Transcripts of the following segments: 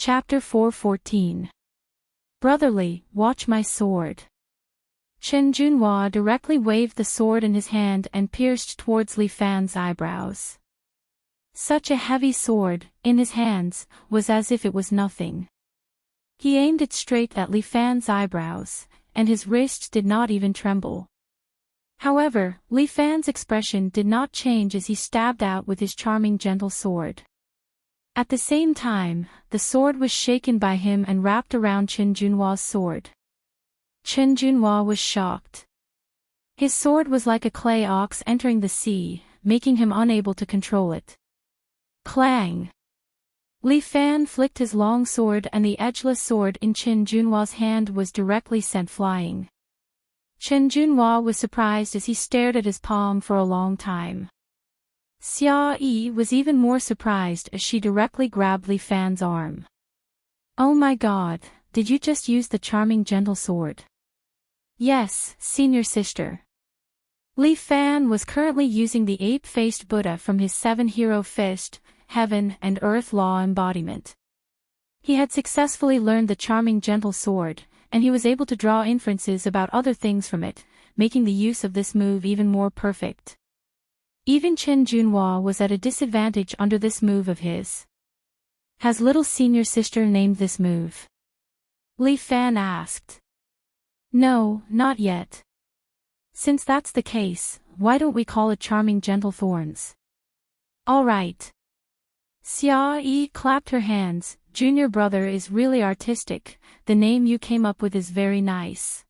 Chapter 414. Brotherly, watch my sword. Chen Junhua directly waved the sword in his hand and pierced towards Li Fan's eyebrows. Such a heavy sword, in his hands, was as if it was nothing. He aimed it straight at Li Fan's eyebrows, and his wrist did not even tremble. However, Li Fan's expression did not change as he stabbed out with his charming gentle sword. At the same time, the sword was shaken by him and wrapped around Chen Junhua's sword. Chen Junhua was shocked. His sword was like a clay ox entering the sea, making him unable to control it. Clang! Li Fan flicked his long sword and the edgeless sword in Chen Junhua's hand was directly sent flying. Chen Junhua was surprised as he stared at his palm for a long time. Xia Yi was even more surprised as she directly grabbed Li Fan's arm. "Oh my god, did you just use the charming gentle sword?" "Yes, senior sister." Li Fan was currently using the ape-faced Buddha from his 7-hero fist, heaven and earth law embodiment. He had successfully learned the charming gentle sword, and he was able to draw inferences about other things from it, making the use of this move even more perfect. Even Chen Junhua was at a disadvantage under this move of his. "Has little senior sister named this move?" Li Fan asked. "No, not yet." "Since that's the case, why don't we call it charming gentle thorns?" "All right." Xia Yi clapped her hands. "Junior brother is really artistic, the name you came up with is very nice.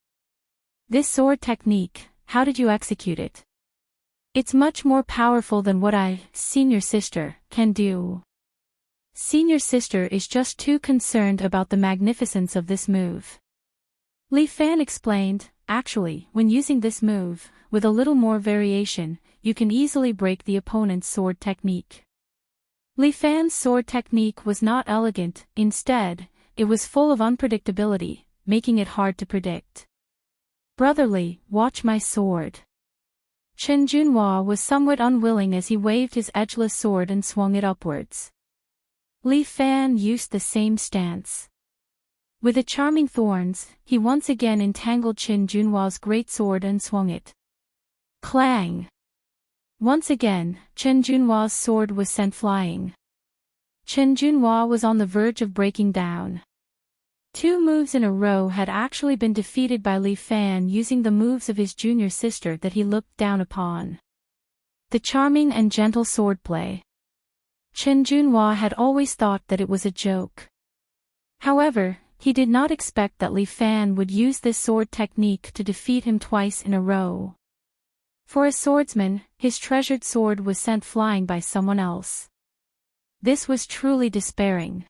This sword technique, how did you execute it? It's much more powerful than what I, senior sister, can do." Senior sister is just too concerned about the magnificence of this move. Li Fan explained, "Actually, when using this move, with a little more variation, you can easily break the opponent's sword technique." Li Fan's sword technique was not elegant, instead, it was full of unpredictability, making it hard to predict. "Brotherly, watch my sword." Chen Junhua was somewhat unwilling as he waved his edgeless sword and swung it upwards. Li Fan used the same stance. With the charming thorns, he once again entangled Chen Junhua's great sword and swung it. Clang! Once again, Chen Junhua's sword was sent flying. Chen Junhua was on the verge of breaking down. 2 moves in a row had actually been defeated by Li Fan using the moves of his junior sister that he looked down upon. The charming and gentle swordplay. Chen Junhua had always thought that it was a joke. However, he did not expect that Li Fan would use this sword technique to defeat him twice in a row. For a swordsman, his treasured sword was sent flying by someone else. This was truly despairing.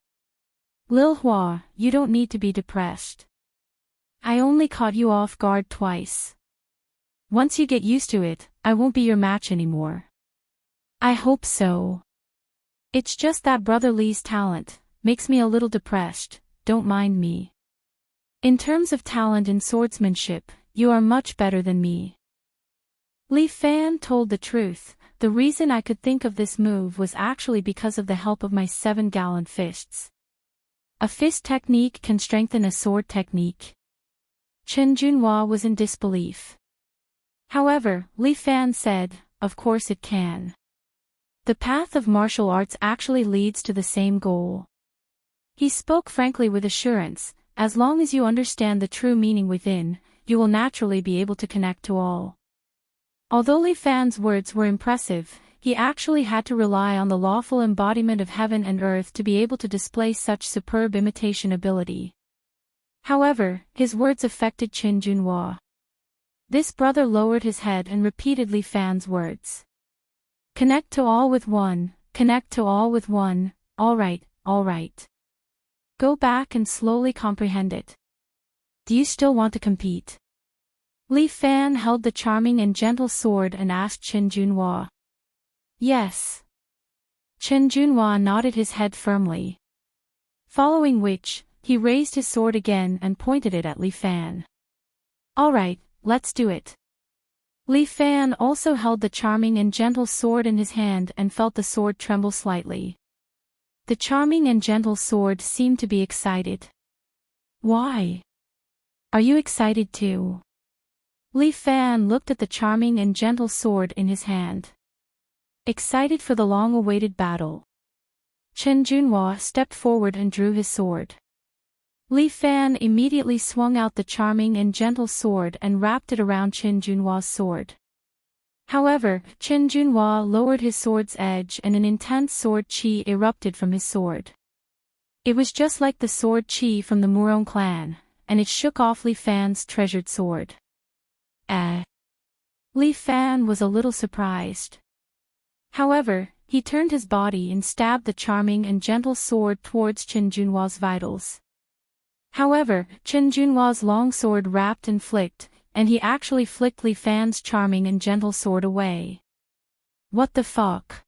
"Lil Hua, you don't need to be depressed. I only caught you off guard twice. Once you get used to it, I won't be your match anymore." "I hope so. It's just that Brother Li's talent makes me a little depressed, don't mind me. In terms of talent and swordsmanship, you are much better than me." Li Fan told the truth. "The reason I could think of this move was actually because of the help of my 7 gallant fists. A fist technique can strengthen a sword technique." Chen Junhua was in disbelief. However, Li Fan said, "Of course it can. The path of martial arts actually leads to the same goal." He spoke frankly with assurance, "As long as you understand the true meaning within, you will naturally be able to connect to all." Although Li Fan's words were impressive, he actually had to rely on the lawful embodiment of heaven and earth to be able to display such superb imitation ability. However, his words affected Chen Junhua. This brother lowered his head and repeated Li Fan's words. "Connect to all with one, connect to all with one, all right, all right. Go back and slowly comprehend it. Do you still want to compete?" Li Fan held the charming and gentle sword and asked Chen Junhua. "Yes." Chen Junhua nodded his head firmly. Following which, he raised his sword again and pointed it at Li Fan. "All right, let's do it." Li Fan also held the charming and gentle sword in his hand and felt the sword tremble slightly. The charming and gentle sword seemed to be excited. Why? Are you excited too? Li Fan looked at the charming and gentle sword in his hand. Excited for the long-awaited battle. Chen Junhua stepped forward and drew his sword. Li Fan immediately swung out the charming and gentle sword and wrapped it around Chen Junhua's sword. However, Chen Junhua lowered his sword's edge and an intense sword chi erupted from his sword. It was just like the sword chi from the Murong clan, and it shook off Li Fan's treasured sword. Li Fan was a little surprised. However, he turned his body and stabbed the charming and gentle sword towards Chen Junhua's vitals. However, Chen Junhua's long sword wrapped and flicked, and he actually flicked Li Fan's charming and gentle sword away. What the fuck?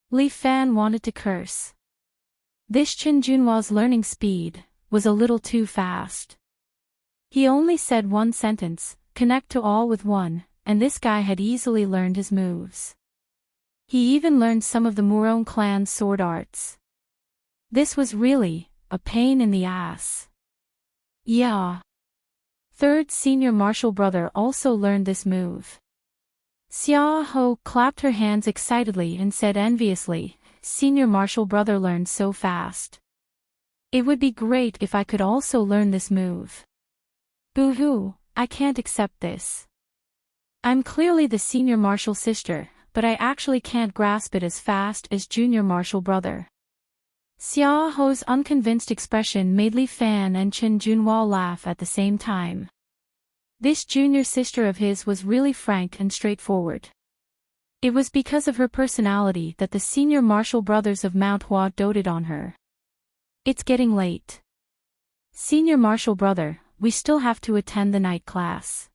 Li Fan wanted to curse. This Chen Junhua's learning speed was a little too fast. He only said one sentence, connect to all with one, and this guy had easily learned his moves. He even learned some of the Murong clan's sword arts. This was really a pain in the ass. Yeah. Third senior martial brother also learned this move. Xia Ho clapped her hands excitedly and said enviously, senior martial brother learned so fast. It would be great if I could also learn this move. Boo-hoo, I can't accept this. I'm clearly the senior martial sister, but I actually can't grasp it as fast as junior martial brother. Xia Ho's unconvinced expression made Li Fan and Chen Junhua laugh at the same time. This junior sister of his was really frank and straightforward. It was because of her personality that the senior martial brothers of Mount Hua doted on her. It's getting late. Senior martial brother, we still have to attend the night class.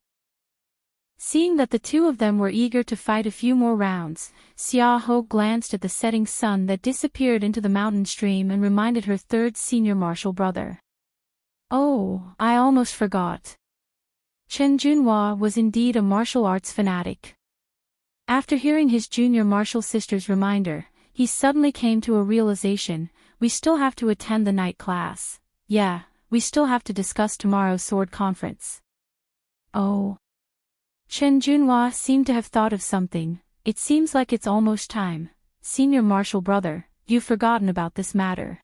Seeing that the two of them were eager to fight a few more rounds, Xia Ho glanced at the setting sun that disappeared into the mountain stream and reminded her third senior martial brother. Oh, I almost forgot. Chen Junhua was indeed a martial arts fanatic. After hearing his junior martial sister's reminder, he suddenly came to a realization, we still have to attend the night class. Yeah, we still have to discuss tomorrow's sword conference. Oh. Chen Junhua seemed to have thought of something. It seems like it's almost time. Senior martial brother, you've forgotten about this matter.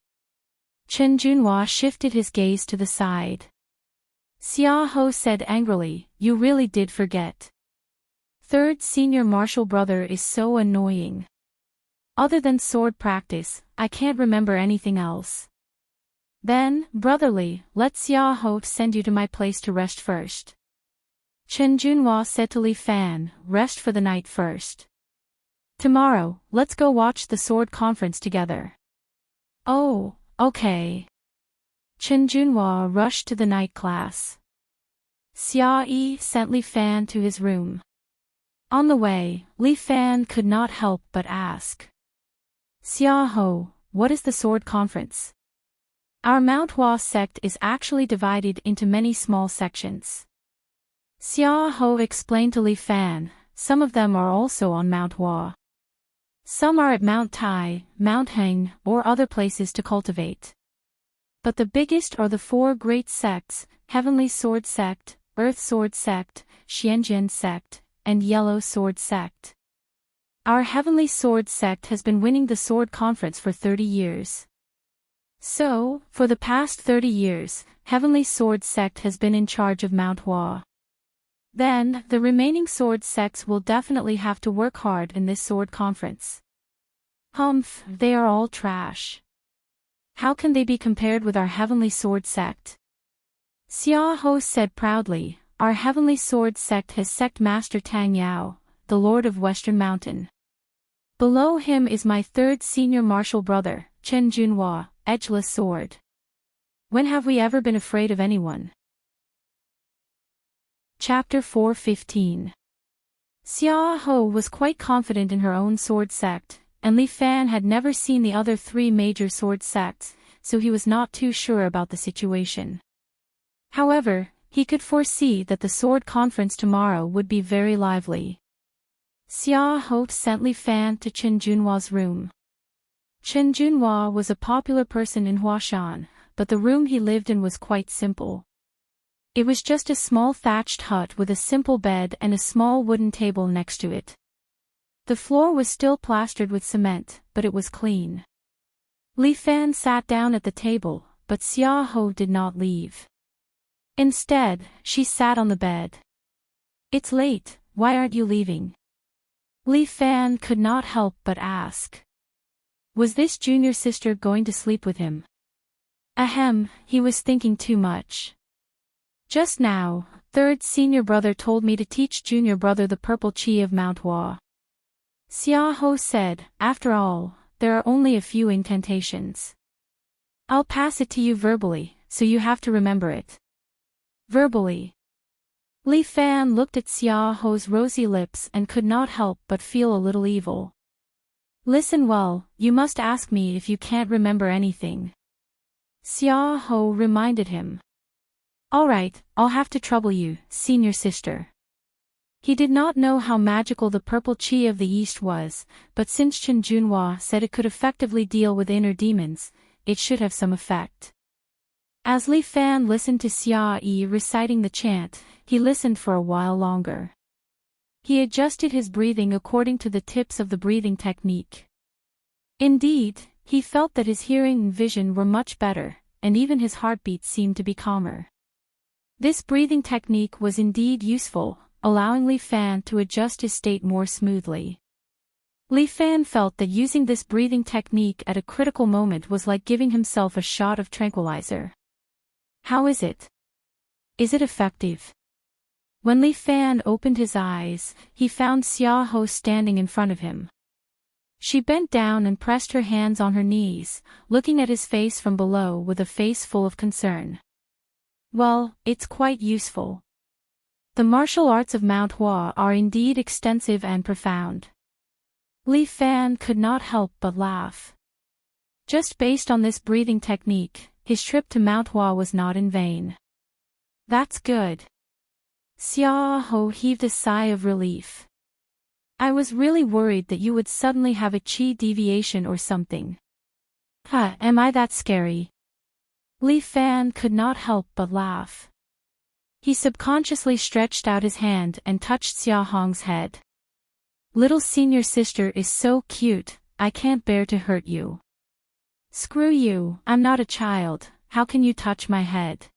Chen Junhua shifted his gaze to the side. Xia Ho said angrily, you really did forget. Third senior martial brother is so annoying. Other than sword practice, I can't remember anything else. Then, brotherly, let Xia Ho send you to my place to rest first. Chen Junhua said to Li Fan, rest for the night first. Tomorrow, let's go watch the sword conference together. Oh, okay. Chen Junhua rushed to the night class. Xia Yi sent Li Fan to his room. On the way, Li Fan could not help but ask. Xia Ho, what is the sword conference? Our Mount Hua sect is actually divided into many small sections. Xia Ho explained to Li Fan, some of them are also on Mount Hua. Some are at Mount Tai, Mount Heng, or other places to cultivate. But the biggest are the four great sects, Heavenly Sword Sect, Earth Sword Sect, Xianjian Sect, and Yellow Sword Sect. Our Heavenly Sword Sect has been winning the sword conference for 30 years. So, for the past 30 years, Heavenly Sword Sect has been in charge of Mount Hua. Then, the remaining sword sects will definitely have to work hard in this sword conference. Humph, they are all trash. How can they be compared with our Heavenly Sword Sect? Xia Ho said proudly, our Heavenly Sword Sect has Sect Master Tang Yao, the Lord of Western Mountain. Below him is my third senior martial brother, Chen Junhua, Edgeless Sword. When have we ever been afraid of anyone? Chapter 4:15. Xia Ho was quite confident in her own sword sect, and Li Fan had never seen the other three major sword sects, so he was not too sure about the situation. However, he could foresee that the sword conference tomorrow would be very lively. Xia Ho sent Li Fan to Chen Junhua's room. Chen Junhua was a popular person in Huashan, but the room he lived in was quite simple. It was just a small thatched hut with a simple bed and a small wooden table next to it. The floor was still plastered with cement, but it was clean. Li Fan sat down at the table, but Xia Ho did not leave. Instead, she sat on the bed. "It's late, why aren't you leaving?" Li Fan could not help but ask. Was this junior sister going to sleep with him? Ahem, he was thinking too much. Just now, third senior brother told me to teach junior brother the purple chi of Mount Hua. Xia Ho said, after all, there are only a few incantations. I'll pass it to you verbally, so you have to remember it. Verbally. Li Fan looked at Xia Ho's rosy lips and could not help but feel a little evil. Listen well, you must ask me if you can't remember anything. Xia Ho reminded him. Alright, I'll have to trouble you, senior sister. He did not know how magical the purple chi of the East was, but since Chen Junhua said it could effectively deal with inner demons, it should have some effect. As Li Fan listened to Xia Yi reciting the chant, he listened for a while longer. He adjusted his breathing according to the tips of the breathing technique. Indeed, he felt that his hearing and vision were much better, and even his heartbeat seemed to be calmer. This breathing technique was indeed useful, allowing Li Fan to adjust his state more smoothly. Li Fan felt that using this breathing technique at a critical moment was like giving himself a shot of tranquilizer. How is it? Is it effective? When Li Fan opened his eyes, he found Xia Ho standing in front of him. She bent down and pressed her hands on her knees, looking at his face from below with a face full of concern. Well, it's quite useful. The martial arts of Mount Hua are indeed extensive and profound. Li Fan could not help but laugh. Just based on this breathing technique, his trip to Mount Hua was not in vain. That's good. Xia Ho heaved a sigh of relief. I was really worried that you would suddenly have a chi deviation or something. Am I that scary? Li Fan could not help but laugh. He subconsciously stretched out his hand and touched Xia Hong's head. Little senior sister is so cute, I can't bear to hurt you. Screw you, I'm not a child, how can you touch my head?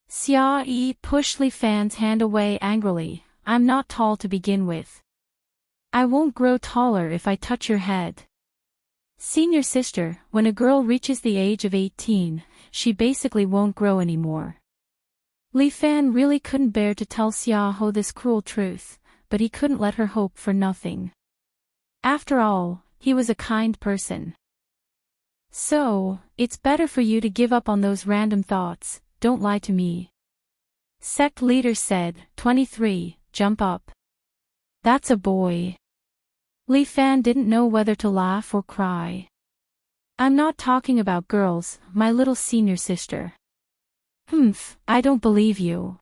Xia Yi pushed Li Fan's hand away angrily, I'm not tall to begin with. I won't grow taller if I touch your head. Senior sister, when a girl reaches the age of 18, she basically won't grow anymore. Li Fan really couldn't bear to tell Xia Ho this cruel truth, but he couldn't let her hope for nothing. After all, he was a kind person. So, it's better for you to give up on those random thoughts, don't lie to me. Sect leader said, 23, jump up. That's a boy. Li Fan didn't know whether to laugh or cry. I'm not talking about girls, my little senior sister. I don't believe you.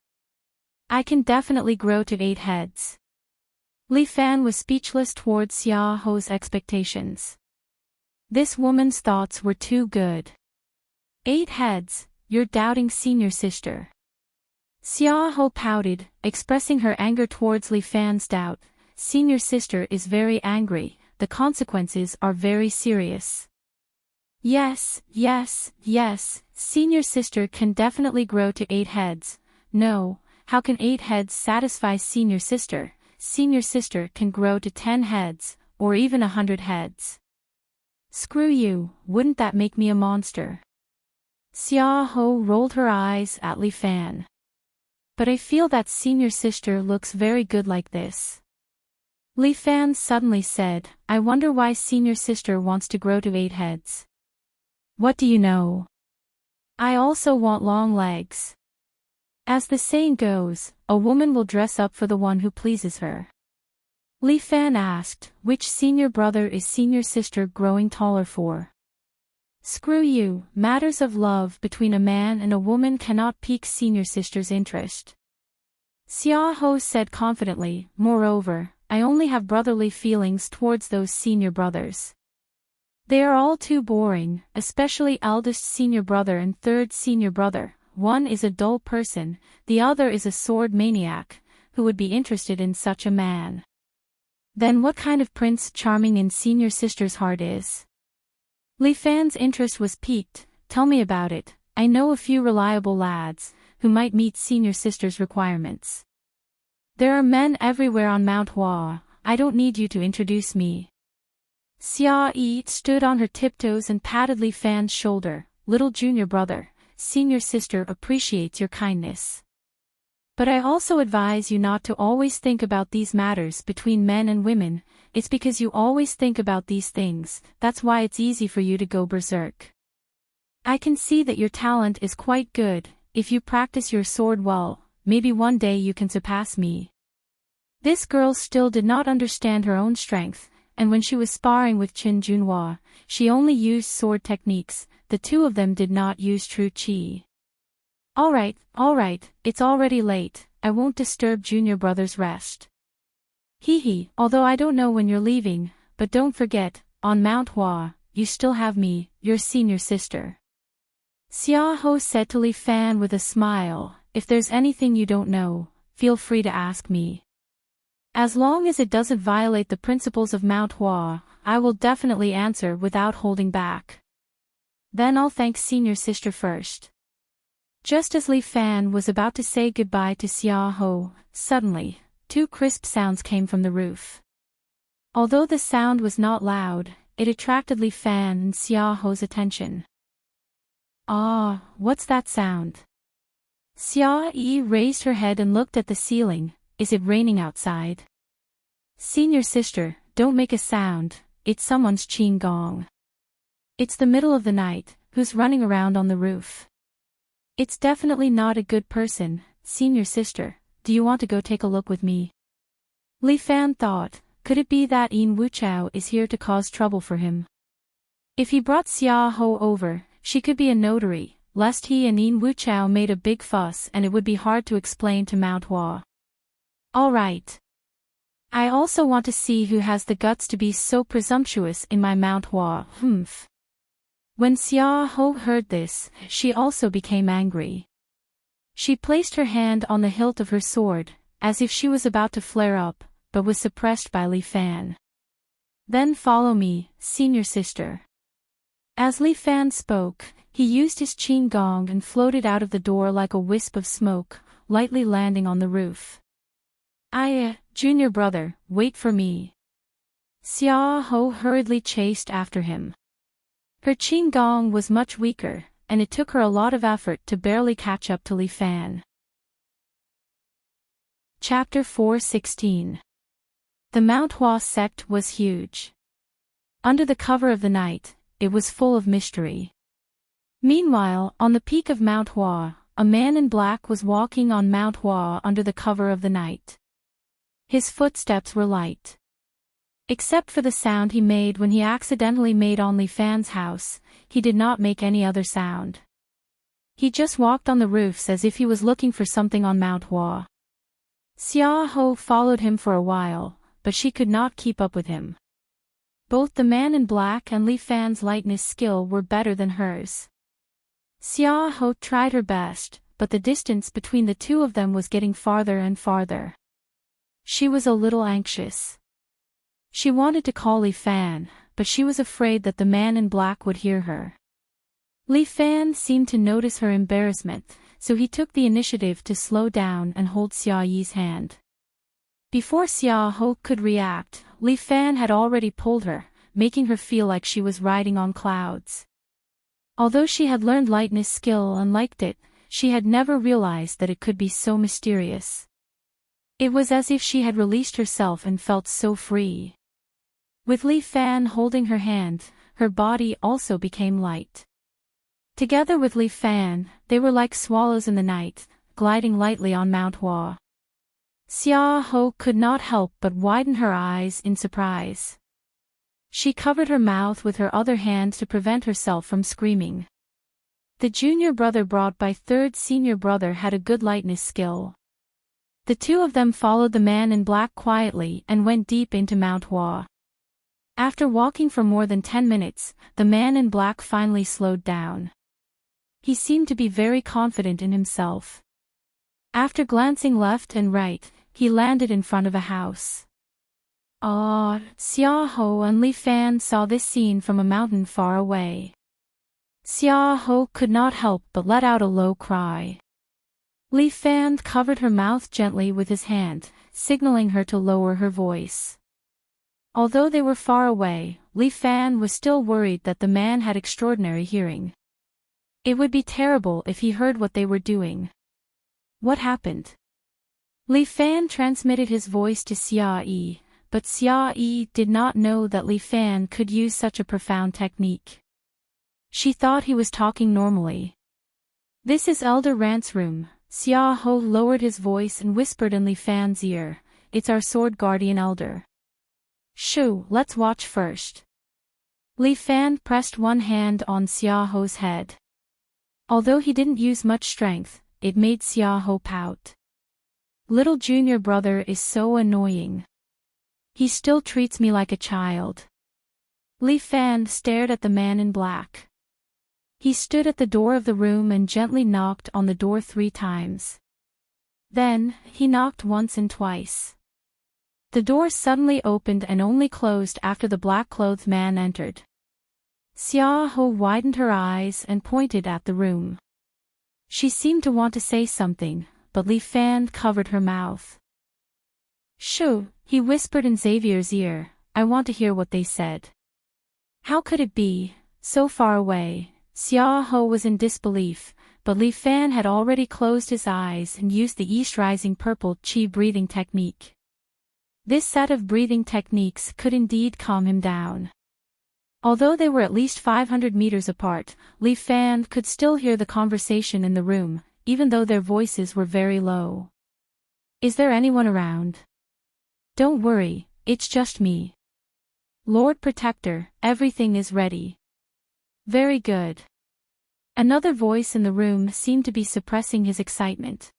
I can definitely grow to 8 heads. Li Fan was speechless towards Xia Ho's expectations. This woman's thoughts were too good. 8 heads, you're doubting senior sister. Xia Ho pouted, expressing her anger towards Li Fan's doubt. Senior sister is very angry, the consequences are very serious. Yes, senior sister can definitely grow to 8 heads. No, how can 8 heads satisfy senior sister? Senior sister can grow to 10 heads, or even 100 heads. Screw you, wouldn't that make me a monster? Xia Ho rolled her eyes at Li Fan. But I feel that senior sister looks very good like this. Li Fan suddenly said, I wonder why senior sister wants to grow to 8 heads. What do you know? I also want long legs. As the saying goes, a woman will dress up for the one who pleases her. Li Fan asked, which senior brother is senior sister growing taller for? Screw you, matters of love between a man and a woman cannot pique senior sister's interest. Xia Ho said confidently, moreover, I only have brotherly feelings towards those senior brothers. They are all too boring, especially eldest senior brother and third senior brother. One is a dull person, the other is a sword maniac. Who would be interested in such a man? Then what kind of Prince Charming in senior sister's heart is? Li Fan's interest was piqued. Tell me about it. I know a few reliable lads who might meet senior sister's requirements. There are men everywhere on Mount Hua. I don't need you to introduce me. Xia Yi stood on her tiptoes and patted Li Fan's shoulder. Little junior brother, senior sister appreciates your kindness. But I also advise you not to always think about these matters between men and women. It's because you always think about these things, that's why it's easy for you to go berserk. I can see that your talent is quite good. If you practice your sword well, maybe one day you can surpass me. This girl still did not understand her own strength, and when she was sparring with Qin Junhua, she only used sword techniques. The two of them did not use true qi. All right, it's already late. I won't disturb junior brother's rest. Hee, although I don't know when you're leaving, but don't forget, on Mount Hua, you still have me, your senior sister. Xia Ho said to Li Fan with a smile, if there's anything you don't know, feel free to ask me. As long as it doesn't violate the principles of Mount Hua, I will definitely answer without holding back. Then I'll thank senior sister first. Just as Li Fan was about to say goodbye to Xia Ho, suddenly, two crisp sounds came from the roof. Although the sound was not loud, it attracted Li Fan and Xia Ho's attention. Ah, what's that sound? Xia Yi raised her head and looked at the ceiling. Is it raining outside? Senior sister, don't make a sound, it's someone's qing gong. It's the middle of the night, who's running around on the roof? It's definitely not a good person. Senior sister, do you want to go take a look with me? Li Fan thought, could it be that Yin Wuchao is here to cause trouble for him? If he brought Xia Ho over, she could be a notary, lest he and Yin Wuchao made a big fuss and it would be hard to explain to Mount Hua. All right. I also want to see who has the guts to be so presumptuous in my Mount Hua. Humph. When Xia Ho heard this, she also became angry. She placed her hand on the hilt of her sword, as if she was about to flare up, but was suppressed by Li Fan. Then follow me, senior sister. As Li Fan spoke, he used his qing gong and floated out of the door like a wisp of smoke, lightly landing on the roof. Junior brother, wait for me. Xia Ho hurriedly chased after him. Her qing gong was much weaker, and it took her a lot of effort to barely catch up to Li Fan. Chapter 4:16. The Mount Hua sect was huge. Under the cover of the night, it was full of mystery. Meanwhile, on the peak of Mount Hua, a man in black was walking on Mount Hua under the cover of the night. His footsteps were light. Except for the sound he made when he accidentally made on Li Fan's house, he did not make any other sound. He just walked on the roofs as if he was looking for something on Mount Hua. Xia Ho followed him for a while, but she could not keep up with him. Both the man in black and Li Fan's lightness skill were better than hers. Xia Ho tried her best, but the distance between the two of them was getting farther and farther. She was a little anxious. She wanted to call Li Fan, but she was afraid that the man in black would hear her. Li Fan seemed to notice her embarrassment, so he took the initiative to slow down and hold Xia Yi's hand. Before Xia Ho could react, Li Fan had already pulled her, making her feel like she was riding on clouds. Although she had learned lightness skill and liked it, she had never realized that it could be so mysterious. It was as if she had released herself and felt so free. With Li Fan holding her hand, her body also became light. Together with Li Fan, they were like swallows in the night, gliding lightly on Mount Hua. Xia Ho could not help but widen her eyes in surprise. She covered her mouth with her other hand to prevent herself from screaming. The junior brother brought by third senior brother had a good lightness skill. The two of them followed the man in black quietly and went deep into Mount Hua. After walking for more than 10 minutes, the man in black finally slowed down. He seemed to be very confident in himself. After glancing left and right, he landed in front of a house. Xiaoho and Li Fan saw this scene from a mountain far away. Xiaoho could not help but let out a low cry. Li Fan covered her mouth gently with his hand, signaling her to lower her voice. Although they were far away, Li Fan was still worried that the man had extraordinary hearing. It would be terrible if he heard what they were doing. What happened? Li Fan transmitted his voice to Xia Yi, but Xia Yi did not know that Li Fan could use such a profound technique. She thought he was talking normally. This is Elder Rant's room. Xiaoho lowered his voice and whispered in Li Fan's ear, "It's our sword guardian elder. Shoo, let's watch first." Li Fan pressed one hand on Xiaoho's head. Although he didn't use much strength, it made Xiaoho pout. Little junior brother is so annoying. He still treats me like a child. Li Fan stared at the man in black. He stood at the door of the room and gently knocked on the door 3 times. Then, he knocked once and twice. The door suddenly opened and only closed after the black-clothed man entered. Xiaoho widened her eyes and pointed at the room. She seemed to want to say something, but Li Fan covered her mouth. "Shoo," he whispered in Xavier's ear, "I want to hear what they said." How could it be, so far away? Xiaoho was in disbelief, but Li Fan had already closed his eyes and used the East-Rising Purple Qi breathing technique. This set of breathing techniques could indeed calm him down. Although they were at least 500 meters apart, Li Fan could still hear the conversation in the room, even though their voices were very low. "Is there anyone around?" "Don't worry, it's just me. Lord Protector, everything is ready." "Very good." Another voice in the room seemed to be suppressing his excitement.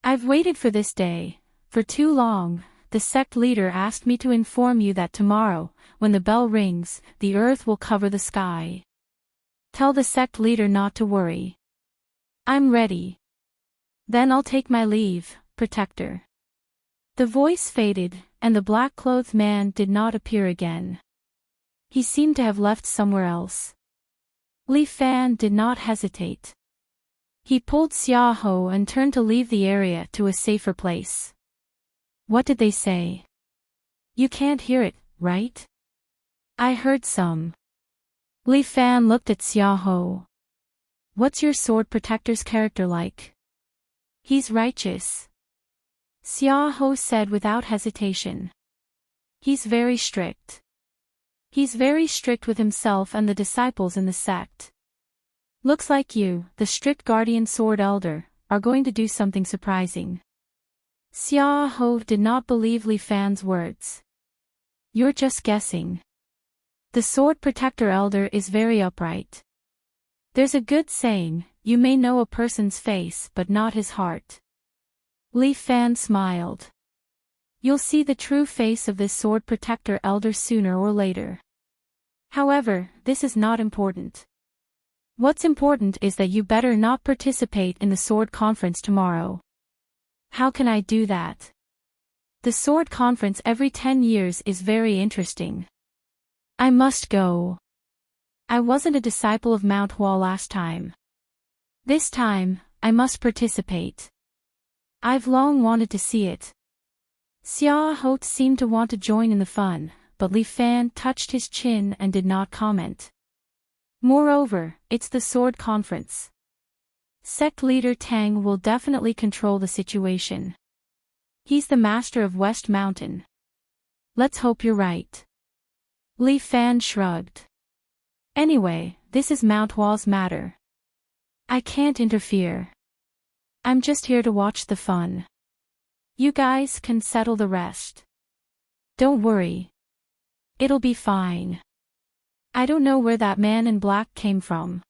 "I've waited for this day, for too long. The sect leader asked me to inform you that tomorrow, when the bell rings, the earth will cover the sky. Tell the sect leader not to worry." "I'm ready." "Then I'll take my leave, Protector." The voice faded, and the black-clothed man did not appear again. He seemed to have left somewhere else. Li Fan did not hesitate. He pulled Xiaoho and turned to leave the area to a safer place. "What did they say?" "You can't hear it, right?" "I heard some." Li Fan looked at Xiaoho. "What's your sword protector's character like?" "He's righteous," Xiaoho said without hesitation. "He's very strict. He's very strict with himself and the disciples in the sect. Looks like you, the strict guardian sword elder, are going to do something surprising." Xiaoho did not believe Li Fan's words. "You're just guessing. The sword protector elder is very upright. There's a good saying, you may know a person's face but not his heart." Li Fan smiled. "You'll see the true face of this sword protector elder sooner or later. However, this is not important. What's important is that you better not participate in the sword conference tomorrow." "How can I do that?" "The sword conference every 10 years is very interesting." "I must go. I wasn't a disciple of Mount Hua last time. This time, I must participate. I've long wanted to see it." Xiaoho seemed to want to join in the fun, but Li Fan touched his chin and did not comment. Moreover, it's the sword conference. Sect leader Tang will definitely control the situation. He's the master of West Mountain. Let's hope you're right. Li Fan shrugged. "Anyway, this is Mount Hua's matter. I can't interfere. I'm just here to watch the fun. You guys can settle the rest. Don't worry. It'll be fine. I don't know where that man in black came from.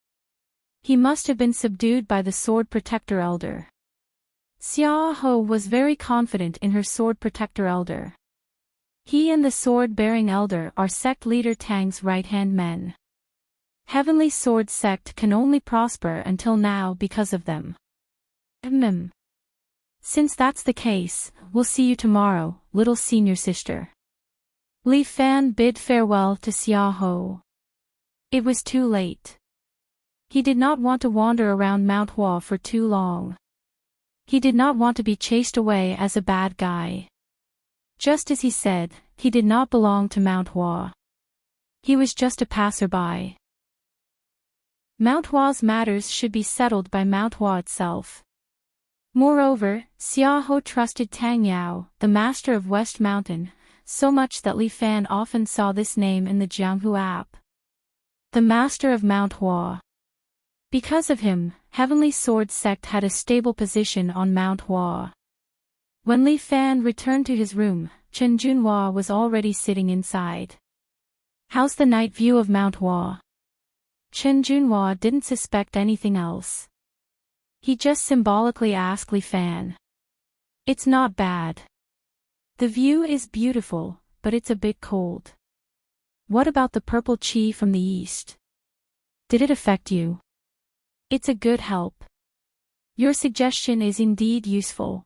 He must have been subdued by the sword protector elder." Xiaoho was very confident in her sword protector elder. He and the sword-bearing elder are sect leader Tang's right-hand men. Heavenly Sword sect can only prosper until now because of them. Since that's the case, we'll see you tomorrow, little senior sister. Li Fan bid farewell to Xia Ho. It was too late. He did not want to wander around Mount Hua for too long. He did not want to be chased away as a bad guy. Just as he said, he did not belong to Mount Hua. He was just a passerby. Mount Hua's matters should be settled by Mount Hua itself. Moreover, Xia Ho trusted Tang Yao, the master of West Mountain, so much that Li Fan often saw this name in the Jianghu app. The master of Mount Hua. Because of him, Heavenly Sword sect had a stable position on Mount Hua. When Li Fan returned to his room, Chen Junhua was already sitting inside. How's the night view of Mount Hua? Chen Junhua didn't suspect anything else. He just symbolically asked Li Fan. It's not bad. The view is beautiful, but it's a bit cold. What about the purple chi from the east? Did it affect you? It's a good help. Your suggestion is indeed useful.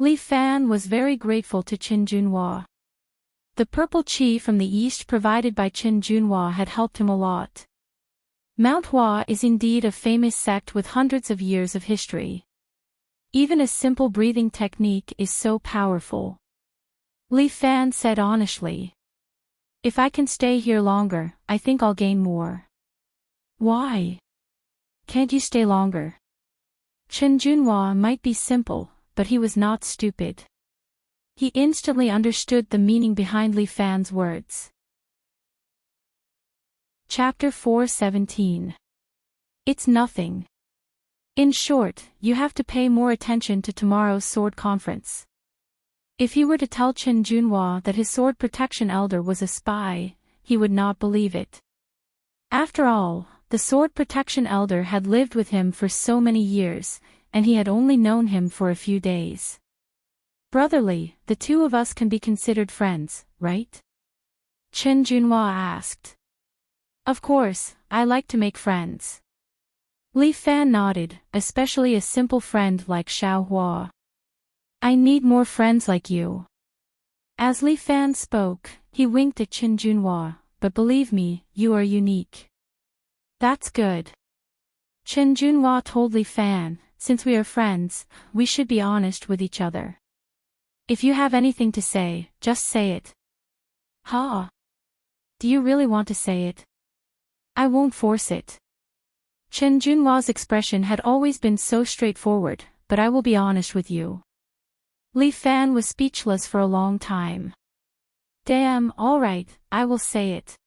Li Fan was very grateful to Chen Junhua. The purple chi from the east provided by Chen Junhua had helped him a lot. Mount Hua is indeed a famous sect with hundreds of years of history. Even a simple breathing technique is so powerful. Li Fan said honestly. If I can stay here longer, I think I'll gain more. Why? Can't you stay longer? Chen Junhua might be simple, but he was not stupid. He instantly understood the meaning behind Li Fan's words. Chapter 4:17. It's nothing. In short, you have to pay more attention to tomorrow's sword conference. If he were to tell Chen Junhua that his sword protection elder was a spy, he would not believe it. After all, the sword protection elder had lived with him for so many years, and he had only known him for a few days. Brotherly, the two of us can be considered friends, right? Chen Junhua asked. Of course, I like to make friends. Li Fan nodded, especially a simple friend like Xiao Hua. I need more friends like you. As Li Fan spoke, he winked at Chen Junhua, but believe me, you are unique. That's good. Chen Junhua told Li Fan, since we are friends, we should be honest with each other. If you have anything to say, just say it. Ha! Do you really want to say it? I won't force it. Chen Junhua's expression had always been so straightforward, but I will be honest with you. Li Fan was speechless for a long time. Damn, alright, I will say it.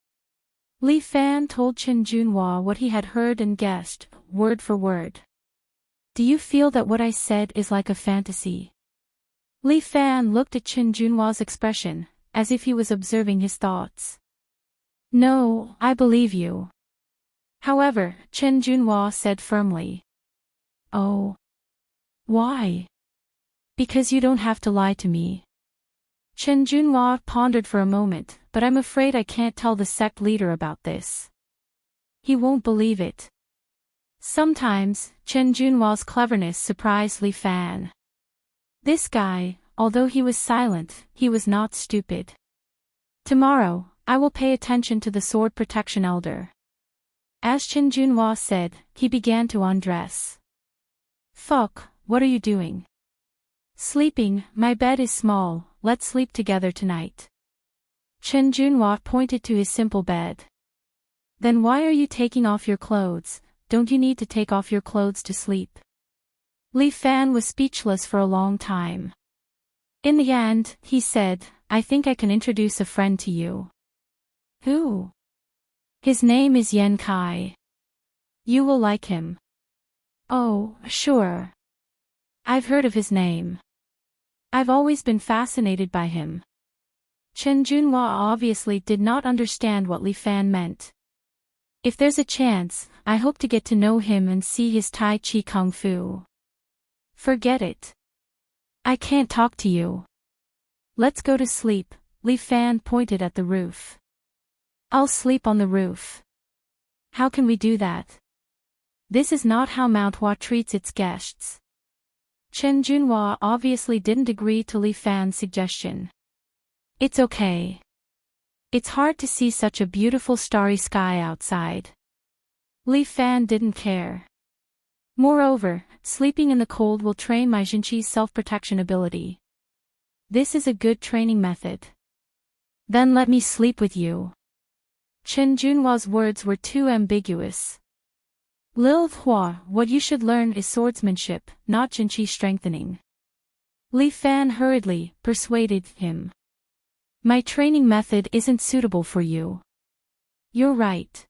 Li Fan told Chen Junhua what he had heard and guessed, word for word. Do you feel that what I said is like a fantasy? Li Fan looked at Chen Junhua's expression, as if he was observing his thoughts. No, I believe you. However, Chen Junhua said firmly. Oh. Why? Because you don't have to lie to me. Chen Junhua pondered for a moment, but I'm afraid I can't tell the sect leader about this. He won't believe it. Sometimes, Chen Junhua's cleverness surprised Li Fan. This guy, although he was silent, he was not stupid. Tomorrow, I will pay attention to the sword protection elder. As Chen Junhua said, he began to undress. Fuck, what are you doing? Sleeping, my bed is small, let's sleep together tonight. Chen Junhua pointed to his simple bed. Then why are you taking off your clothes? Don't you need to take off your clothes to sleep? Li Fan was speechless for a long time. In the end, he said, I think I can introduce a friend to you. Who? His name is Yan Kai. You will like him. Oh, sure. I've heard of his name. I've always been fascinated by him. Chen Junhua obviously did not understand what Li Fan meant. If there's a chance, I hope to get to know him and see his Tai Chi Kung Fu. Forget it. I can't talk to you. Let's go to sleep, Li Fan pointed at the roof. I'll sleep on the roof. How can we do that? This is not how Mount Hua treats its guests. Chen Junhua obviously didn't agree to Li Fan's suggestion. It's okay. It's hard to see such a beautiful starry sky outside. Li Fan didn't care. Moreover, sleeping in the cold will train my Jinqi's self-protection ability. This is a good training method. Then let me sleep with you. Chen Junhua's words were too ambiguous. Lil Hua, what you should learn is swordsmanship, not Jinqi strengthening. Li Fan hurriedly persuaded him. My training method isn't suitable for you. You're right.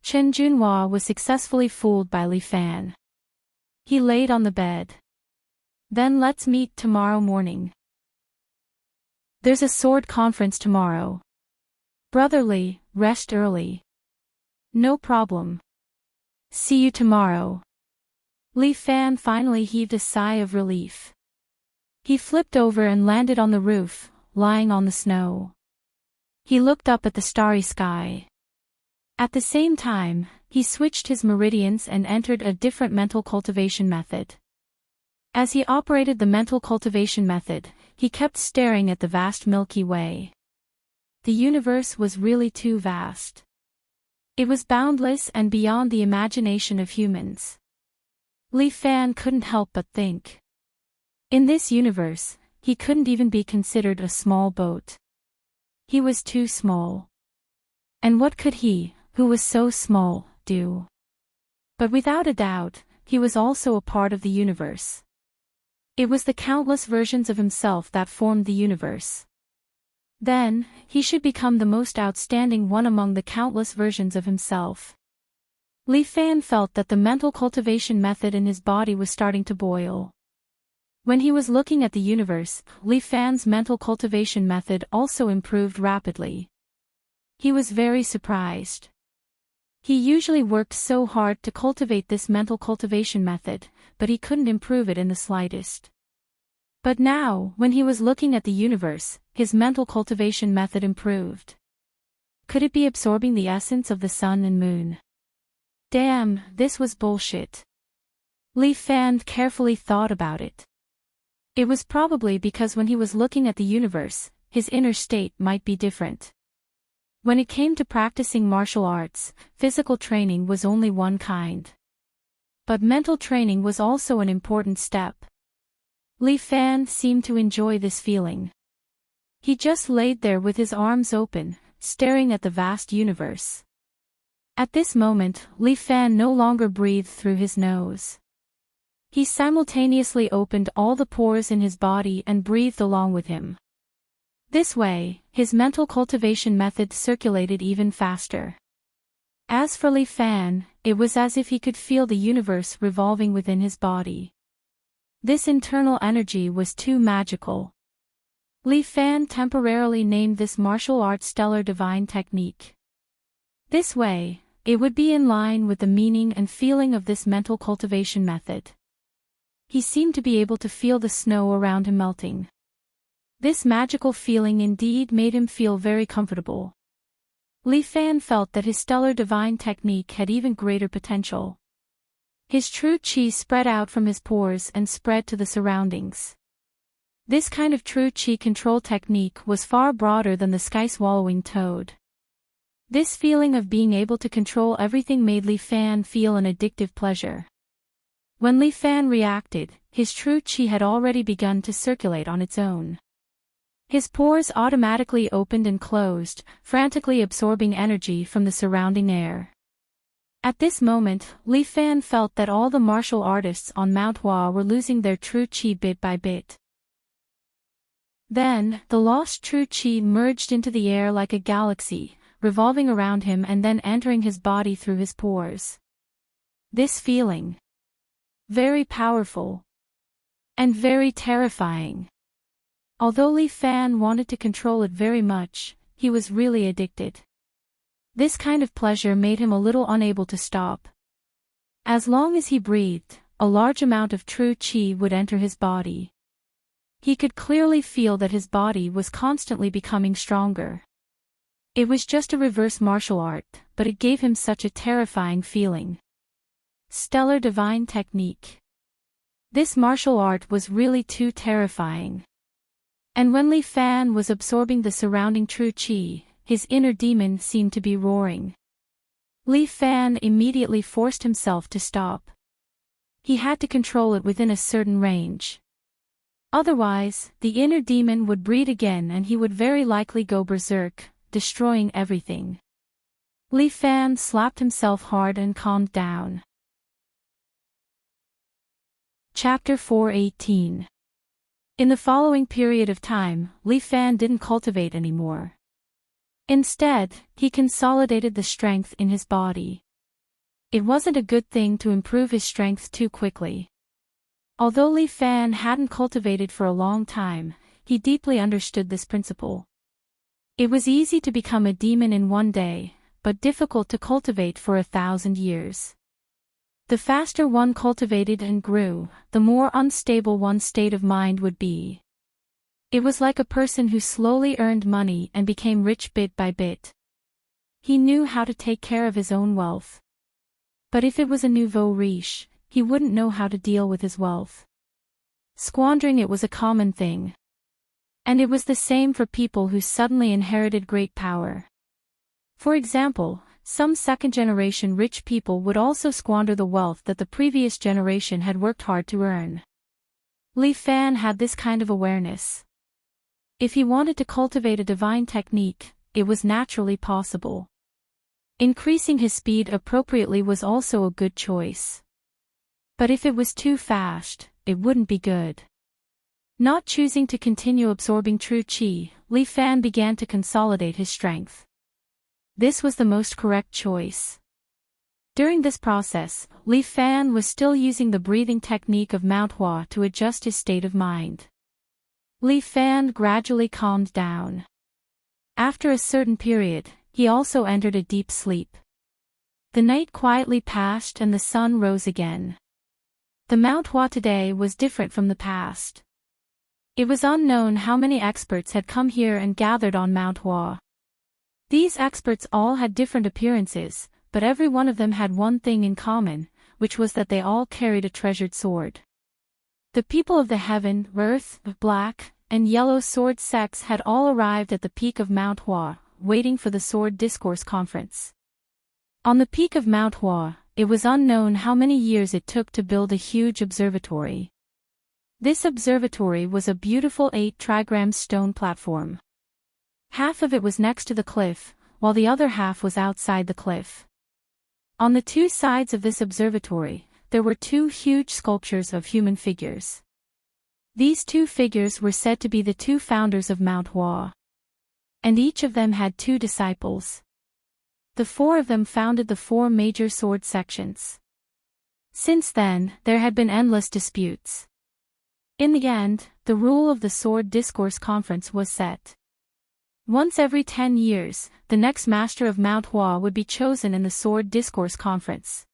Chen Junhua was successfully fooled by Li Fan. He laid on the bed. Then let's meet tomorrow morning. There's a sword conference tomorrow. Brother Li, rest early. No problem. See you tomorrow. Li Fan finally heaved a sigh of relief. He flipped over and landed on the roof, lying on the snow. He looked up at the starry sky. At the same time, he switched his meridians and entered a different mental cultivation method. As he operated the mental cultivation method, he kept staring at the vast Milky Way. The universe was really too vast. It was boundless and beyond the imagination of humans. Li Fan couldn't help but think. In this universe, he couldn't even be considered a small boat. He was too small. And what could he, who was so small, do? But without a doubt, he was also a part of the universe. It was the countless versions of himself that formed the universe. Then, he should become the most outstanding one among the countless versions of himself. Li Fan felt that the mental cultivation method in his body was starting to boil. When he was looking at the universe, Li Fan's mental cultivation method also improved rapidly. He was very surprised. He usually worked so hard to cultivate this mental cultivation method, but he couldn't improve it in the slightest. But now, when he was looking at the universe, his mental cultivation method improved. Could it be absorbing the essence of the sun and moon? Damn, this was bullshit. Li Fan carefully thought about it. It was probably because when he was looking at the universe, his inner state might be different. When it came to practicing martial arts, physical training was only one kind. But mental training was also an important step. Li Fan seemed to enjoy this feeling. He just laid there with his arms open, staring at the vast universe. At this moment, Li Fan no longer breathed through his nose. He simultaneously opened all the pores in his body and breathed along with him. This way, his mental cultivation method circulated even faster. As for Li Fan, it was as if he could feel the universe revolving within his body. This internal energy was too magical. Li Fan temporarily named this martial arts Stellar Divine Technique. This way, it would be in line with the meaning and feeling of this mental cultivation method. He seemed to be able to feel the snow around him melting. This magical feeling indeed made him feel very comfortable. Li Fan felt that his Stellar Divine Technique had even greater potential. His true qi spread out from his pores and spread to the surroundings. This kind of true qi control technique was far broader than the sky-swallowing toad. This feeling of being able to control everything made Li Fan feel an addictive pleasure. When Li Fan reacted, his true qi had already begun to circulate on its own. His pores automatically opened and closed, frantically absorbing energy from the surrounding air. At this moment, Li Fan felt that all the martial artists on Mount Hua were losing their true qi bit by bit. Then, the lost true qi merged into the air like a galaxy, revolving around him and then entering his body through his pores. This feeling. Very powerful. And very terrifying. Although Li Fan wanted to control it very much, he was really addicted. This kind of pleasure made him a little unable to stop. As long as he breathed, a large amount of true qi would enter his body. He could clearly feel that his body was constantly becoming stronger. It was just a reverse martial art, but it gave him such a terrifying feeling. Stellar divine technique. This martial art was really too terrifying. And when Li Fan was absorbing the surrounding true qi, his inner demon seemed to be roaring. Li Fan immediately forced himself to stop. He had to control it within a certain range. Otherwise, the inner demon would breed again and he would very likely go berserk, destroying everything. Li Fan slapped himself hard and calmed down. Chapter 4:18. In the following period of time, Li Fan didn't cultivate anymore. Instead, he consolidated the strength in his body. It wasn't a good thing to improve his strength too quickly. Although Li Fan hadn't cultivated for a long time, he deeply understood this principle. It was easy to become a demon in one day, but difficult to cultivate for 1,000 years. The faster one cultivated and grew, the more unstable one's state of mind would be. It was like a person who slowly earned money and became rich bit by bit. He knew how to take care of his own wealth. But if it was a nouveau riche, he wouldn't know how to deal with his wealth. Squandering it was a common thing. And it was the same for people who suddenly inherited great power. For example, some second-generation rich people would also squander the wealth that the previous generation had worked hard to earn. Li Fan had this kind of awareness. If he wanted to cultivate a divine technique, it was naturally possible. Increasing his speed appropriately was also a good choice. But if it was too fast, it wouldn't be good. Not choosing to continue absorbing true qi, Li Fan began to consolidate his strength. This was the most correct choice. During this process, Li Fan was still using the breathing technique of Mount Hua to adjust his state of mind. Li Fan gradually calmed down. After a certain period, he also entered a deep sleep. The night quietly passed and the sun rose again. The Mount Hua today was different from the past. It was unknown how many experts had come here and gathered on Mount Hua. These experts all had different appearances, but every one of them had one thing in common, which was that they all carried a treasured sword. The people of the heaven, earth, black, and yellow sword sects had all arrived at the peak of Mount Hua, waiting for the Sword Discourse Conference. On the peak of Mount Hua, it was unknown how many years it took to build a huge observatory. This observatory was a beautiful 8-trigram stone platform. Half of it was next to the cliff, while the other half was outside the cliff. On the two sides of this observatory, there were 2 huge sculptures of human figures. These 2 figures were said to be the 2 founders of Mount Hua. And each of them had 2 disciples. The 4 of them founded the 4 major sword sections. Since then, there had been endless disputes. In the end, the rule of the Sword Discourse Conference was set. Once every 10 years, the next master of Mount Hua would be chosen in the Sword Discourse Conference.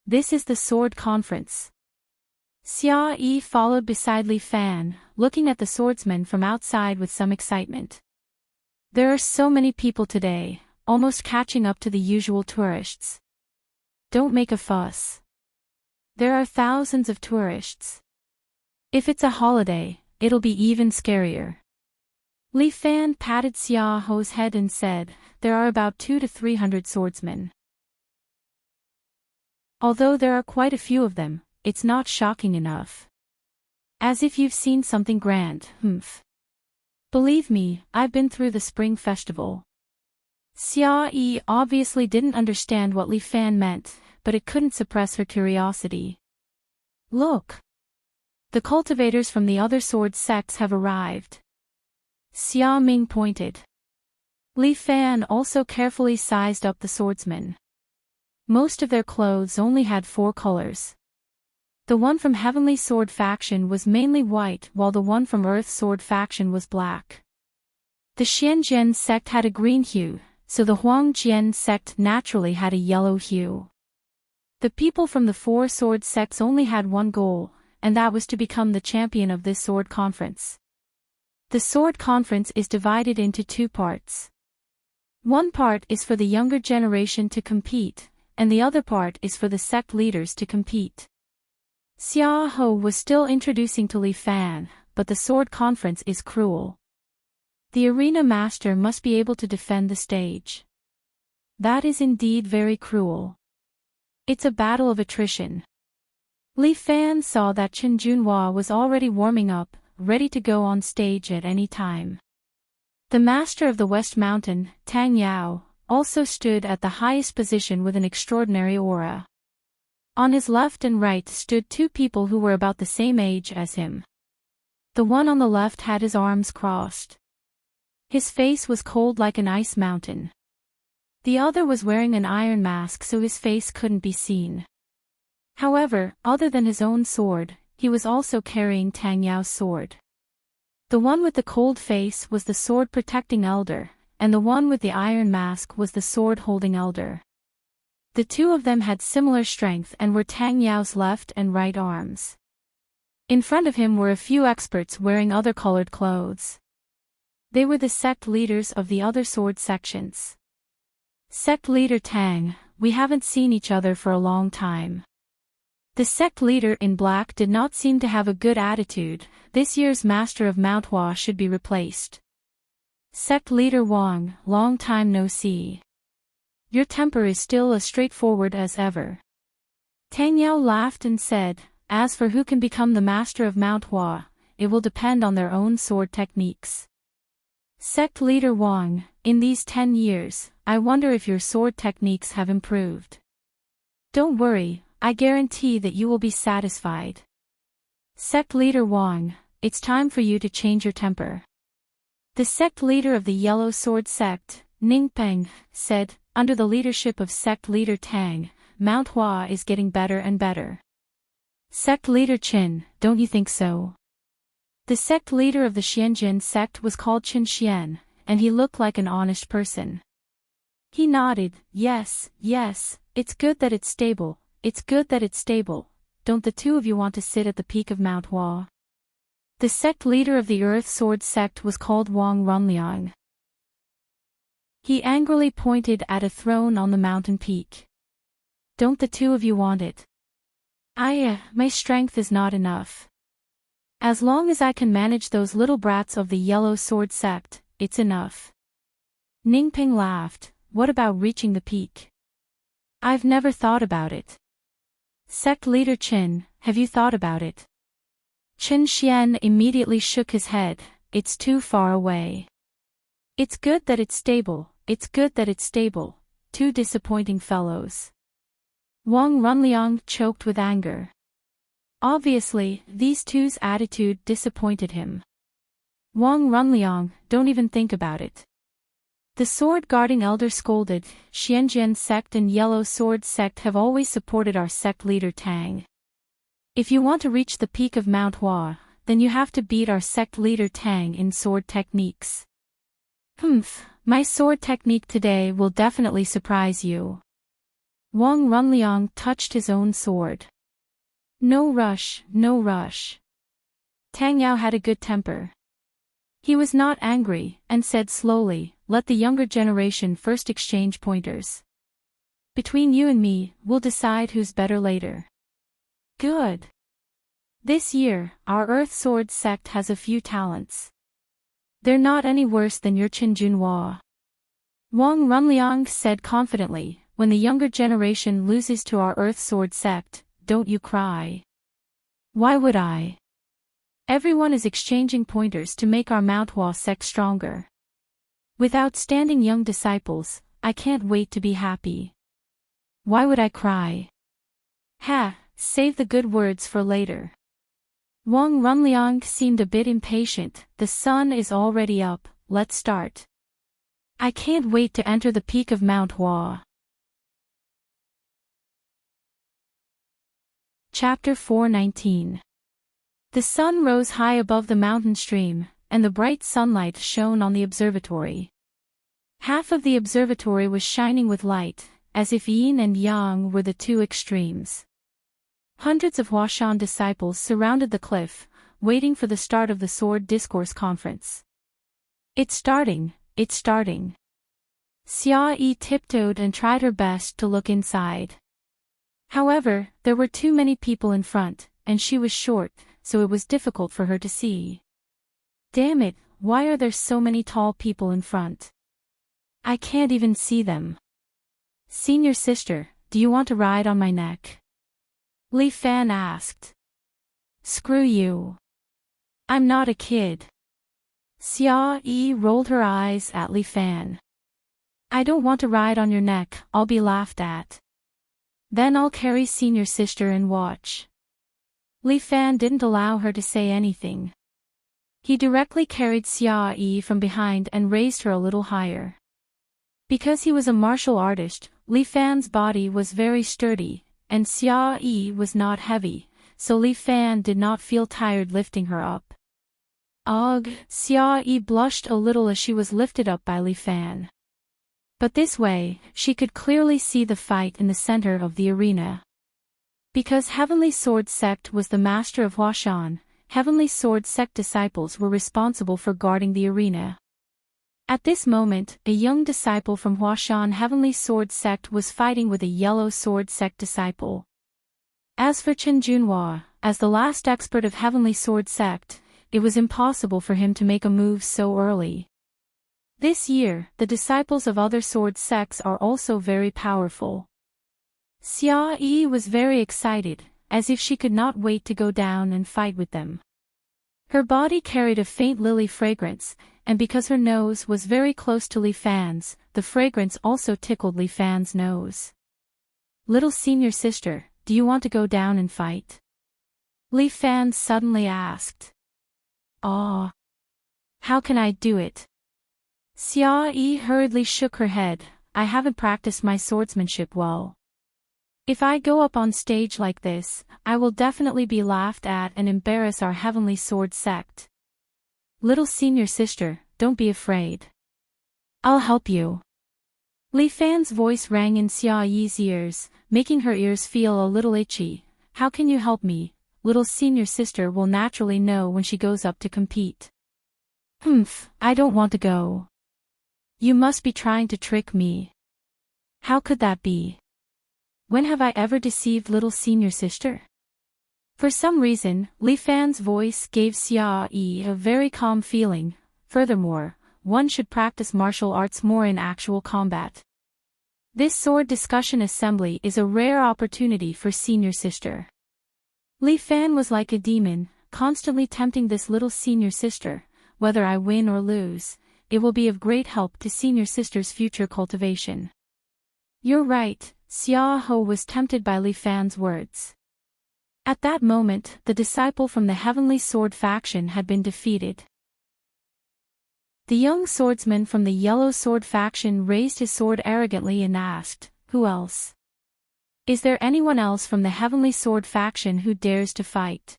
This is the Sword Conference. Xia Yi followed beside Li Fan, looking at the swordsman from outside with some excitement. There are so many people today, almost catching up to the usual tourists. Don't make a fuss. There are thousands of tourists. If it's a holiday, it'll be even scarier. Li Fan patted Xia Ho's head and said, there are about 200 to 300 swordsmen. Although there are quite a few of them, it's not shocking enough. As if you've seen something grand, Believe me, I've been through the Spring Festival. Xia Yi obviously didn't understand what Li Fan meant, but it couldn't suppress her curiosity. Look! The cultivators from the other sword sects have arrived. Xia Ming pointed. Li Fan also carefully sized up the swordsmen. Most of their clothes only had 4 colors. The one from Heavenly Sword faction was mainly white while the one from Earth Sword faction was black. The Xianjian sect had a green hue, so the Huangjian sect naturally had a yellow hue. The people from the 4 sword sects only had one goal, and that was to become the champion of this sword conference. The sword conference is divided into two parts. One part is for the younger generation to compete, and the other part is for the sect leaders to compete. Xia Ho was still introducing to Li Fan, but the sword conference is cruel. The arena master must be able to defend the stage. That is indeed very cruel. It's a battle of attrition. Li Fan saw that Chen Junhua was already warming up, ready to go on stage at any time. The master of the West Mountain, Tang Yao, also stood at the highest position with an extraordinary aura. On his left and right stood two people who were about the same age as him. The one on the left had his arms crossed. His face was cold like an ice mountain. The other was wearing an iron mask so his face couldn't be seen. However, other than his own sword, he was also carrying Tang Yao's sword. The one with the cold face was the sword protecting elder, and the one with the iron mask was the sword holding elder. The two of them had similar strength and were Tang Yao's left and right arms. In front of him were a few experts wearing other colored clothes. They were the sect leaders of the other sword sections. Sect leader Tang, we haven't seen each other for a long time. The sect leader in black did not seem to have a good attitude. This year's master of Mount Hua should be replaced. Sect leader Wang, long time no see. Your temper is still as straightforward as ever. Tang Yao laughed and said, as for who can become the master of Mount Hua, it will depend on their own sword techniques. Sect leader Wang, in these 10 years, I wonder if your sword techniques have improved. Don't worry, I guarantee that you will be satisfied. Sect leader Wang, it's time for you to change your temper. The sect leader of the Yellow Sword sect, Ningpeng, said, under the leadership of sect leader Tang, Mount Hua is getting better and better. Sect leader Qin, don't you think so? The sect leader of the Xianjin sect was called Qin Xian, and he looked like an honest person. He nodded, yes, it's good that it's stable, it's good that it's stable. Don't the two of you want to sit at the peak of Mount Hua? The sect leader of the Earth Sword sect was called Wang Runliang. He angrily pointed at a throne on the mountain peak. Don't the two of you want it? My strength is not enough. As long as I can manage those little brats of the Yellow Sword sect, it's enough. Ningping laughed, what about reaching the peak? I've never thought about it. Sect leader Qin, have you thought about it? Qin Xian immediately shook his head, it's too far away. It's good that it's stable, it's good that it's stable, two disappointing fellows. Wang Runliang choked with anger. Obviously, these two's attitude disappointed him. Wang Runliang, don't even think about it. The sword-guarding elder scolded, Xianjian sect and Yellow Sword sect have always supported our sect leader Tang. If you want to reach the peak of Mount Hua, then you have to beat our sect leader Tang in sword techniques. My sword technique today will definitely surprise you. Wang Runliang touched his own sword. No rush, no rush. Tang Yao had a good temper. He was not angry, and said slowly, let the younger generation first exchange pointers. Between you and me, we'll decide who's better later. Good. This year, our Earth Sword sect has a few talents. They're not any worse than your Qin Junhua. Wang Runliang said confidently, when the younger generation loses to our Earth Sword sect, don't you cry. Why would I? Everyone is exchanging pointers to make our Mount Hua sect stronger. With outstanding young disciples, I can't wait to be happy. Why would I cry? Save the good words for later. Wang Runliang seemed a bit impatient, the sun is already up, let's start. I can't wait to enter the peak of Mount Hua. Chapter 419. The sun rose high above the mountain stream, and the bright sunlight shone on the observatory. Half of the observatory was shining with light, as if yin and yang were the two extremes. Hundreds of Huashan disciples surrounded the cliff, waiting for the start of the Sword Discourse Conference. It's starting, it's starting. Xia Yi tiptoed and tried her best to look inside. However, there were too many people in front, and she was short, so it was difficult for her to see. Damn it, why are there so many tall people in front? I can't even see them. Senior sister, do you want to ride on my neck? Li Fan asked. Screw you. I'm not a kid. Xia Yi rolled her eyes at Li Fan. I don't want to ride on your neck, I'll be laughed at. Then I'll carry senior sister and watch. Li Fan didn't allow her to say anything. He directly carried Xia Yi from behind and raised her a little higher. Because he was a martial artist, Li Fan's body was very sturdy, and Xia Yi was not heavy, so Li Fan did not feel tired lifting her up. Ugh, Xia Yi blushed a little as she was lifted up by Li Fan. But this way, she could clearly see the fight in the center of the arena. Because Heavenly Sword Sect was the master of Huashan, Heavenly Sword Sect disciples were responsible for guarding the arena. At this moment, a young disciple from Huashan Heavenly Sword Sect was fighting with a Yellow Sword Sect disciple. As for Chen Junhua, as the last expert of Heavenly Sword Sect, it was impossible for him to make a move so early. This year, the disciples of other sword sects are also very powerful. Xia Yi was very excited, as if she could not wait to go down and fight with them. Her body carried a faint lily fragrance, and because her nose was very close to Li Fan's, the fragrance also tickled Li Fan's nose. Little senior sister, do you want to go down and fight? Li Fan suddenly asked. Ah. How can I do it? Xia Yi hurriedly shook her head. I haven't practiced my swordsmanship well. If I go up on stage like this, I will definitely be laughed at and embarrass our Heavenly Sword Sect. Little senior sister, don't be afraid. I'll help you. Li Fan's voice rang in Xia Yi's ears, making her ears feel a little itchy. How can you help me? Little senior sister will naturally know when she goes up to compete. I don't want to go. You must be trying to trick me. How could that be? When have I ever deceived little senior sister? For some reason, Li Fan's voice gave Xia Yi a very calm feeling. Furthermore, one should practice martial arts more in actual combat. This sword discussion assembly is a rare opportunity for senior sister. Li Fan was like a demon, constantly tempting this little senior sister. Whether I win or lose, it will be of great help to senior sister's future cultivation. You're right, Xia Ho was tempted by Li Fan's words. At that moment, the disciple from the Heavenly Sword faction had been defeated. The young swordsman from the Yellow Sword faction raised his sword arrogantly and asked, Who else? Is there anyone else from the Heavenly Sword faction who dares to fight?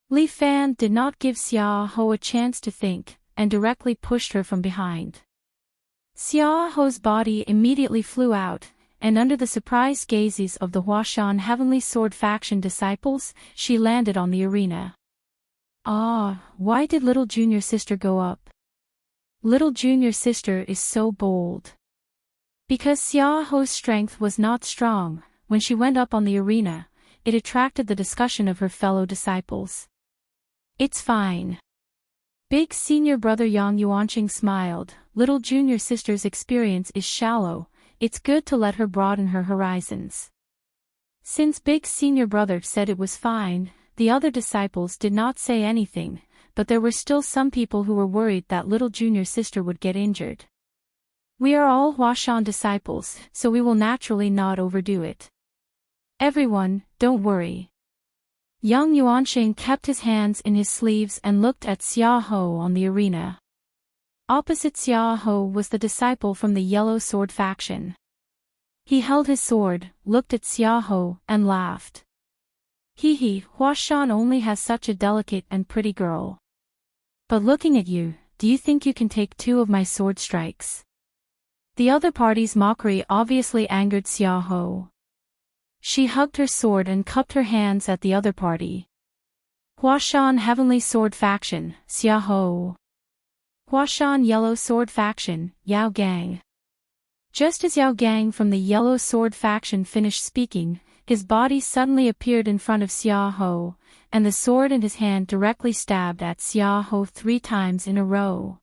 Li Fan did not give Xia Ho a chance to think, and directly pushed her from behind. Xia Ho's body immediately flew out, and under the surprised gazes of the Huashan Heavenly Sword faction disciples, she landed on the arena. Ah, why did little junior sister go up? Little junior sister is so bold. Because Xia Ho's strength was not strong, when she went up on the arena, it attracted the discussion of her fellow disciples. It's fine. Big senior brother Yang Yuanqing smiled. Little junior sister's experience is shallow, it's good to let her broaden her horizons. Since big senior brother said it was fine, the other disciples did not say anything, but there were still some people who were worried that little junior sister would get injured. We are all Huashan disciples, so we will naturally not overdo it. Everyone, don't worry. Yang Yuanqing kept his hands in his sleeves and looked at Xia Ho on the arena. Opposite Xia Ho was the disciple from the Yellow Sword faction. He held his sword, looked at Xia Ho, and laughed. Hee, Huashan only has such a delicate and pretty girl. But looking at you, do you think you can take 2 of my sword strikes? The other party's mockery obviously angered Xia Ho. She hugged her sword and cupped her hands at the other party. Huashan Heavenly Sword Faction, Xiaoho. Huashan Yellow Sword Faction, Yao Gang. Just as Yao Gang from the Yellow Sword Faction finished speaking, his body suddenly appeared in front of Xiaoho, and the sword in his hand directly stabbed at Xiaoho 3 times in a row.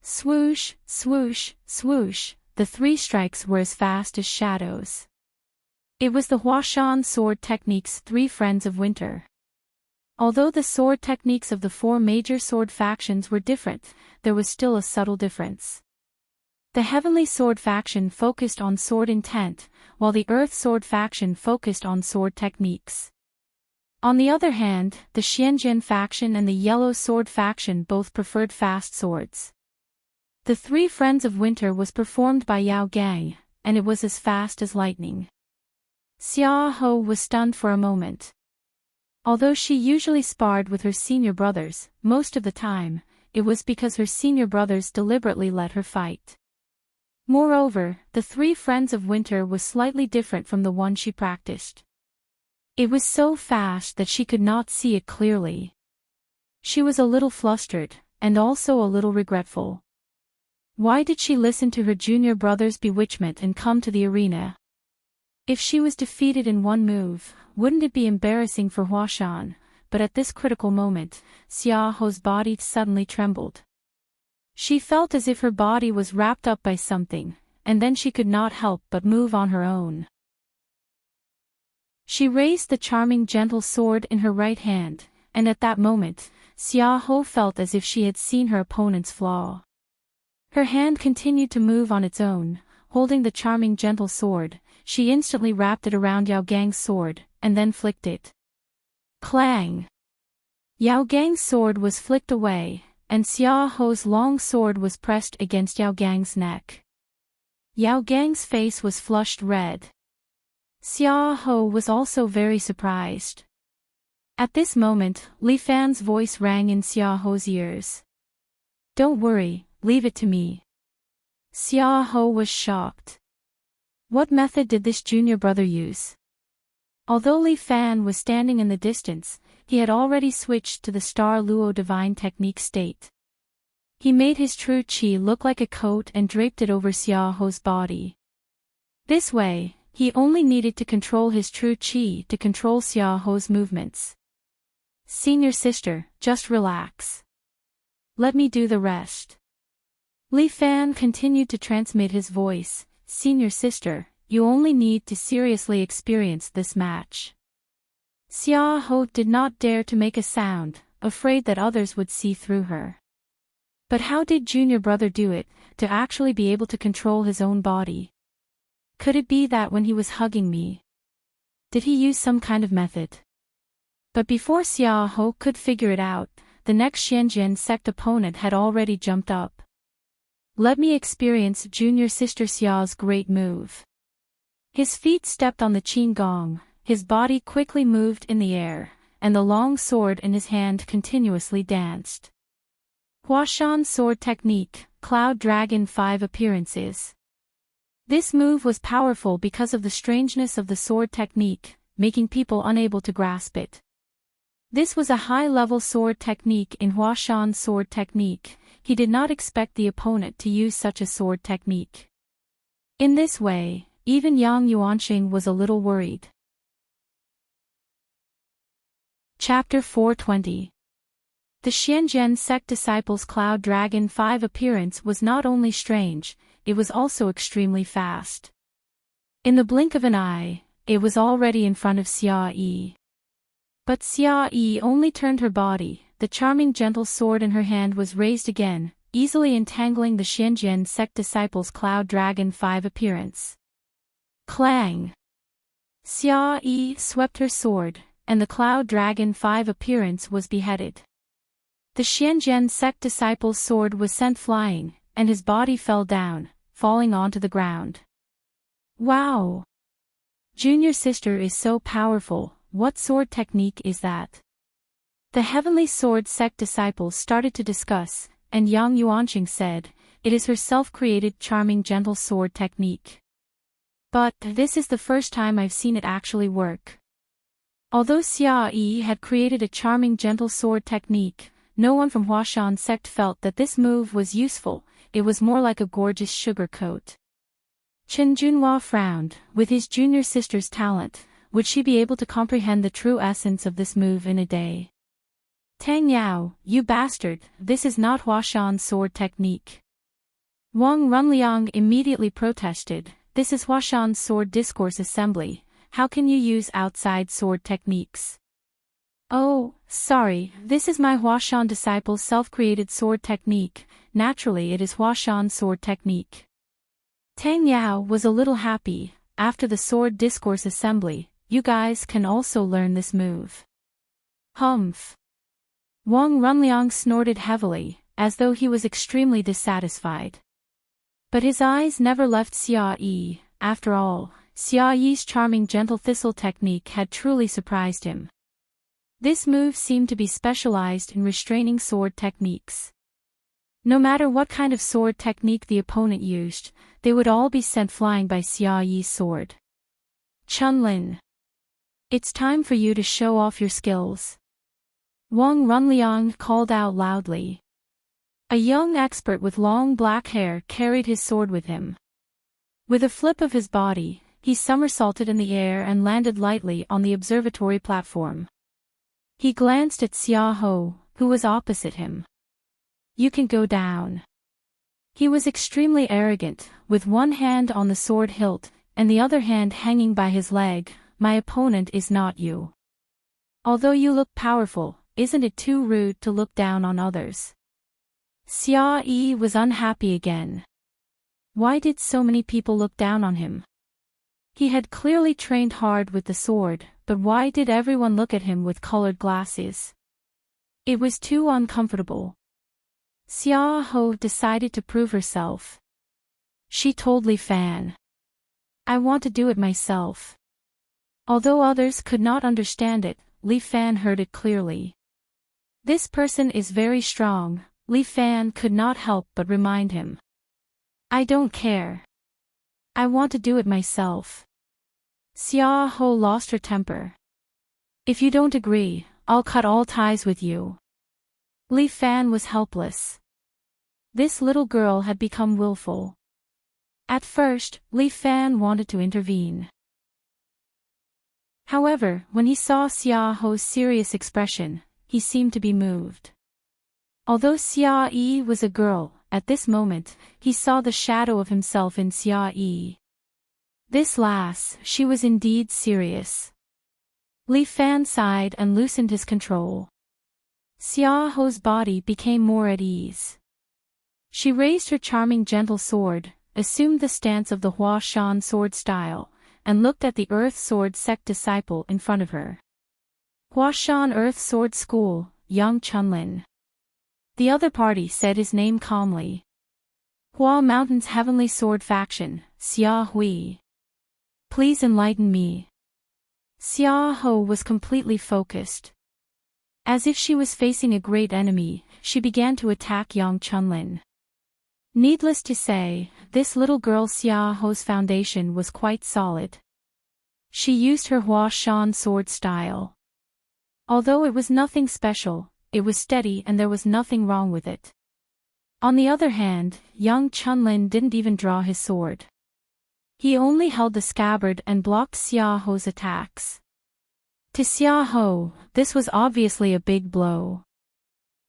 Swoosh, swoosh, swoosh, the 3 strikes were as fast as shadows. It was the Huashan sword technique's 3 friends of winter. Although the sword techniques of the 4 major sword factions were different, there was still a subtle difference. The Heavenly Sword faction focused on sword intent, while the Earth Sword faction focused on sword techniques. On the other hand, the Xianjian faction and the Yellow Sword faction both preferred fast swords. The 3 Friends of Winter was performed by Yao Gang, and it was as fast as lightning. Xiaoho was stunned for a moment. Although she usually sparred with her senior brothers, most of the time, it was because her senior brothers deliberately let her fight. Moreover, the 3 Friends of Winter was slightly different from the one she practiced. It was so fast that she could not see it clearly. She was a little flustered, and also a little regretful. Why did she listen to her junior brother's bewitchment and come to the arena? If she was defeated in one move, wouldn't it be embarrassing for Huashan? But at this critical moment, Xiaoho's body suddenly trembled. She felt as if her body was wrapped up by something, and then she could not help but move on her own. She raised the charming gentle sword in her right hand, and at that moment, Xiaoho felt as if she had seen her opponent's flaw. Her hand continued to move on its own, holding the charming gentle sword. She instantly wrapped it around Yao Gang's sword, and then flicked it. Clang! Yao Gang's sword was flicked away, and Xiaoho's long sword was pressed against Yao Gang's neck. Yao Gang's face was flushed red. Xiaoho was also very surprised. At this moment, Li Fan's voice rang in Xiaoho's ears. Don't worry, leave it to me. Xiaoho was shocked. What method did this junior brother use? Although Li Fan was standing in the distance, he had already switched to the Star Luo Divine Technique state. He made his true qi look like a coat and draped it over Xiaoho's body. This way, he only needed to control his true qi to control Xiaoho's movements. Senior sister, just relax. Let me do the rest. Li Fan continued to transmit his voice. Senior sister, you only need to seriously experience this match. Xiaoho did not dare to make a sound, afraid that others would see through her. But how did junior brother do it, to actually be able to control his own body? Could it be that when he was hugging me? Did he use some kind of method? But before Xiaoho could figure it out, the next Xianjian sect opponent had already jumped up. Let me experience junior sister Xiao's great move. His feet stepped on the qin gong, his body quickly moved in the air, and the long sword in his hand continuously danced. Huashan Sword Technique, Cloud Dragon 5 Appearances. This move was powerful because of the strangeness of the sword technique, making people unable to grasp it. This was a high-level sword technique in Huashan Sword Technique. He did not expect the opponent to use such a sword technique. In this way, even Yang Yuanxing was a little worried. Chapter 420. The Xianjian sect disciples' Cloud Dragon 5 appearance was not only strange, it was also extremely fast. In the blink of an eye, it was already in front of Xia Yi. But Xia Yi only turned her body. The charming gentle sword in her hand was raised again, easily entangling the Xianjian sect disciples' Cloud Dragon 5 appearance. Clang! Xia Yi swept her sword, and the Cloud Dragon 5 appearance was beheaded. The Xianjian sect disciple's sword was sent flying, and his body fell down, falling onto the ground. Wow! Junior sister is so powerful, what sword technique is that? The Heavenly Sword sect disciples started to discuss, and Yang Yuanxing said, it is her self-created charming gentle sword technique. But this is the first time I've seen it actually work. Although Xia Yi had created a charming gentle sword technique, no one from Huashan sect felt that this move was useful. It was more like a gorgeous sugar coat. Chen Junhua frowned. With his junior sister's talent, would she be able to comprehend the true essence of this move in a day? Tang Yao, you bastard, this is not Huashan's sword technique. Wang Runliang immediately protested. This is Huashan's sword discourse assembly. How can you use outside sword techniques? Oh, sorry, this is my Huashan disciple's self-created sword technique. Naturally it is Huashan's sword technique. Tang Yao was a little happy. After the sword discourse assembly, you guys can also learn this move. Humph. Wang Runliang snorted heavily, as though he was extremely dissatisfied. But his eyes never left Xia Yi. After all, Xia Yi's charming gentle thistle technique had truly surprised him. This move seemed to be specialized in restraining sword techniques. No matter what kind of sword technique the opponent used, they would all be sent flying by Xia Yi's sword. Chunlin. It's time for you to show off your skills. Wang Runliang called out loudly. A young expert with long black hair carried his sword with him. With a flip of his body, he somersaulted in the air and landed lightly on the observatory platform. He glanced at Xia Ho, who was opposite him. You can go down. He was extremely arrogant, with one hand on the sword hilt, and the other hand hanging by his leg. My opponent is not you. Although you look powerful, isn't it too rude to look down on others? Xia Yi was unhappy again. Why did so many people look down on him? He had clearly trained hard with the sword, but why did everyone look at him with colored glasses? It was too uncomfortable. Xia Ho decided to prove herself. She told Li Fan. I want to do it myself. Although others could not understand it, Li Fan heard it clearly. This person is very strong, Li Fan could not help but remind him. I don't care. I want to do it myself. Xia Ho lost her temper. If you don't agree, I'll cut all ties with you. Li Fan was helpless. This little girl had become willful. At first, Li Fan wanted to intervene. However, when he saw Xia Ho's serious expression, he seemed to be moved. Although Xia Yi was a girl, at this moment, he saw the shadow of himself in Xia Yi. This lass, she was indeed serious. Li Fan sighed and loosened his control. Xia Ho's body became more at ease. She raised her charming gentle sword, assumed the stance of the Huashan sword style, and looked at the Earth Sword Sect disciple in front of her. Huashan Earth Sword School, young Chunlin. The other party said his name calmly. Hua Mountain's Heavenly Sword Faction, Xia Hui. Please enlighten me. Xia Ho was completely focused. As if she was facing a great enemy, she began to attack young Chunlin. Needless to say, this little girl Xia Ho's foundation was quite solid. She used her Huashan sword style. Although it was nothing special, it was steady and there was nothing wrong with it. On the other hand, young Chunlin didn't even draw his sword. He only held the scabbard and blocked Xia Ho's attacks. To Xia Ho, this was obviously a big blow.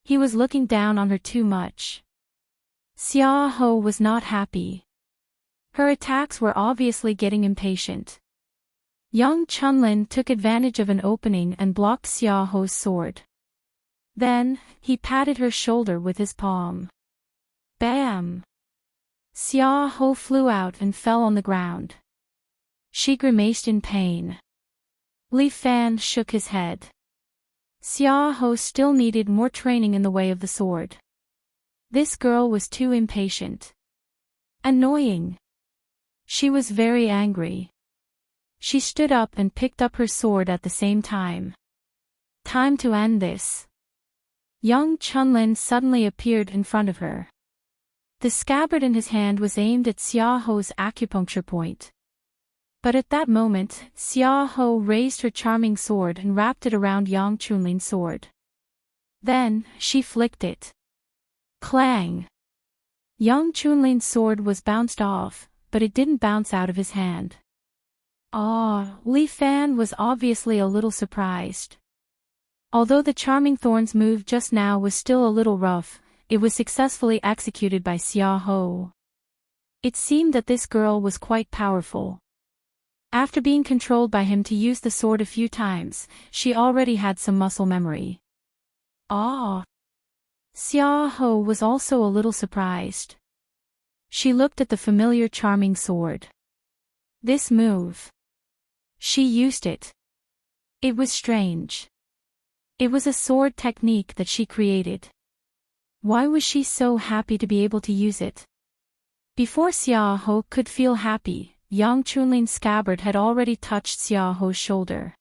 He was looking down on her too much. Xia Ho was not happy. Her attacks were obviously getting impatient. Young Chunlin took advantage of an opening and blocked Xia Ho's sword. Then, he patted her shoulder with his palm. Bam! Xia Ho flew out and fell on the ground. She grimaced in pain. Li Fan shook his head. Xia Ho still needed more training in the way of the sword. This girl was too impatient. Annoying. She was very angry. She stood up and picked up her sword at the same time. Time to end this. Young Chunlin suddenly appeared in front of her. The scabbard in his hand was aimed at Xia Ho's acupuncture point. But at that moment, Xia Ho raised her charming sword and wrapped it around Yang Chunlin's sword. Then, she flicked it. Clang! Yang Chunlin's sword was bounced off, but it didn't bounce out of his hand. Li Fan was obviously a little surprised. Although the charming thorns move just now was still a little rough, it was successfully executed by Xia Ho. It seemed that this girl was quite powerful. After being controlled by him to use the sword a few times, she already had some muscle memory. Xia Ho was also a little surprised. She looked at the familiar charming sword. This move. She used it. It was strange. It was a sword technique that she created. Why was she so happy to be able to use it? Before Xia Ho could feel happy, Yang Chunlin's scabbard had already touched Xia Ho's shoulder.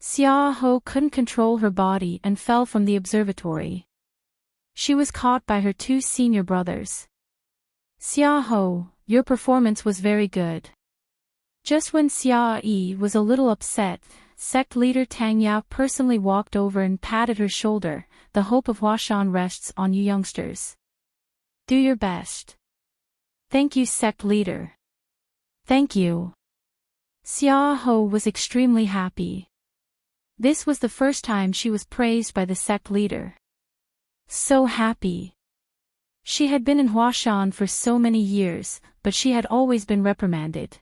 Xia Ho couldn't control her body and fell from the observatory. She was caught by her two senior brothers. Xia Ho, your performance was very good. Just when Xia Yi was a little upset, sect leader Tang Yao personally walked over and patted her shoulder. The hope of Huashan rests on you youngsters. Do your best. Thank you, sect leader. Thank you. Xia Ho was extremely happy. This was the first time she was praised by the sect leader. So happy. She had been in Huashan for so many years, but she had always been reprimanded.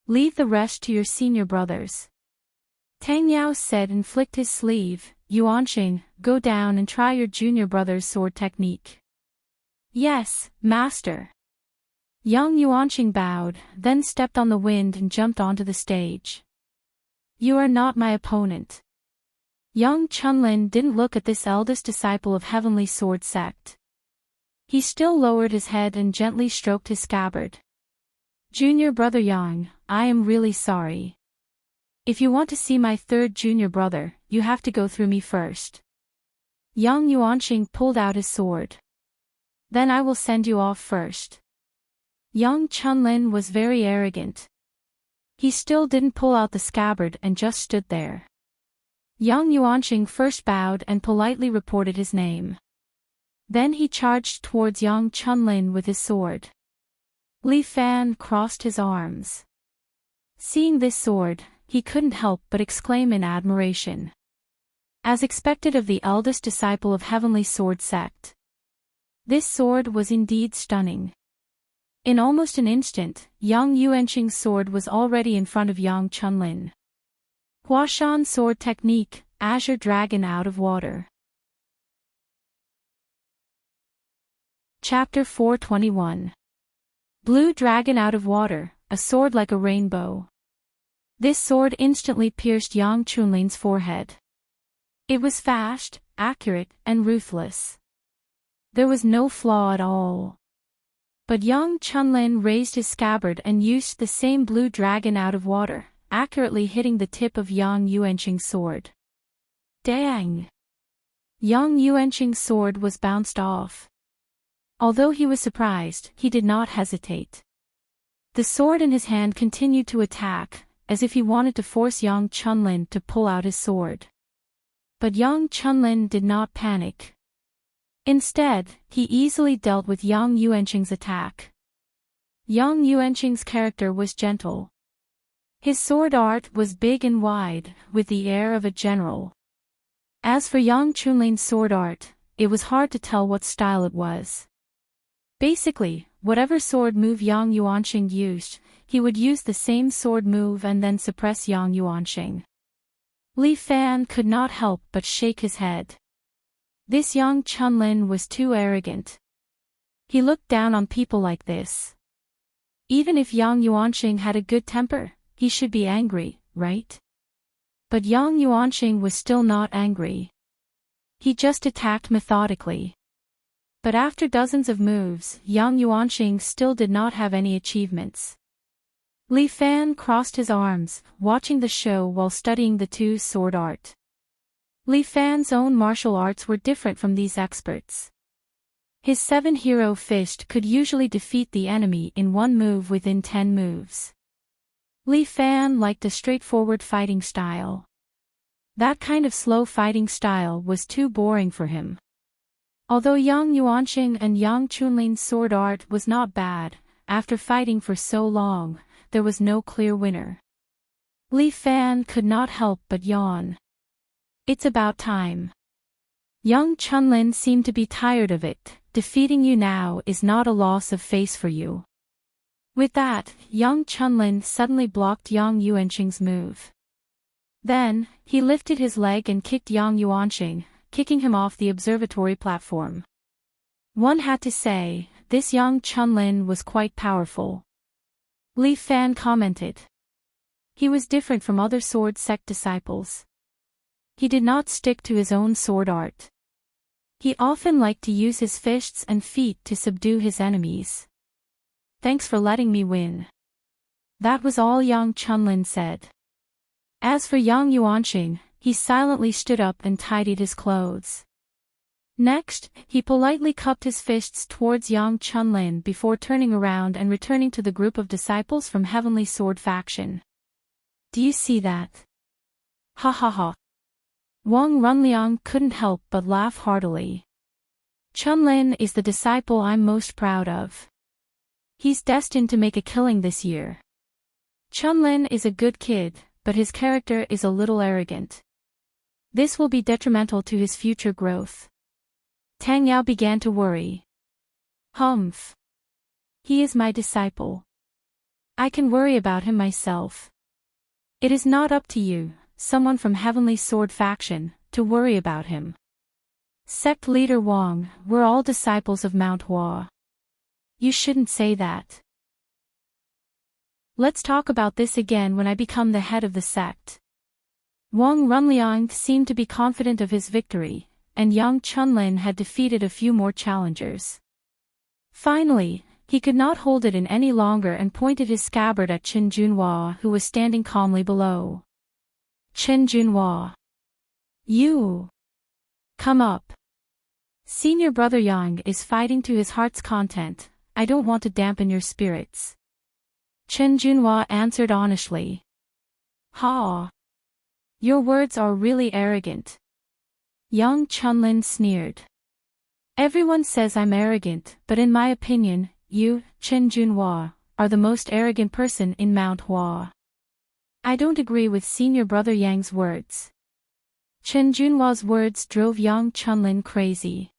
Leave the rest to your senior brothers. Tang Yao said and flicked his sleeve. Yuanqing, go down and try your junior brother's sword technique. Yes, master. Young Yuanqing bowed, then stepped on the wind and jumped onto the stage. You are not my opponent. Young Chunlin didn't look at this eldest disciple of Heavenly Sword Sect. He still lowered his head and gently stroked his scabbard. Junior brother Yang, I am really sorry. If you want to see my third junior brother, you have to go through me first. Young Yuanqing pulled out his sword. Then I will send you off first. Young Chunlin was very arrogant. He still didn't pull out the scabbard and just stood there. Young Yuanqing first bowed and politely reported his name. Then he charged towards Young Chunlin with his sword. Li Fan crossed his arms. Seeing this sword, he couldn't help but exclaim in admiration. As expected of the eldest disciple of Heavenly Sword Sect. This sword was indeed stunning. In almost an instant, Yang Yuanqing's sword was already in front of Yang Chunlin. Huashan sword technique, Azure Dragon out of water. Chapter 421. Blue Dragon out of water, a sword like a rainbow. This sword instantly pierced Yang Chunlin's forehead. It was fast, accurate, and ruthless. There was no flaw at all. But Yang Chunlin raised his scabbard and used the same blue dragon out of water, accurately hitting the tip of Yang Yuanqing's sword. Dang! Yang Yuanqing's sword was bounced off. Although he was surprised, he did not hesitate. The sword in his hand continued to attack, as if he wanted to force Yang Chunlin to pull out his sword. But Yang Chunlin did not panic. Instead, he easily dealt with Yang Yuanqing's attack. Yang Yuanqing's character was gentle. His sword art was big and wide, with the air of a general. As for Yang Chunlin's sword art, it was hard to tell what style it was. Basically, whatever sword move Yang Yuanqing used, he would use the same sword move and then suppress Yang Yuanqing. Li Fan could not help but shake his head. This Yang Chunlin was too arrogant. He looked down on people like this. Even if Yang Yuanqing had a good temper, he should be angry, right? But Yang Yuanqing was still not angry. He just attacked methodically. But after dozens of moves, Yang Yuanqing still did not have any achievements. Li Fan crossed his arms, watching the show while studying the two's sword art. Li Fan's own martial arts were different from these experts. His 7-hero fist could usually defeat the enemy in one move within 10 moves. Li Fan liked a straightforward fighting style. That kind of slow fighting style was too boring for him. Although Yang Yuanqing and Yang Chunlin's sword art was not bad, after fighting for so long, there was no clear winner. Li Fan could not help but yawn. It's about time. Yang Chunlin seemed to be tired of it. Defeating you now is not a loss of face for you. With that, Yang Chunlin suddenly blocked Yang Yuanqing's move. Then, he lifted his leg and kicked Yang Yuanqing, kicking him off the observatory platform. One had to say, this Yang Chunlin was quite powerful. Li Fan commented. He was different from other sword sect disciples. He did not stick to his own sword art. He often liked to use his fists and feet to subdue his enemies. Thanks for letting me win. That was all Yang Chunlin said. As for Yang Yuanqing, he silently stood up and tidied his clothes. Next, he politely cupped his fists towards Yang Chunlin before turning around and returning to the group of disciples from Heavenly Sword faction. Do you see that? Ha ha ha. Wang Runliang couldn't help but laugh heartily. Chunlin is the disciple I'm most proud of. He's destined to make a killing this year. Chunlin is a good kid, but his character is a little arrogant. This will be detrimental to his future growth. Tang Yao began to worry. Humph. He is my disciple. I can worry about him myself. It is not up to you, someone from Heavenly Sword faction, to worry about him. Sect leader Wang, we're all disciples of Mount Hua. You shouldn't say that. Let's talk about this again when I become the head of the sect. Wang Runliang seemed to be confident of his victory, and Yang Chunlin had defeated a few more challengers. Finally, he could not hold it in any longer and pointed his scabbard at Qin Junhua, who was standing calmly below. Qin Junhua. You. Come up. Senior brother Yang is fighting to his heart's content. I don't want to dampen your spirits. Qin Junhua answered honestly. Ha. Your words are really arrogant. Yang Chunlin sneered. Everyone says I'm arrogant, but in my opinion, you, Qin Junhua, are the most arrogant person in Mount Hua. I don't agree with senior brother Yang's words. Qin Junhua's words drove Yang Chunlin crazy.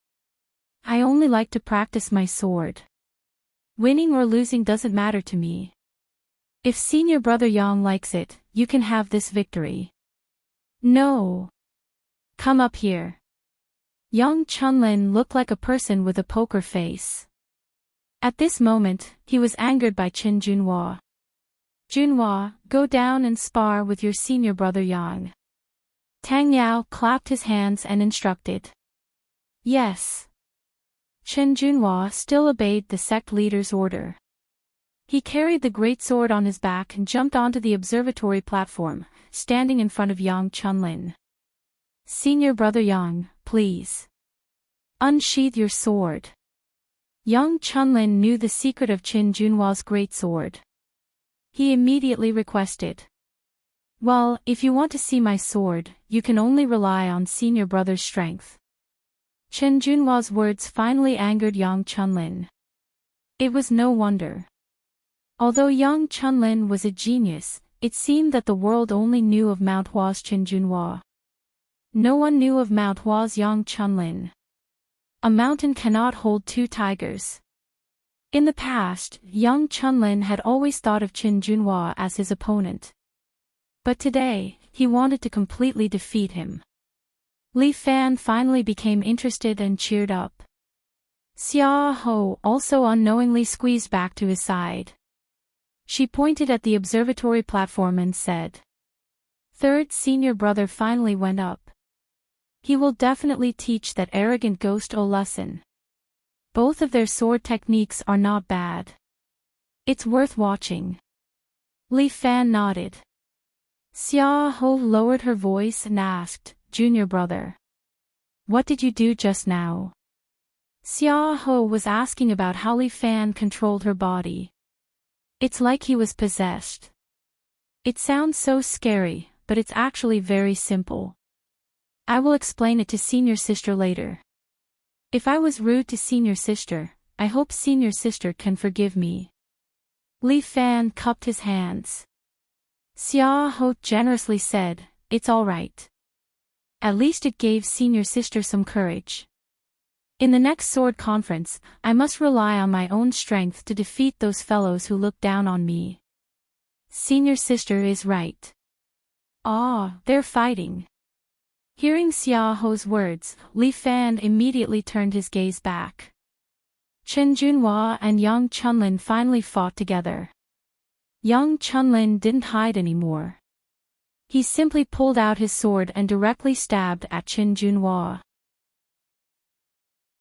I only like to practice my sword. Winning or losing doesn't matter to me. If senior brother Yang likes it, you can have this victory. No. Come up here. Yang Chunlin looked like a person with a poker face. At this moment, he was angered by Qin Junhua. Junhua, go down and spar with your senior brother Yang. Tang Yao clapped his hands and instructed. Yes. Qin Junhua still obeyed the sect leader's order. He carried the great sword on his back and jumped onto the observatory platform, standing in front of Yang Chunlin. Senior brother Yang, please. Unsheath your sword. Yang Chunlin knew the secret of Qin Junhua's great sword. He immediately requested. Well, if you want to see my sword, you can only rely on senior brother's strength. Qin Junhua's words finally angered Yang Chunlin. It was no wonder. Although Yang Chunlin was a genius, it seemed that the world only knew of Mount Hua's Qin Junhua. No one knew of Mount Hua's Yang Chunlin. A mountain cannot hold two tigers. In the past, Yang Chunlin had always thought of Qin Junhua as his opponent. But today, he wanted to completely defeat him. Li Fan finally became interested and cheered up. Xia Ho also unknowingly squeezed back to his side. She pointed at the observatory platform and said. Third senior brother finally went up. He will definitely teach that arrogant ghost a lesson. Both of their sword techniques are not bad. It's worth watching. Li Fan nodded. Xia Ho lowered her voice and asked, Junior brother. What did you do just now? Xia Ho was asking about how Li Fan controlled her body. It's like he was possessed. It sounds so scary, but it's actually very simple. I will explain it to senior sister later. If I was rude to senior sister, I hope senior sister can forgive me. Li Fan cupped his hands. Xia Ho generously said, "It's all right." At least it gave senior sister some courage. In the next sword conference, I must rely on my own strength to defeat those fellows who look down on me. Senior sister is right. Ah, they're fighting. Hearing Xia Ho's words, Li Fan immediately turned his gaze back. Chen Junhua and Yang Chunlin finally fought together. Yang Chunlin didn't hide anymore. He simply pulled out his sword and directly stabbed at Chen Junhua.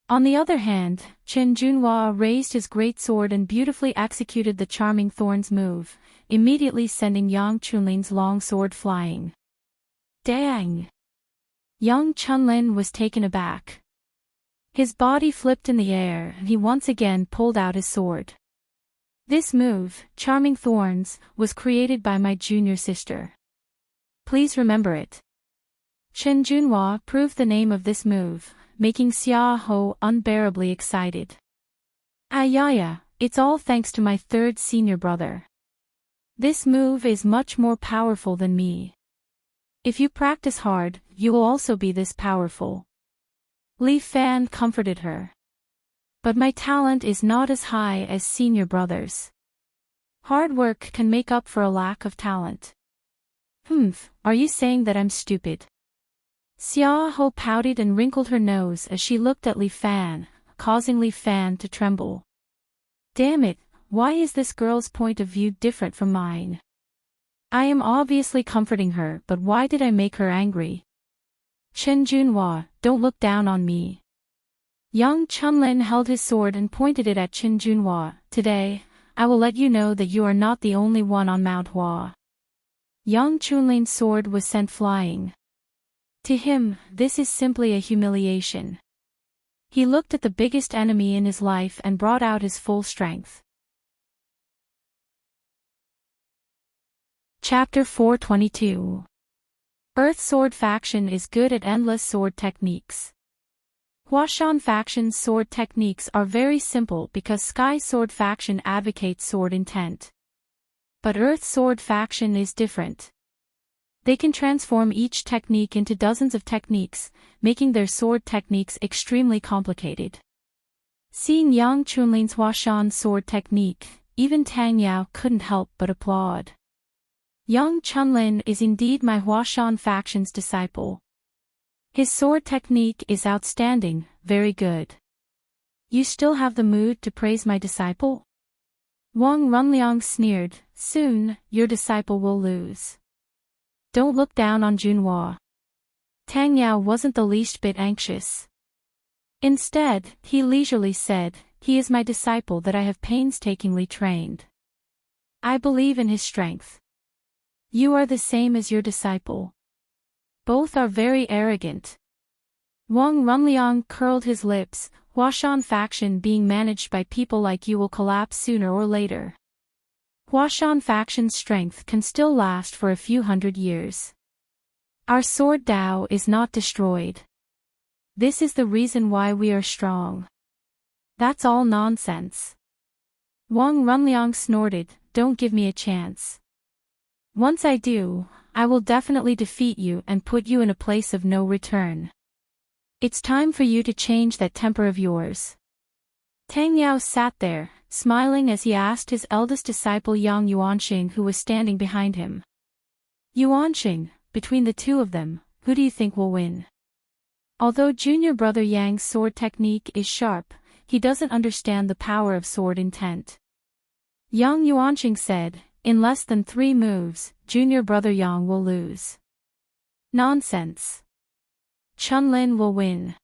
On the other hand, Chen Junhua raised his great sword and beautifully executed the Charming Thorns move, immediately sending Yang Chunlin's long sword flying. Dang! Yang Chunlin was taken aback. His body flipped in the air and he once again pulled out his sword. This move, Charming Thorns, was created by my junior sister. Please remember it. Chen Junhua proved the name of this move, making Xia Ho unbearably excited. Ayaya, it's all thanks to my third senior brother. This move is much more powerful than me. If you practice hard, you will also be this powerful. Li Fan comforted her. But my talent is not as high as senior brothers. Hard work can make up for a lack of talent. Are you saying that I'm stupid? Xia Ho pouted and wrinkled her nose as she looked at Li Fan, causing Li Fan to tremble. Damn it, why is this girl's point of view different from mine? I am obviously comforting her, but why did I make her angry? Chen Junhua, don't look down on me. Yang Chunlin held his sword and pointed it at Chen Junhua. Today, I will let you know that you are not the only one on Mount Hua. Yang Chunlin's sword was sent flying. To him, this is simply a humiliation. He looked at the biggest enemy in his life and brought out his full strength. Chapter 422. Earth Sword Faction is good at endless sword techniques. Huashan Faction's sword techniques are very simple because Sky Sword Faction advocates sword intent. But Earth Sword Faction is different. They can transform each technique into dozens of techniques, making their sword techniques extremely complicated. Seeing Yang Chunlin's Huashan sword technique, even Tang Yao couldn't help but applaud. Yang Chunlin is indeed my Huashan Faction's disciple. His sword technique is outstanding, very good. You still have the mood to praise my disciple? Wang Runliang sneered, soon, your disciple will lose. Don't look down on Junhua. Tang Yao wasn't the least bit anxious. Instead, he leisurely said, he is my disciple that I have painstakingly trained. I believe in his strength. You are the same as your disciple. Both are very arrogant. Wang Runliang curled his lips. Huashan Faction being managed by people like you will collapse sooner or later. Huashan Faction's strength can still last for a few hundred years. Our sword Dao is not destroyed. This is the reason why we are strong. That's all nonsense. Wang Runliang snorted, don't give me a chance. Once I do, I will definitely defeat you and put you in a place of no return. It's time for you to change that temper of yours. Tang Yao sat there, smiling as he asked his eldest disciple Yang Yuanxing, who was standing behind him. Yuanxing, between the two of them, who do you think will win? Although junior brother Yang's sword technique is sharp, he doesn't understand the power of sword intent. Yang Yuanxing said, in less than 3 moves, junior brother Yang will lose. Nonsense. Chunlin will win.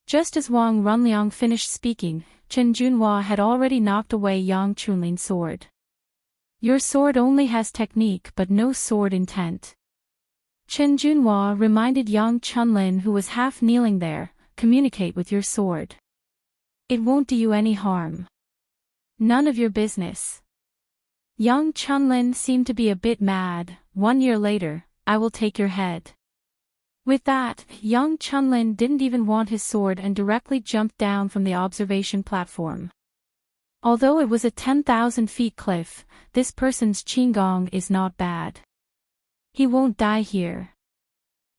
Just as Wang Runliang finished speaking, Chen Junhua had already knocked away Yang Chunlin's sword. Your sword only has technique but no sword intent. Chen Junhua reminded Yang Chunlin, who was half kneeling there, communicate with your sword. It won't do you any harm. None of your business. Young Chunlin seemed to be a bit mad. 1 year later, I will take your head. With that, young Chunlin didn't even want his sword and directly jumped down from the observation platform. Although it was a 10,000 feet cliff, this person's qigong is not bad. He won't die here.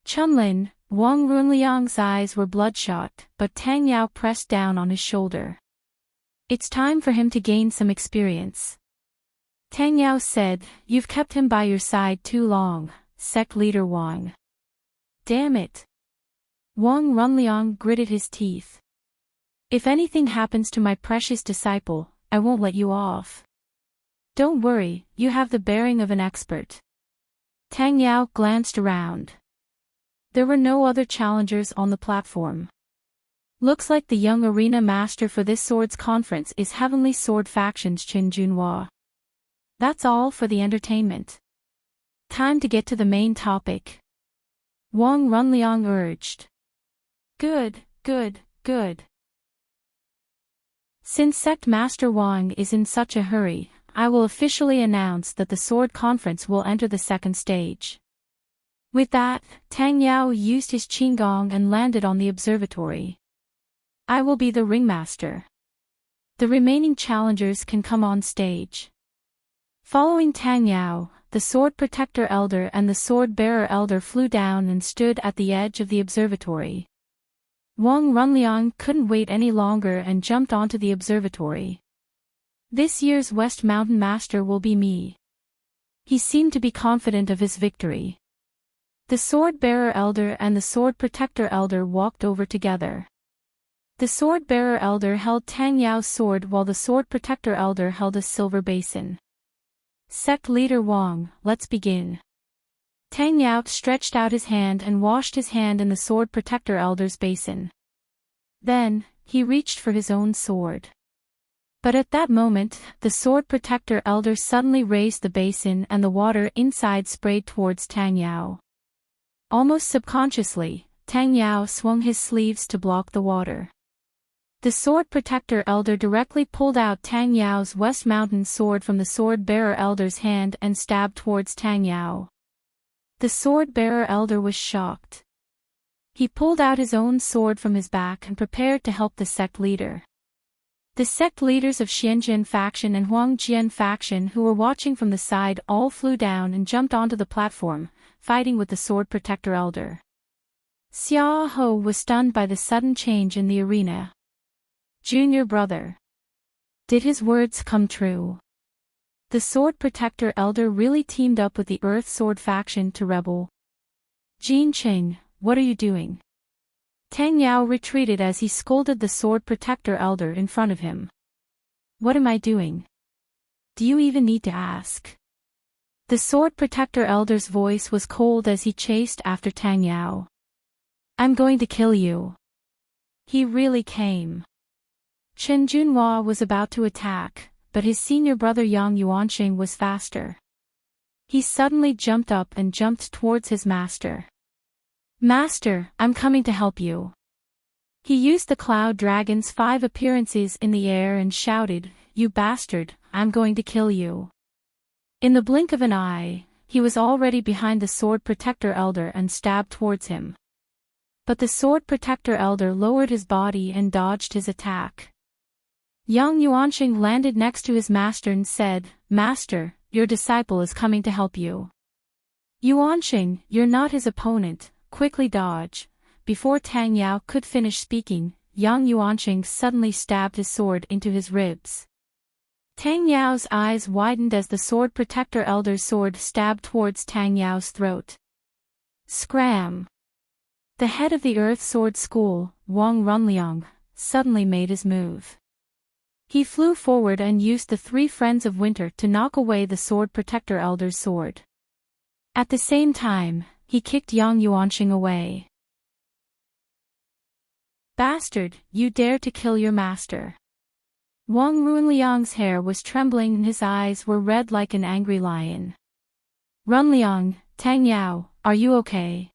Chunlin, Wang Runliang's eyes were bloodshot, but Tang Yao pressed down on his shoulder. It's time for him to gain some experience. Tang Yao said, you've kept him by your side too long, sect leader Wang. Damn it. Wang Runliang gritted his teeth. If anything happens to my precious disciple, I won't let you off. Don't worry, you have the bearing of an expert. Tang Yao glanced around. There were no other challengers on the platform. Looks like the young arena master for this swords conference is Heavenly Sword Faction's Qin Junhua. That's all for the entertainment. Time to get to the main topic. Wang Runliang urged. Good. Since Sect Master Wang is in such a hurry, I will officially announce that the sword conference will enter the second stage. With that, Tang Yao used his qigong and landed on the observatory. I will be the ringmaster. The remaining challengers can come on stage. Following Tang Yao, the Sword Protector Elder and the Sword Bearer Elder flew down and stood at the edge of the observatory. Wang Runliang couldn't wait any longer and jumped onto the observatory. This year's West Mountain Master will be me. He seemed to be confident of his victory. The Sword Bearer Elder and the Sword Protector Elder walked over together. The Sword Bearer Elder held Tang Yao's sword while the Sword Protector Elder held a silver basin. Sect Leader Wang, let's begin. Tang Yao stretched out his hand and washed his hand in the Sword Protector Elder's basin. Then, he reached for his own sword. But at that moment, the Sword Protector Elder suddenly raised the basin and the water inside sprayed towards Tang Yao. Almost subconsciously, Tang Yao swung his sleeves to block the water. The Sword Protector Elder directly pulled out Tang Yao's West Mountain sword from the Sword Bearer Elder's hand and stabbed towards Tang Yao. The Sword Bearer Elder was shocked. He pulled out his own sword from his back and prepared to help the sect leader. The sect leaders of Xianjin faction and Huangjian faction who were watching from the side all flew down and jumped onto the platform, fighting with the Sword Protector Elder. Xia Ho was stunned by the sudden change in the arena. Junior brother. Did his words come true? The Sword Protector Elder really teamed up with the Earth Sword faction to rebel. Jin Qing, what are you doing? Tang Yao retreated as he scolded the Sword Protector Elder in front of him. What am I doing? Do you even need to ask? The Sword Protector Elder's voice was cold as he chased after Tang Yao. I'm going to kill you. He really came. Chen Junhua was about to attack, but his senior brother Yang Yuanqing was faster. He suddenly jumped up and jumped towards his master. Master, I'm coming to help you. He used the Cloud Dragon's 5 appearances in the air and shouted, You bastard, I'm going to kill you. In the blink of an eye, he was already behind the Sword Protector Elder and stabbed towards him. But the Sword Protector Elder lowered his body and dodged his attack. Yang Yuanqing landed next to his master and said, Master, your disciple is coming to help you. Yuanqing, you're not his opponent, quickly dodge. Before Tang Yao could finish speaking, Yang Yuanqing suddenly stabbed his sword into his ribs. Tang Yao's eyes widened as the Sword Protector Elder's sword stabbed towards Tang Yao's throat. Scram! The head of the Earth Sword School, Wang Runliang, suddenly made his move. He flew forward and used the 3 Friends of Winter to knock away the Sword Protector Elder's sword. At the same time, he kicked Yang Yuanqing away. Bastard, you dare to kill your master. Wang Runliang's hair was trembling and his eyes were red like an angry lion. Runliang, Tang Yao, are you okay?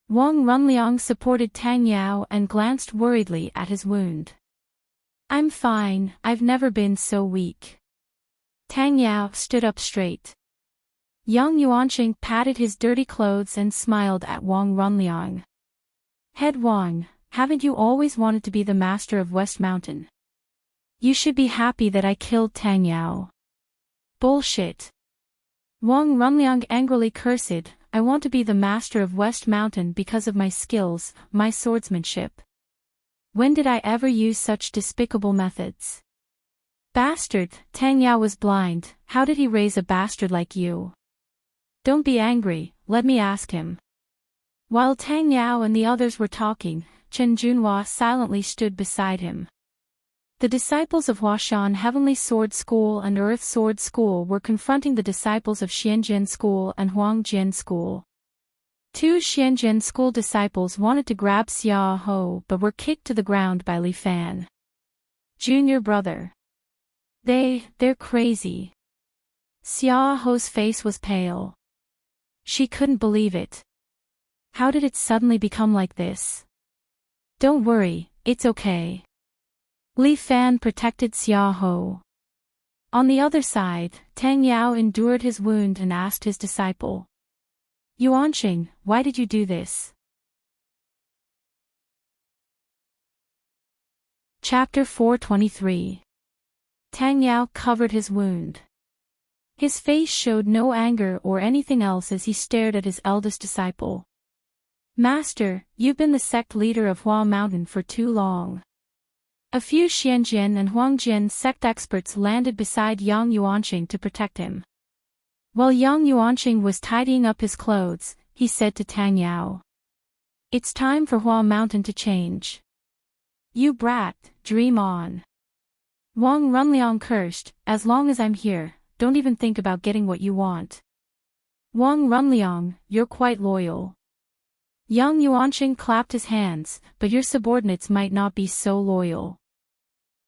Wang Runliang supported Tang Yao and glanced worriedly at his wound. I'm fine, I've never been so weak. Tang Yao stood up straight. Young Yuanqing patted his dirty clothes and smiled at Wang Runliang. Head Wang, haven't you always wanted to be the master of West Mountain? You should be happy that I killed Tang Yao. Bullshit. Wang Runliang angrily cursed, I want to be the master of West Mountain because of my skills, my swordsmanship. When did I ever use such despicable methods? Bastard, Tang Yao was blind, how did he raise a bastard like you? Don't be angry, let me ask him. While Tang Yao and the others were talking, Chen Junhua silently stood beside him. The disciples of Huashan Heavenly Sword School and Earth Sword School were confronting the disciples of Xianjian School and Huangjian School. Two Xianjian School disciples wanted to grab Xia Ho but were kicked to the ground by Li Fan. Junior brother. They're crazy. Xia Ho's face was pale. She couldn't believe it. How did it suddenly become like this? Don't worry, it's okay. Li Fan protected Xia Ho. On the other side, Tang Yao endured his wound and asked his disciple. Yuanqing, why did you do this? Chapter 423. Tang Yao covered his wound. His face showed no anger or anything else as he stared at his eldest disciple. Master, you've been the sect leader of Hua Mountain for too long. A few Xianjian and Huangjian sect experts landed beside Yang Yuanqing to protect him. While Yang Yuanqing was tidying up his clothes, he said to Tang Yao. It's time for Hua Mountain to change. You brat, dream on. Wang Runliang cursed, as long as I'm here, don't even think about getting what you want. Wang Runliang, you're quite loyal. Yang Yuanqing clapped his hands, but your subordinates might not be so loyal.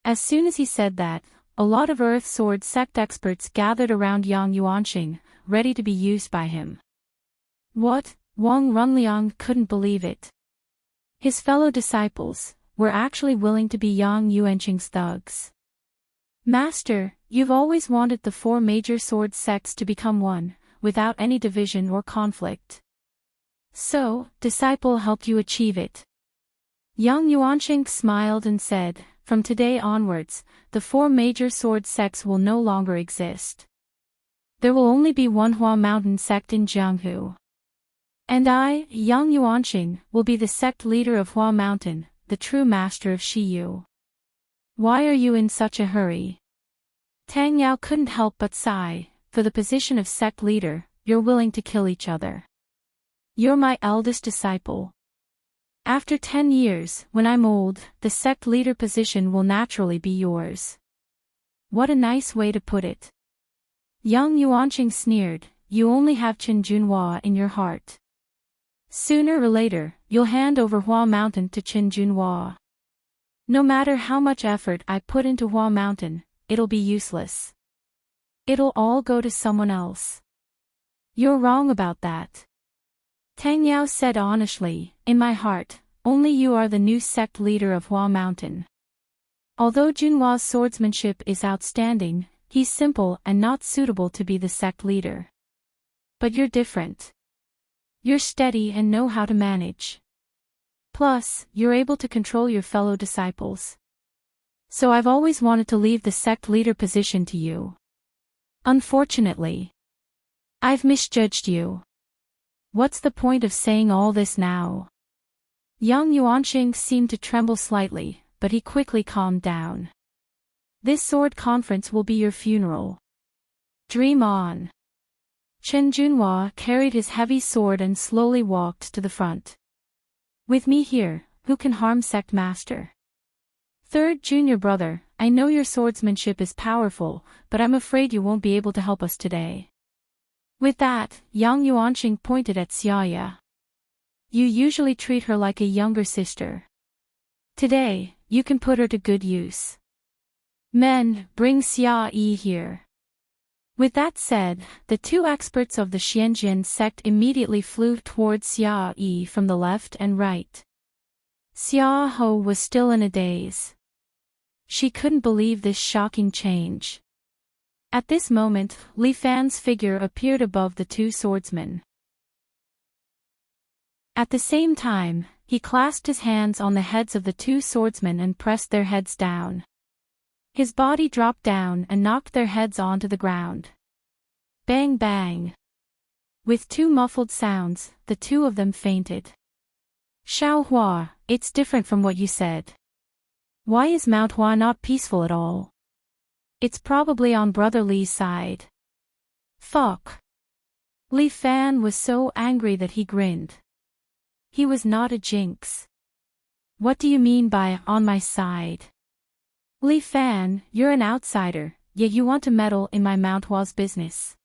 As soon as he said that, a lot of Earth Sword sect experts gathered around Yang Yuanqing, ready to be used by him. What? Wang Runliang couldn't believe it. His fellow disciples were actually willing to be Yang Yuanqing's thugs. Master, you've always wanted the four major sword sects to become one, without any division or conflict. So, disciple helped you achieve it. Yang Yuanqing smiled and said, from today onwards, the four major sword sects will no longer exist. There will only be one Hua Mountain sect in Jianghu. And I, Yang Yuanqing, will be the sect leader of Hua Mountain, the true master of Shiyu. Why are you in such a hurry? Tang Yao couldn't help but sigh, for the position of sect leader, you're willing to kill each other. You're my eldest disciple. After 10 years, when I'm old, the sect leader position will naturally be yours. What a nice way to put it. Yang Yuanqing sneered, you only have Chen Junhua in your heart. Sooner or later, you'll hand over Hua Mountain to Chen Junhua. No matter how much effort I put into Hua Mountain, it'll be useless. It'll all go to someone else. You're wrong about that. Tang Yao said honestly, in my heart, only you are the new sect leader of Hua Mountain. Although Junhua's swordsmanship is outstanding, he's simple and not suitable to be the sect leader. But you're different. You're steady and know how to manage. Plus, you're able to control your fellow disciples. So I've always wanted to leave the sect leader position to you. Unfortunately, I've misjudged you. What's the point of saying all this now? Yang Yuanqing seemed to tremble slightly, but he quickly calmed down. This sword conference will be your funeral. Dream on. Chen Junhua carried his heavy sword and slowly walked to the front. With me here, who can harm sect master? Third junior brother, I know your swordsmanship is powerful, but I'm afraid you won't be able to help us today. With that, Yang Yuanqing pointed at Xiaya. You usually treat her like a younger sister. Today, you can put her to good use. Men, bring Xia Yi here. With that said, the two experts of the Xianjian sect immediately flew towards Xia Yi from the left and right. Xia Ho was still in a daze. She couldn't believe this shocking change. At this moment, Li Fan's figure appeared above the two swordsmen. At the same time, he clasped his hands on the heads of the two swordsmen and pressed their heads down. His body dropped down and knocked their heads onto the ground. Bang bang. With two muffled sounds, the two of them fainted. Xiaohua, it's different from what you said. Why is Mount Hua not peaceful at all? It's probably on Brother Li's side. Fuck. Li Fan was so angry that he grinned. He was not a jinx. What do you mean by on my side? Li Fan, you're an outsider, yet you want to meddle in my Mount Hua's business.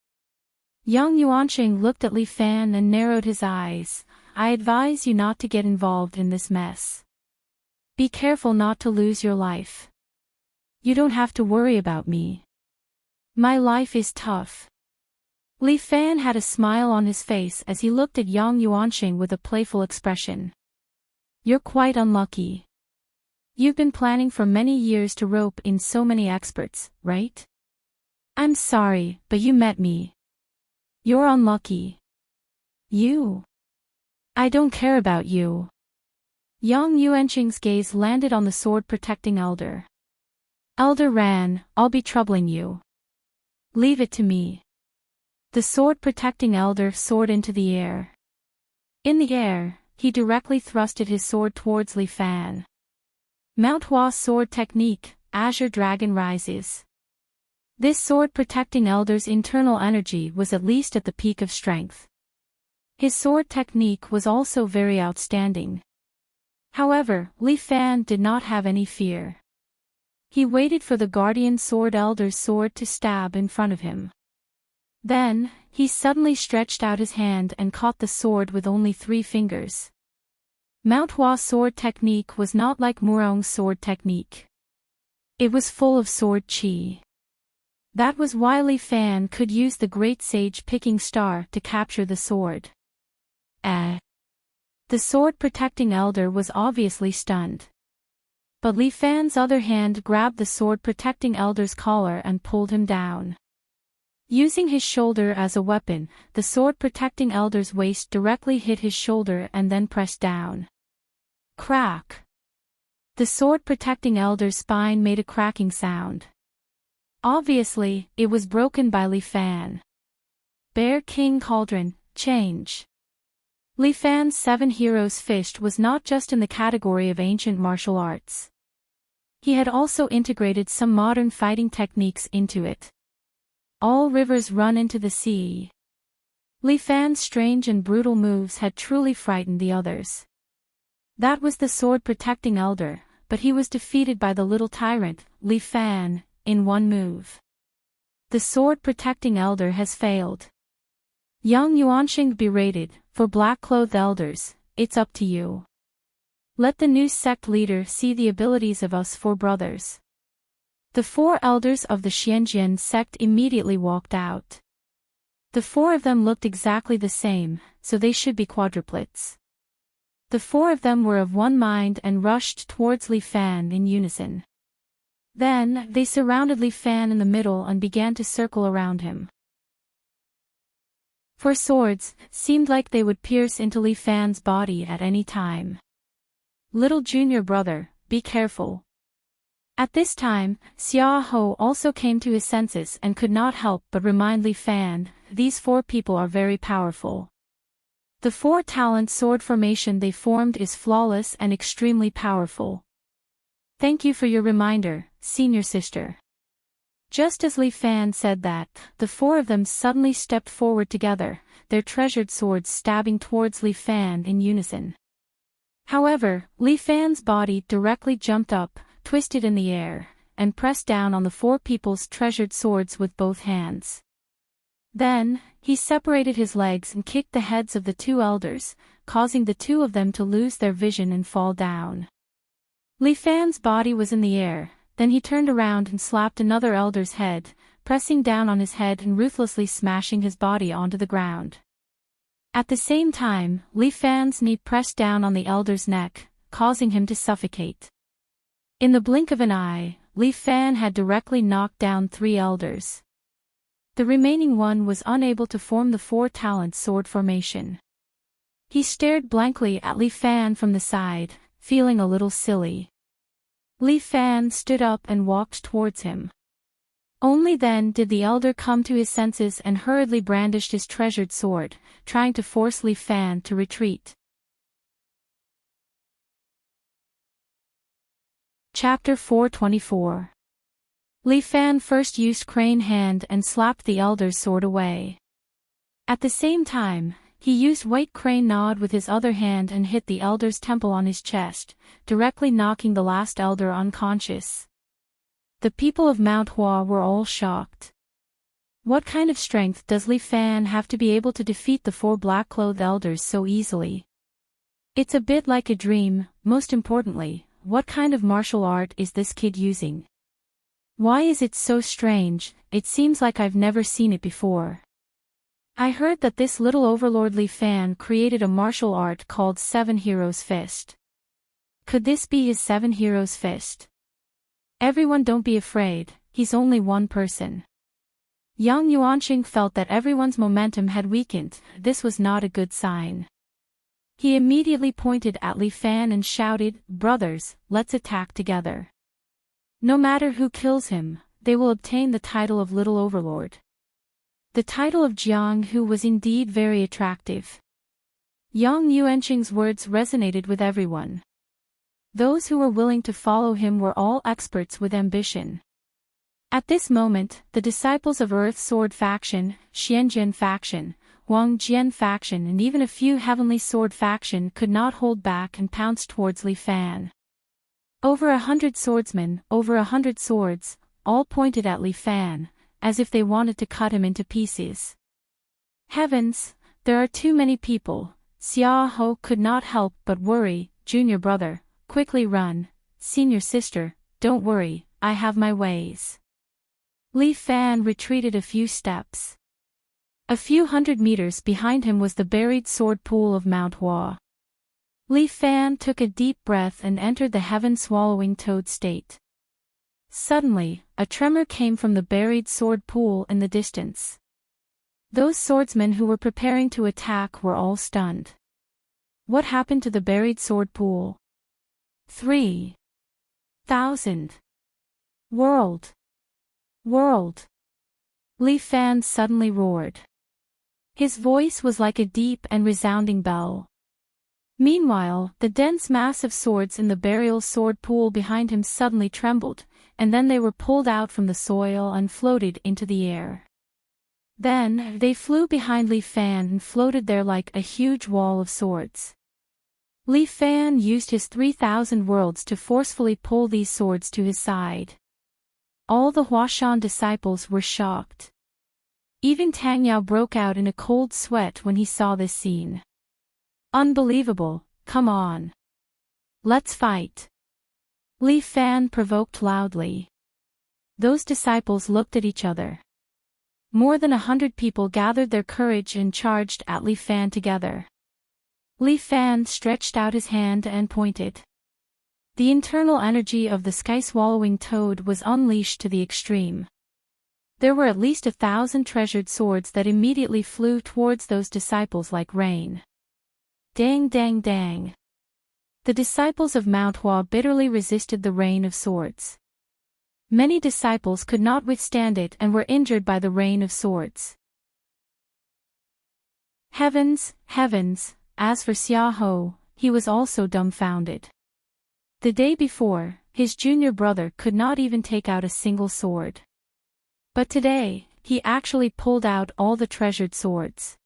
Young Yuanqing looked at Li Fan and narrowed his eyes. I advise you not to get involved in this mess. Be careful not to lose your life. You don't have to worry about me. My life is tough. Li Fan had a smile on his face as he looked at Yang Yuanqing with a playful expression. You're quite unlucky. You've been planning for many years to rope in so many experts, right? I'm sorry, but you met me. You're unlucky. You. I don't care about you. Yang Yuanqing's gaze landed on the sword-protecting elder. Elder Ran, I'll be troubling you. Leave it to me. The sword-protecting elder soared into the air. In the air, he directly thrusted his sword towards Li Fan. Mount Hua's sword technique, Azure Dragon Rises. This sword-protecting elder's internal energy was at least at the peak of strength. His sword technique was also very outstanding. However, Li Fan did not have any fear. He waited for the guardian sword elder's sword to stab in front of him. Then, he suddenly stretched out his hand and caught the sword with only 3 fingers. Mount Hua's sword technique was not like Murong's sword technique. It was full of sword chi. That was why Li Fan could use the great sage picking star to capture the sword. The sword-protecting elder was obviously stunned. But Li Fan's other hand grabbed the sword-protecting elder's collar and pulled him down. Using his shoulder as a weapon, the sword-protecting elder's waist directly hit his shoulder and then pressed down. Crack! The sword-protecting elder's spine made a cracking sound. Obviously, it was broken by Li Fan. Bear King Cauldron, change. Li Fan's 7 Heroes Fist was not just in the category of ancient martial arts. He had also integrated some modern fighting techniques into it. All rivers run into the sea. Li Fan's strange and brutal moves had truly frightened the others. That was the sword-protecting elder, but he was defeated by the little tyrant, Li Fan, in one move. The sword-protecting elder has failed. Young Yuanqing berated, for black-clothed elders, it's up to you. Let the new sect leader see the abilities of us 4 brothers. The 4 elders of the Xianjian sect immediately walked out. The 4 of them looked exactly the same, so they should be quadruplets. The 4 of them were of one mind and rushed towards Li Fan in unison. Then, they surrounded Li Fan in the middle and began to circle around him. For swords, seemed like they would pierce into Li Fan's body at any time. Little junior brother, be careful. At this time, Xia Ho also came to his senses and could not help but remind Li Fan, these 4 people are very powerful. The 4-talent sword formation they formed is flawless and extremely powerful. Thank you for your reminder, senior sister. Just as Li Fan said that, the 4 of them suddenly stepped forward together, their treasured swords stabbing towards Li Fan in unison. However, Li Fan's body directly jumped up, twisted in the air, and pressed down on the 4 people's treasured swords with both hands. Then, he separated his legs and kicked the heads of the 2 elders, causing the 2 of them to lose their vision and fall down. Li Fan's body was in the air, then he turned around and slapped another elder's head, pressing down on his head and ruthlessly smashing his body onto the ground. At the same time, Li Fan's knee pressed down on the elder's neck, causing him to suffocate. In the blink of an eye, Li Fan had directly knocked down 3 elders. The remaining one was unable to form the 4-talent sword formation. He stared blankly at Li Fan from the side, feeling a little silly. Li Fan stood up and walked towards him. Only then did the elder come to his senses and hurriedly brandished his treasured sword, trying to force Li Fan to retreat. Chapter 424. Li Fan first used Crane Hand and slapped the elder's sword away. At the same time, he used White Crane Nod with his other hand and hit the elder's temple on his chest, directly knocking the last elder unconscious. The people of Mount Hua were all shocked. What kind of strength does Li Fan have to be able to defeat the 4 black-clothed elders so easily? It's a bit like a dream. Most importantly, what kind of martial art is this kid using? Why is it so strange? It seems like I've never seen it before. I heard that this little overlord Li Fan created a martial art called 7 Heroes Fist. Could this be his 7 Heroes Fist? Everyone, don't be afraid, he's only one person. Yang Yuanqing felt that everyone's momentum had weakened. This was not a good sign. He immediately pointed at Li Fan and shouted, "Brothers, let's attack together. No matter who kills him, they will obtain the title of Little Overlord." The title of Jiang Hu was indeed very attractive. Yang Yuanqing's words resonated with everyone. Those who were willing to follow him were all experts with ambition. At this moment, the disciples of Earth Sword faction, Xianjian faction, Wang Jian faction and even a few Heavenly Sword faction could not hold back and pounced towards Li Fan. Over 100 swordsmen, over 100 swords, all pointed at Li Fan, as if they wanted to cut him into pieces. Heavens, there are too many people. Xia Ho could not help but worry. Junior brother, quickly run. Senior sister, don't worry, I have my ways. Li Fan retreated a few steps. A few hundred meters behind him was the buried sword pool of Mount Hua. Li Fan took a deep breath and entered the heaven-swallowing toad state. Suddenly, a tremor came from the buried sword pool in the distance. Those swordsmen who were preparing to attack were all stunned. What happened to the buried sword pool? 3,000. World! Li Fan suddenly roared. His voice was like a deep and resounding bell. Meanwhile, the dense mass of swords in the burial sword pool behind him suddenly trembled, and then they were pulled out from the soil and floated into the air. Then, they flew behind Li Fan and floated there like a huge wall of swords. Li Fan used his 3,000 worlds to forcefully pull these swords to his side. All the Huashan disciples were shocked. Even Tang Yao broke out in a cold sweat when he saw this scene. Unbelievable, come on. Let's fight. Li Fan provoked loudly. Those disciples looked at each other. More than 100 people gathered their courage and charged at Li Fan together. Li Fan stretched out his hand and pointed. The internal energy of the sky-swallowing toad was unleashed to the extreme. There were at least 1,000 treasured swords that immediately flew towards those disciples like rain. Dang dang dang. The disciples of Mount Hua bitterly resisted the rain of swords. Many disciples could not withstand it and were injured by the rain of swords. Heavens, heavens, as for Xia Ho, he was also dumbfounded. The day before, his junior brother could not even take out a single sword. But today, he actually pulled out all the treasured swords.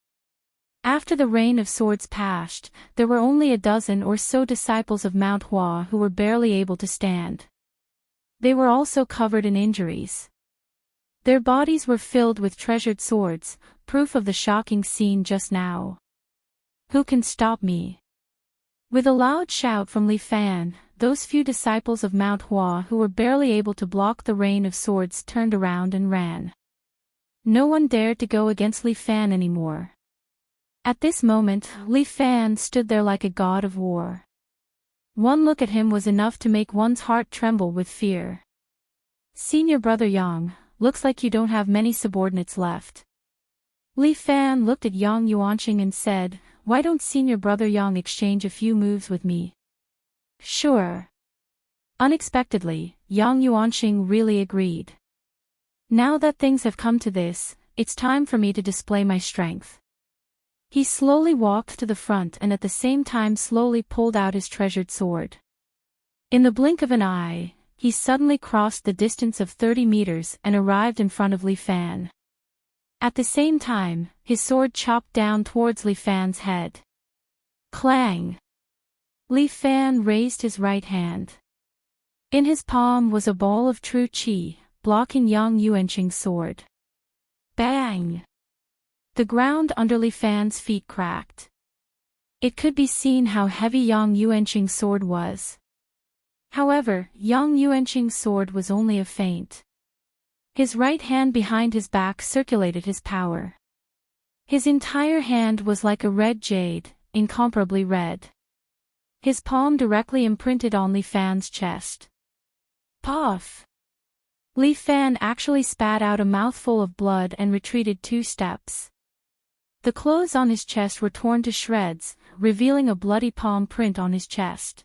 After the rain of swords passed, there were only a dozen or so disciples of Mount Hua who were barely able to stand. They were also covered in injuries. Their bodies were filled with treasured swords, proof of the shocking scene just now. Who can stop me? With a loud shout from Li Fan, those few disciples of Mount Hua who were barely able to block the rain of swords turned around and ran. No one dared to go against Li Fan anymore. At this moment, Li Fan stood there like a god of war. One look at him was enough to make one's heart tremble with fear. Senior brother Yang, looks like you don't have many subordinates left. Li Fan looked at Yang Yuanqing and said, why don't senior brother Yang exchange a few moves with me? Sure. Unexpectedly, Yang Yuanqing really agreed. Now that things have come to this, it's time for me to display my strength. He slowly walked to the front and at the same time slowly pulled out his treasured sword. In the blink of an eye, he suddenly crossed the distance of 30 meters and arrived in front of Li Fan. At the same time, his sword chopped down towards Li Fan's head. Clang! Li Fan raised his right hand. In his palm was a ball of true qi, blocking Yang Yuanqing's sword. Bang! The ground under Li Fan's feet cracked. It could be seen how heavy Yang Yuanqing's sword was. However, Yang Yuanqing's sword was only a feint. His right hand behind his back circulated his power. His entire hand was like a red jade, incomparably red. His palm directly imprinted on Li Fan's chest. Puff! Li Fan actually spat out a mouthful of blood and retreated 2 steps. The clothes on his chest were torn to shreds, revealing a bloody palm print on his chest.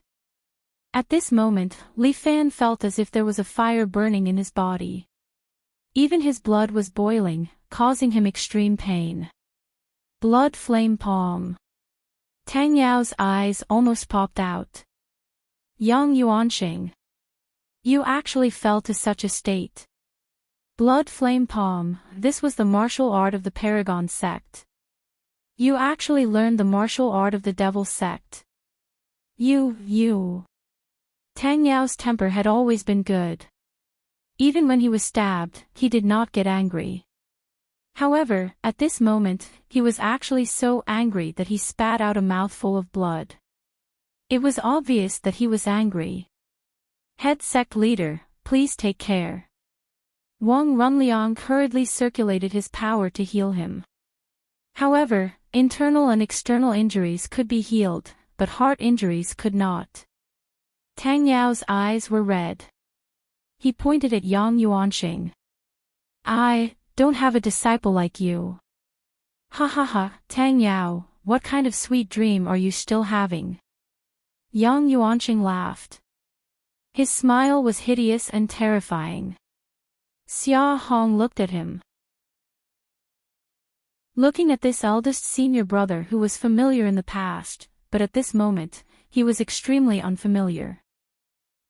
At this moment, Li Fan felt as if there was a fire burning in his body. Even his blood was boiling, causing him extreme pain. Blood flame palm. Tang Yao's eyes almost popped out. Yang Yuanqing. You actually fell to such a state. Blood flame palm, this was the martial art of the Paragon sect. You actually learned the martial art of the Devil sect. You. Tang Yao's temper had always been good. Even when he was stabbed, he did not get angry. However, at this moment, he was actually so angry that he spat out a mouthful of blood. It was obvious that he was angry. Head sect leader, please take care. Wang Runliang hurriedly circulated his power to heal him. However, internal and external injuries could be healed, but heart injuries could not. Tang Yao's eyes were red. He pointed at Yang Yuanqing. I don't have a disciple like you. Ha ha ha, Tang Yao, what kind of sweet dream are you still having? Yang Yuanqing laughed. His smile was hideous and terrifying. Xia Hong looked at him. Looking at this eldest senior brother who was familiar in the past, but at this moment, he was extremely unfamiliar.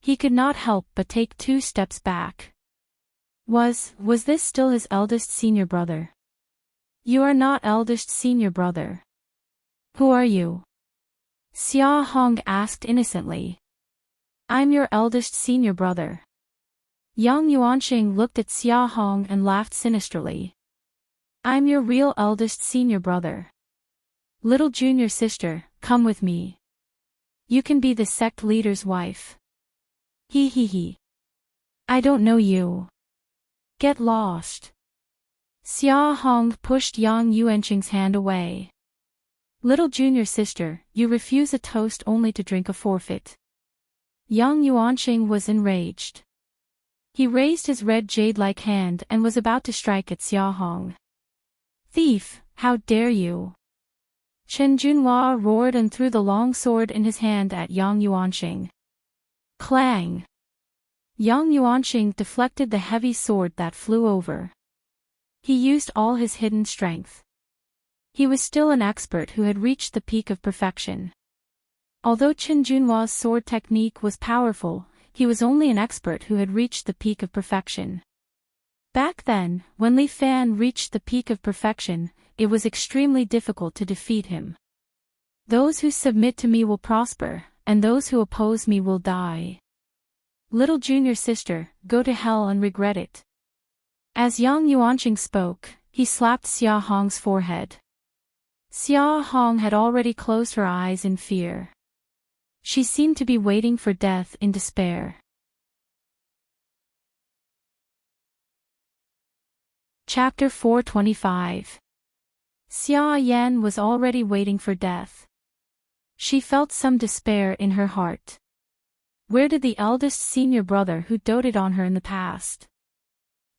He could not help but take 2 steps back. Was this still his eldest senior brother? You are not eldest senior brother. Who are you? Xia Hong asked innocently. I'm your eldest senior brother. Yang Yuanqing looked at Xia Hong and laughed sinisterly. I'm your real eldest senior brother. Little junior sister, come with me. You can be the sect leader's wife. He. I don't know you. Get lost. Xia Hong pushed Yang Yuanqing's hand away. Little junior sister, you refuse a toast only to drink a forfeit. Yang Yuanqing was enraged. He raised his red jade-like hand and was about to strike at Xia Hong. Thief, how dare you! Chen Junhua roared and threw the long sword in his hand at Yang Yuanqing. Clang! Yang Yuanqing deflected the heavy sword that flew over. He used all his hidden strength. He was still an expert who had reached the peak of perfection. Although Chen Junhua's sword technique was powerful, he was only an expert who had reached the peak of perfection. Back then, when Li Fan reached the peak of perfection, it was extremely difficult to defeat him. Those who submit to me will prosper, and those who oppose me will die. Little junior sister, go to hell and regret it. As Yang Yuanqing spoke, he slapped Xia Hong's forehead. Xia Hong had already closed her eyes in fear. She seemed to be waiting for death in despair. Chapter 425. Xia Yan was already waiting for death. She felt some despair in her heart. Where did the eldest senior brother who doted on her in the past?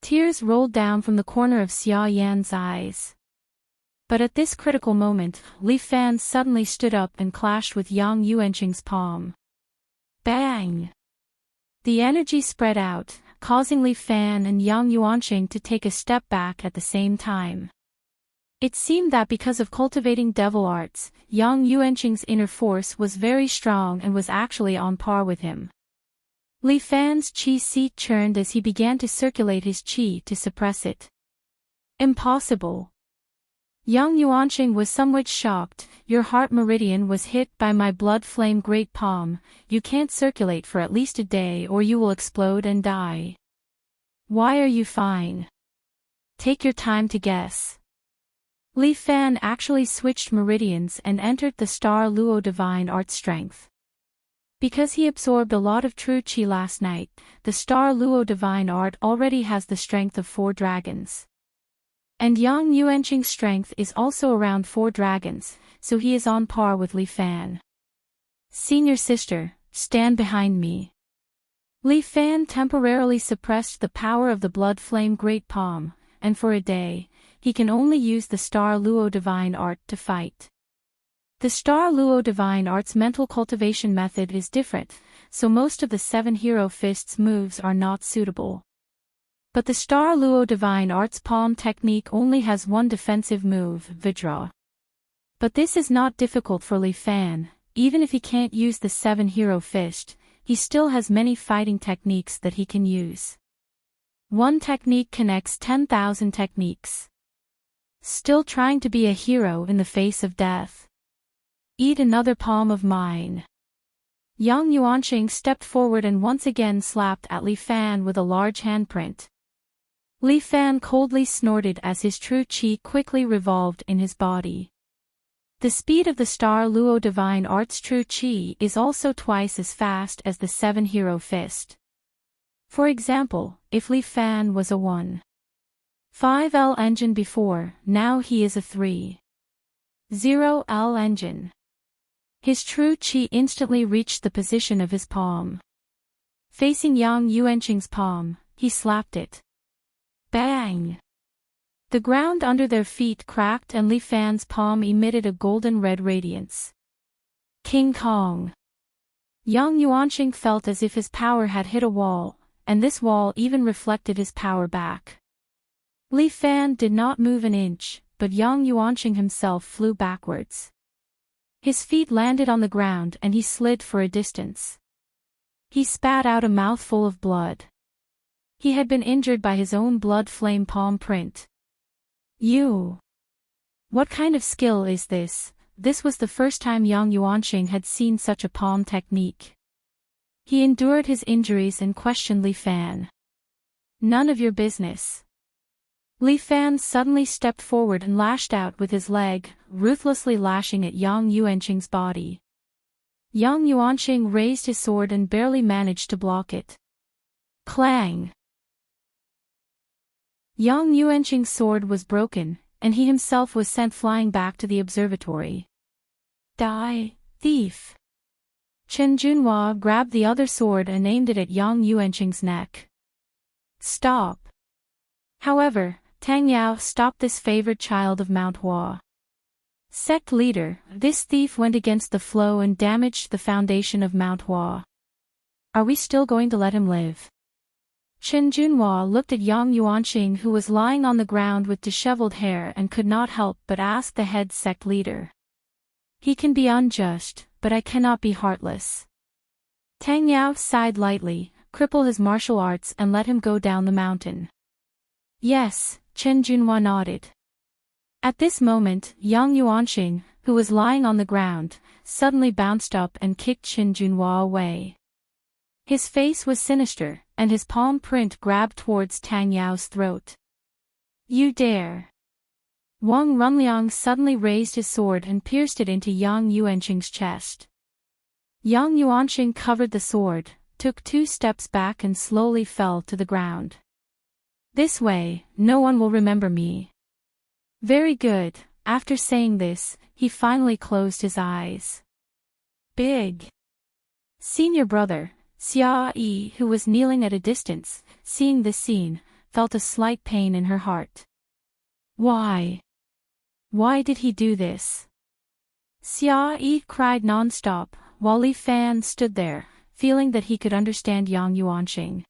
Tears rolled down from the corner of Xia Yan's eyes. But at this critical moment, Li Fan suddenly stood up and clashed with Yang Yuanqing's palm. Bang! The energy spread out, causing Li Fan and Yang Yuanqing to take a step back at the same time. It seemed that because of cultivating devil arts, Yang Yuanqing's inner force was very strong and was actually on par with him. Li Fan's qi seat churned as he began to circulate his qi to suppress it. Impossible. Yang Yuanqing was somewhat shocked. Your heart meridian was hit by my blood flame great palm. You can't circulate for at least a day or you will explode and die. Why are you fine? Take your time to guess. Li Fan actually switched meridians and entered the Star Luo Divine Art Strength. Because he absorbed a lot of true qi last night, the Star Luo Divine Art already has the strength of 4 dragons. And Yang Yuanqing's strength is also around 4 dragons, so he is on par with Li Fan. Senior sister, stand behind me. Li Fan temporarily suppressed the power of the blood flame great palm, and for a day, he can only use the Star Luo Divine Art to fight. The Star Luo Divine Art's mental cultivation method is different, so most of the 7 Hero Fists moves are not suitable. But the Star Luo Divine Art's palm technique only has 1 defensive move, Vidra. But this is not difficult for Li Fan. Even if he can't use the 7 Hero Fist, he still has many fighting techniques that he can use. One technique connects 10,000 techniques. Still trying to be a hero in the face of death. Eat another palm of mine. Yang Yuanqing stepped forward and once again slapped at Li Fan with a large handprint. Li Fan coldly snorted as his true qi quickly revolved in his body. The speed of the Star Luo Divine Art's true qi is also twice as fast as the 7 Hero Fist. For example, if Li Fan was a 1.5L engine before, now he is a 3.0L engine. His true qi instantly reached the position of his palm. Facing Yang Yuanqing's palm, he slapped it. Bang! The ground under their feet cracked and Li Fan's palm emitted a golden red radiance. King Kong! Yang Yuanqing felt as if his power had hit a wall, and this wall even reflected his power back. Li Fan did not move an inch, but Yang Yuanqing himself flew backwards. His feet landed on the ground and he slid for a distance. He spat out a mouthful of blood. He had been injured by his own blood flame palm print. What kind of skill is this? This was the first time Yang Yuanqing had seen such a palm technique. He endured his injuries and questioned Li Fan. None of your business. Li Fan suddenly stepped forward and lashed out with his leg, ruthlessly lashing at Yang Yuanqing's body. Yang Yuanqing raised his sword and barely managed to block it. Clang! Yang Yuanqing's sword was broken, and he himself was sent flying back to the observatory. Die, thief! Chen Junhua grabbed the other sword and aimed it at Yang Yuanqing's neck. Stop! However, Tang Yao stopped this favored child of Mount Hua. Sect leader, this thief went against the flow and damaged the foundation of Mount Hua. Are we still going to let him live? Chen Junhua looked at Yang Yuanqing who was lying on the ground with disheveled hair and could not help but ask the head sect leader. He can be unjust, but I cannot be heartless. Tang Yao sighed lightly, cripple his martial arts and let him go down the mountain. Yes, Chen Junhua nodded. At this moment, Yang Yuanqing, who was lying on the ground, suddenly bounced up and kicked Chen Junhua away. His face was sinister, and his palm print grabbed towards Tang Yao's throat. You dare! Wang Runliang suddenly raised his sword and pierced it into Yang Yuanqing's chest. Yang Yuanqing covered the sword, took 2 steps back and slowly fell to the ground. This way, no one will remember me. Very good. After saying this, he finally closed his eyes. Big. Senior brother, Xia Yi, who was kneeling at a distance, seeing this scene, felt a slight pain in her heart. Why? Why did he do this? Xia Yi cried non-stop, while Li Fan stood there, feeling that he could understand Yang Yuanqing.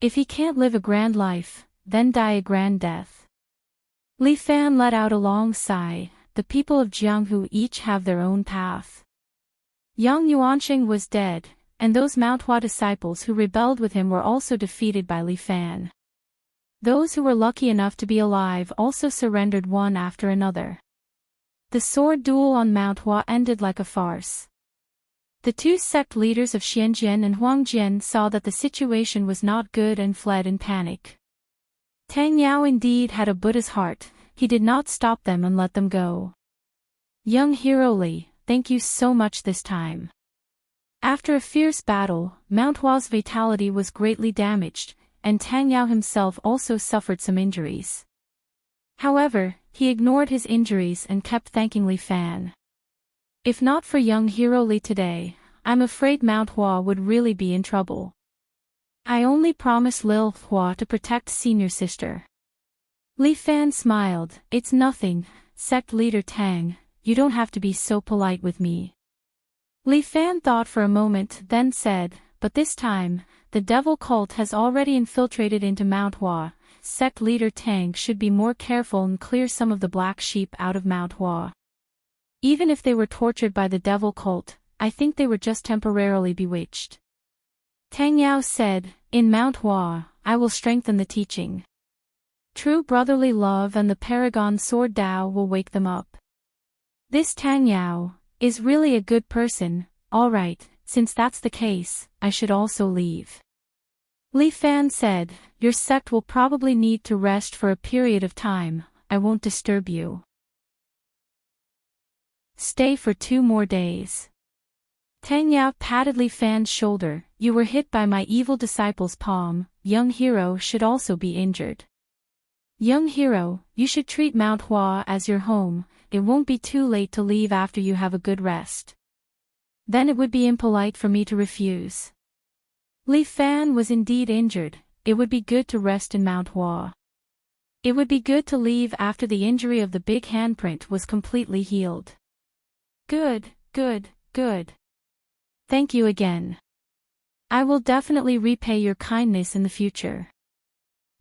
If he can't live a grand life, then die a grand death. Li Fan let out a long sigh. The people of Jianghu each have their own path. Yang Yuanqing was dead, and those Mantua disciples who rebelled with him were also defeated by Li Fan. Those who were lucky enough to be alive also surrendered one after another. The sword duel on Mantua ended like a farce. The two sect leaders of Xianjian and Huangjian saw that the situation was not good and fled in panic. Tang Yao indeed had a Buddha's heart. He did not stop them and let them go. Young hero Li, thank you so much this time. After a fierce battle, Mantua's vitality was greatly damaged, and Tang Yao himself also suffered some injuries. However, he ignored his injuries and kept thanking Li Fan. If not for young hero Li today, I'm afraid Mantua would really be in trouble. I only promised Lil Hua to protect senior sister. Li Fan smiled. It's nothing, sect leader Tang, you don't have to be so polite with me. Li Fan thought for a moment, then said, but this time, the devil cult has already infiltrated into Mantua. Sect leader Tang should be more careful and clear some of the black sheep out of Mantua. Even if they were tortured by the devil cult, I think they were just temporarily bewitched. Tang Yao said, in Mantua, I will strengthen the teaching. True brotherly love and the Paragon Sword Dao will wake them up. This Tang Yao is really a good person. All right, since that's the case, I should also leave. Li Fan said, your sect will probably need to rest for a period of time. I won't disturb you. Stay for 2 more days. Tang Yao patted Li Fan's shoulder. You were hit by my evil disciple's palm. Young hero should also be injured. Young hero, you should treat Mantua as your home. It won't be too late to leave after you have a good rest. Then it would be impolite for me to refuse. Li Fan was indeed injured. It would be good to rest in Mantua. It would be good to leave after the injury of the big handprint was completely healed. Good, good, good. Thank you again. I will definitely repay your kindness in the future.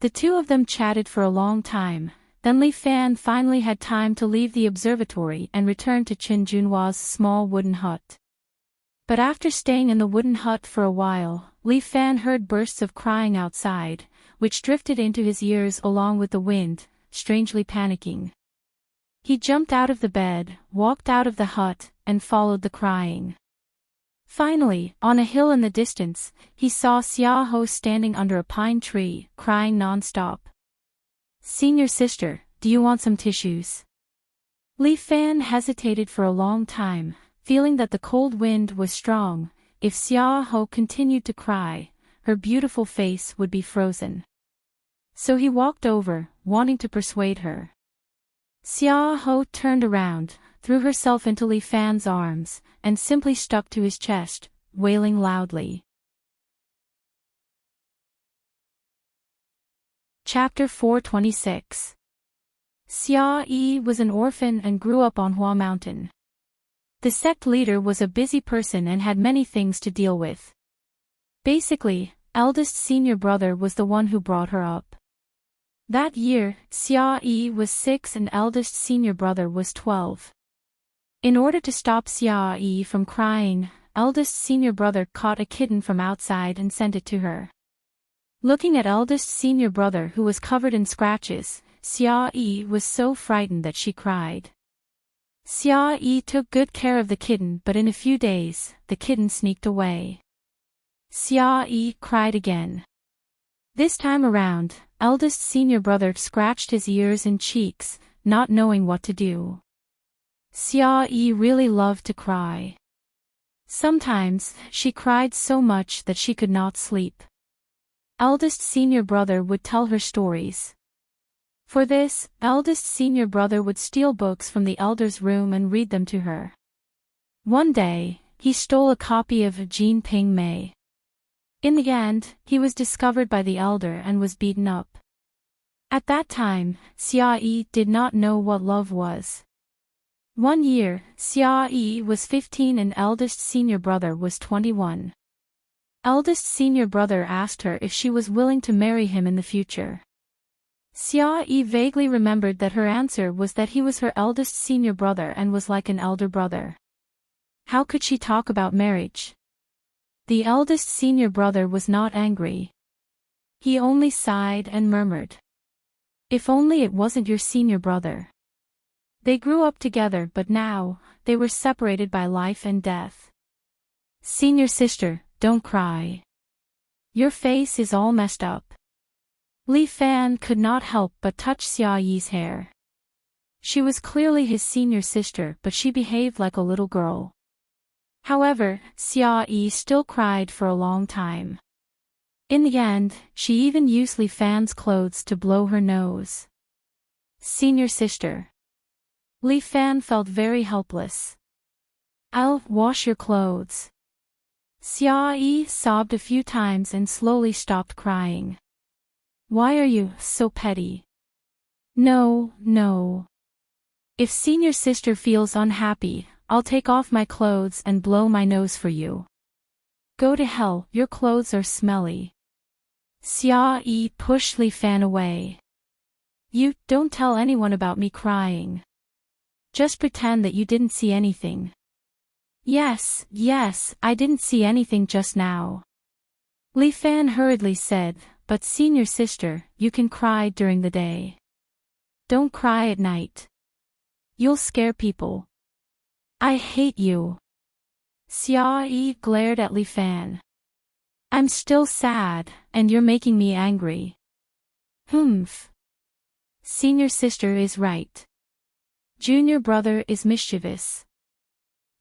The two of them chatted for a long time, then Li Fan finally had time to leave the observatory and return to Qin Junhua's small wooden hut. But after staying in the wooden hut for a while, Li Fan heard bursts of crying outside, which drifted into his ears along with the wind, strangely panicking. He jumped out of the bed, walked out of the hut, and followed the crying. Finally, on a hill in the distance, he saw Xia Ho standing under a pine tree, crying non-stop. Senior sister, do you want some tissues? Li Fan hesitated for a long time, feeling that the cold wind was strong. If Xia Ho continued to cry, her beautiful face would be frozen. So he walked over, wanting to persuade her. Xia Ho turned around, threw herself into Li Fan's arms, and simply stuck to his chest, wailing loudly. Chapter 426. Xia Yi was an orphan and grew up on Hua Mountain. The sect leader was a busy person and had many things to deal with. Basically, eldest senior brother was the one who brought her up. That year, Xia Yi was 6 and eldest senior brother was 12. In order to stop Xia Yi from crying, eldest senior brother caught a kitten from outside and sent it to her. Looking at eldest senior brother who was covered in scratches, Xia Yi was so frightened that she cried. Xia Yi took good care of the kitten, but in a few days, the kitten sneaked away. Xia Yi cried again. This time around, eldest senior brother scratched his ears and cheeks, not knowing what to do. Xia Yi really loved to cry. Sometimes, she cried so much that she could not sleep. Eldest senior brother would tell her stories. For this, eldest senior brother would steal books from the elder's room and read them to her. One day, he stole a copy of Jean Ping Mei. In the end, he was discovered by the elder and was beaten up. At that time, Xia Yi did not know what love was. One year, Xia Yi was 15 and eldest senior brother was 21. Eldest senior brother asked her if she was willing to marry him in the future. Xia Yi vaguely remembered that her answer was that he was her eldest senior brother and was like an elder brother. How could she talk about marriage? The eldest senior brother was not angry. He only sighed and murmured. If only it wasn't your senior brother. They grew up together but now, they were separated by life and death. Senior sister, don't cry. Your face is all messed up. Li Fan could not help but touch Xia Yi's hair. She was clearly his senior sister but she behaved like a little girl. However, Xia Yi still cried for a long time. In the end, she even used Li Fan's clothes to blow her nose. Senior sister. Li Fan felt very helpless. I'll wash your clothes. Xia Yi sobbed a few times and slowly stopped crying. Why are you so petty? No, no. If senior sister feels unhappy, I'll take off my clothes and blow my nose for you. Go to hell, your clothes are smelly. Xia Yi pushed Li Fan away. You, don't tell anyone about me crying. Just pretend that you didn't see anything. Yes, I didn't see anything just now. Li Fan hurriedly said, but senior sister, you can cry during the day. Don't cry at night. You'll scare people. I hate you. Xia Yi glared at Li Fan. I'm still sad, and you're making me angry. Humph. Senior sister is right. Junior brother is mischievous.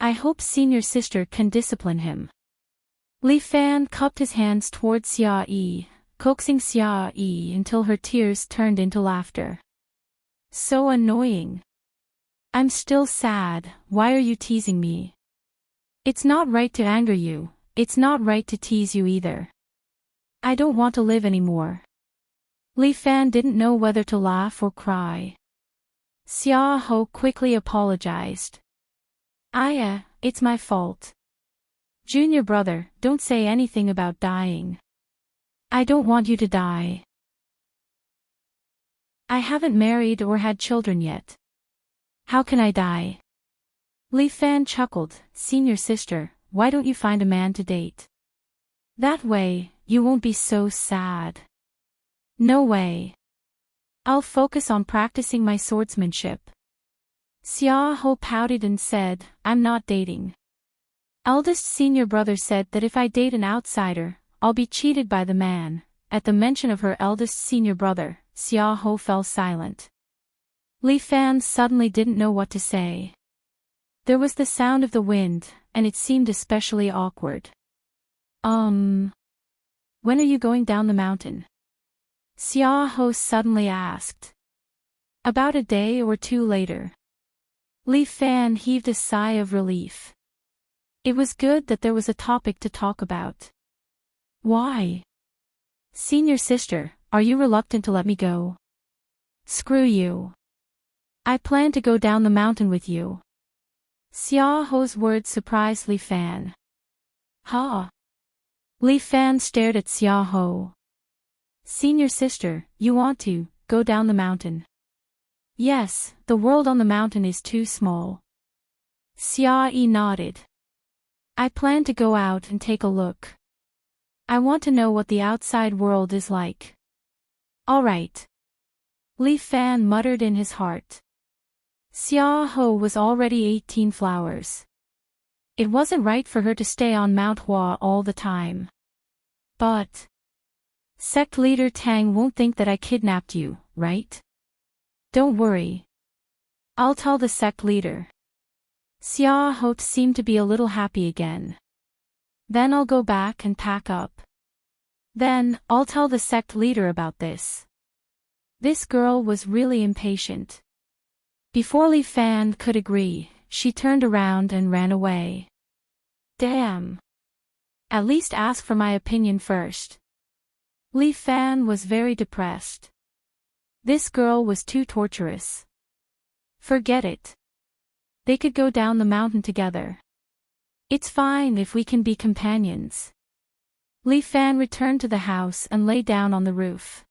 I hope senior sister can discipline him. Li Fan cupped his hands toward Xia Yi, coaxing Xia Yi until her tears turned into laughter. So annoying. I'm still sad, why are you teasing me? It's not right to anger you, it's not right to tease you either. I don't want to live anymore. Li Fan didn't know whether to laugh or cry. Xia Ho quickly apologized. It's my fault. Junior brother, don't say anything about dying. I don't want you to die. I haven't married or had children yet. How can I die? Li Fan chuckled, senior sister, why don't you find a man to date? That way, you won't be so sad. No way. I'll focus on practicing my swordsmanship. Xia Ho pouted and said, I'm not dating. Eldest senior brother said that if I date an outsider, I'll be cheated by the man. At the mention of her eldest senior brother, Xia Ho fell silent. Li Fan suddenly didn't know what to say. There was the sound of the wind, and it seemed especially awkward. When are you going down the mountain? Xia Ho suddenly asked. About a day or two later. Li Fan heaved a sigh of relief. It was good that there was a topic to talk about. Why? Senior sister, are you reluctant to let me go? Screw you. I plan to go down the mountain with you. Xia Ho's words surprised Li Fan. Ha! Li Fan stared at Xia Ho. Senior sister, you want to go down the mountain? Yes, the world on the mountain is too small. Xia Yi nodded. I plan to go out and take a look. I want to know what the outside world is like. All right. Li Fan muttered in his heart. Xia Ho was already 18 flowers. It wasn't right for her to stay on Mount Hua all the time. But sect leader Tang won't think that I kidnapped you, right? Don't worry. I'll tell the sect leader. Xia Ho seemed to be a little happy again. Then I'll go back and pack up. Then, I'll tell the sect leader about this. This girl was really impatient. Before Li Fan could agree, she turned around and ran away. Damn. At least ask for my opinion first. Li Fan was very depressed. This girl was too torturous. Forget it. They could go down the mountain together. It's fine if we can be companions. Li Fan returned to the house and lay down on the roof.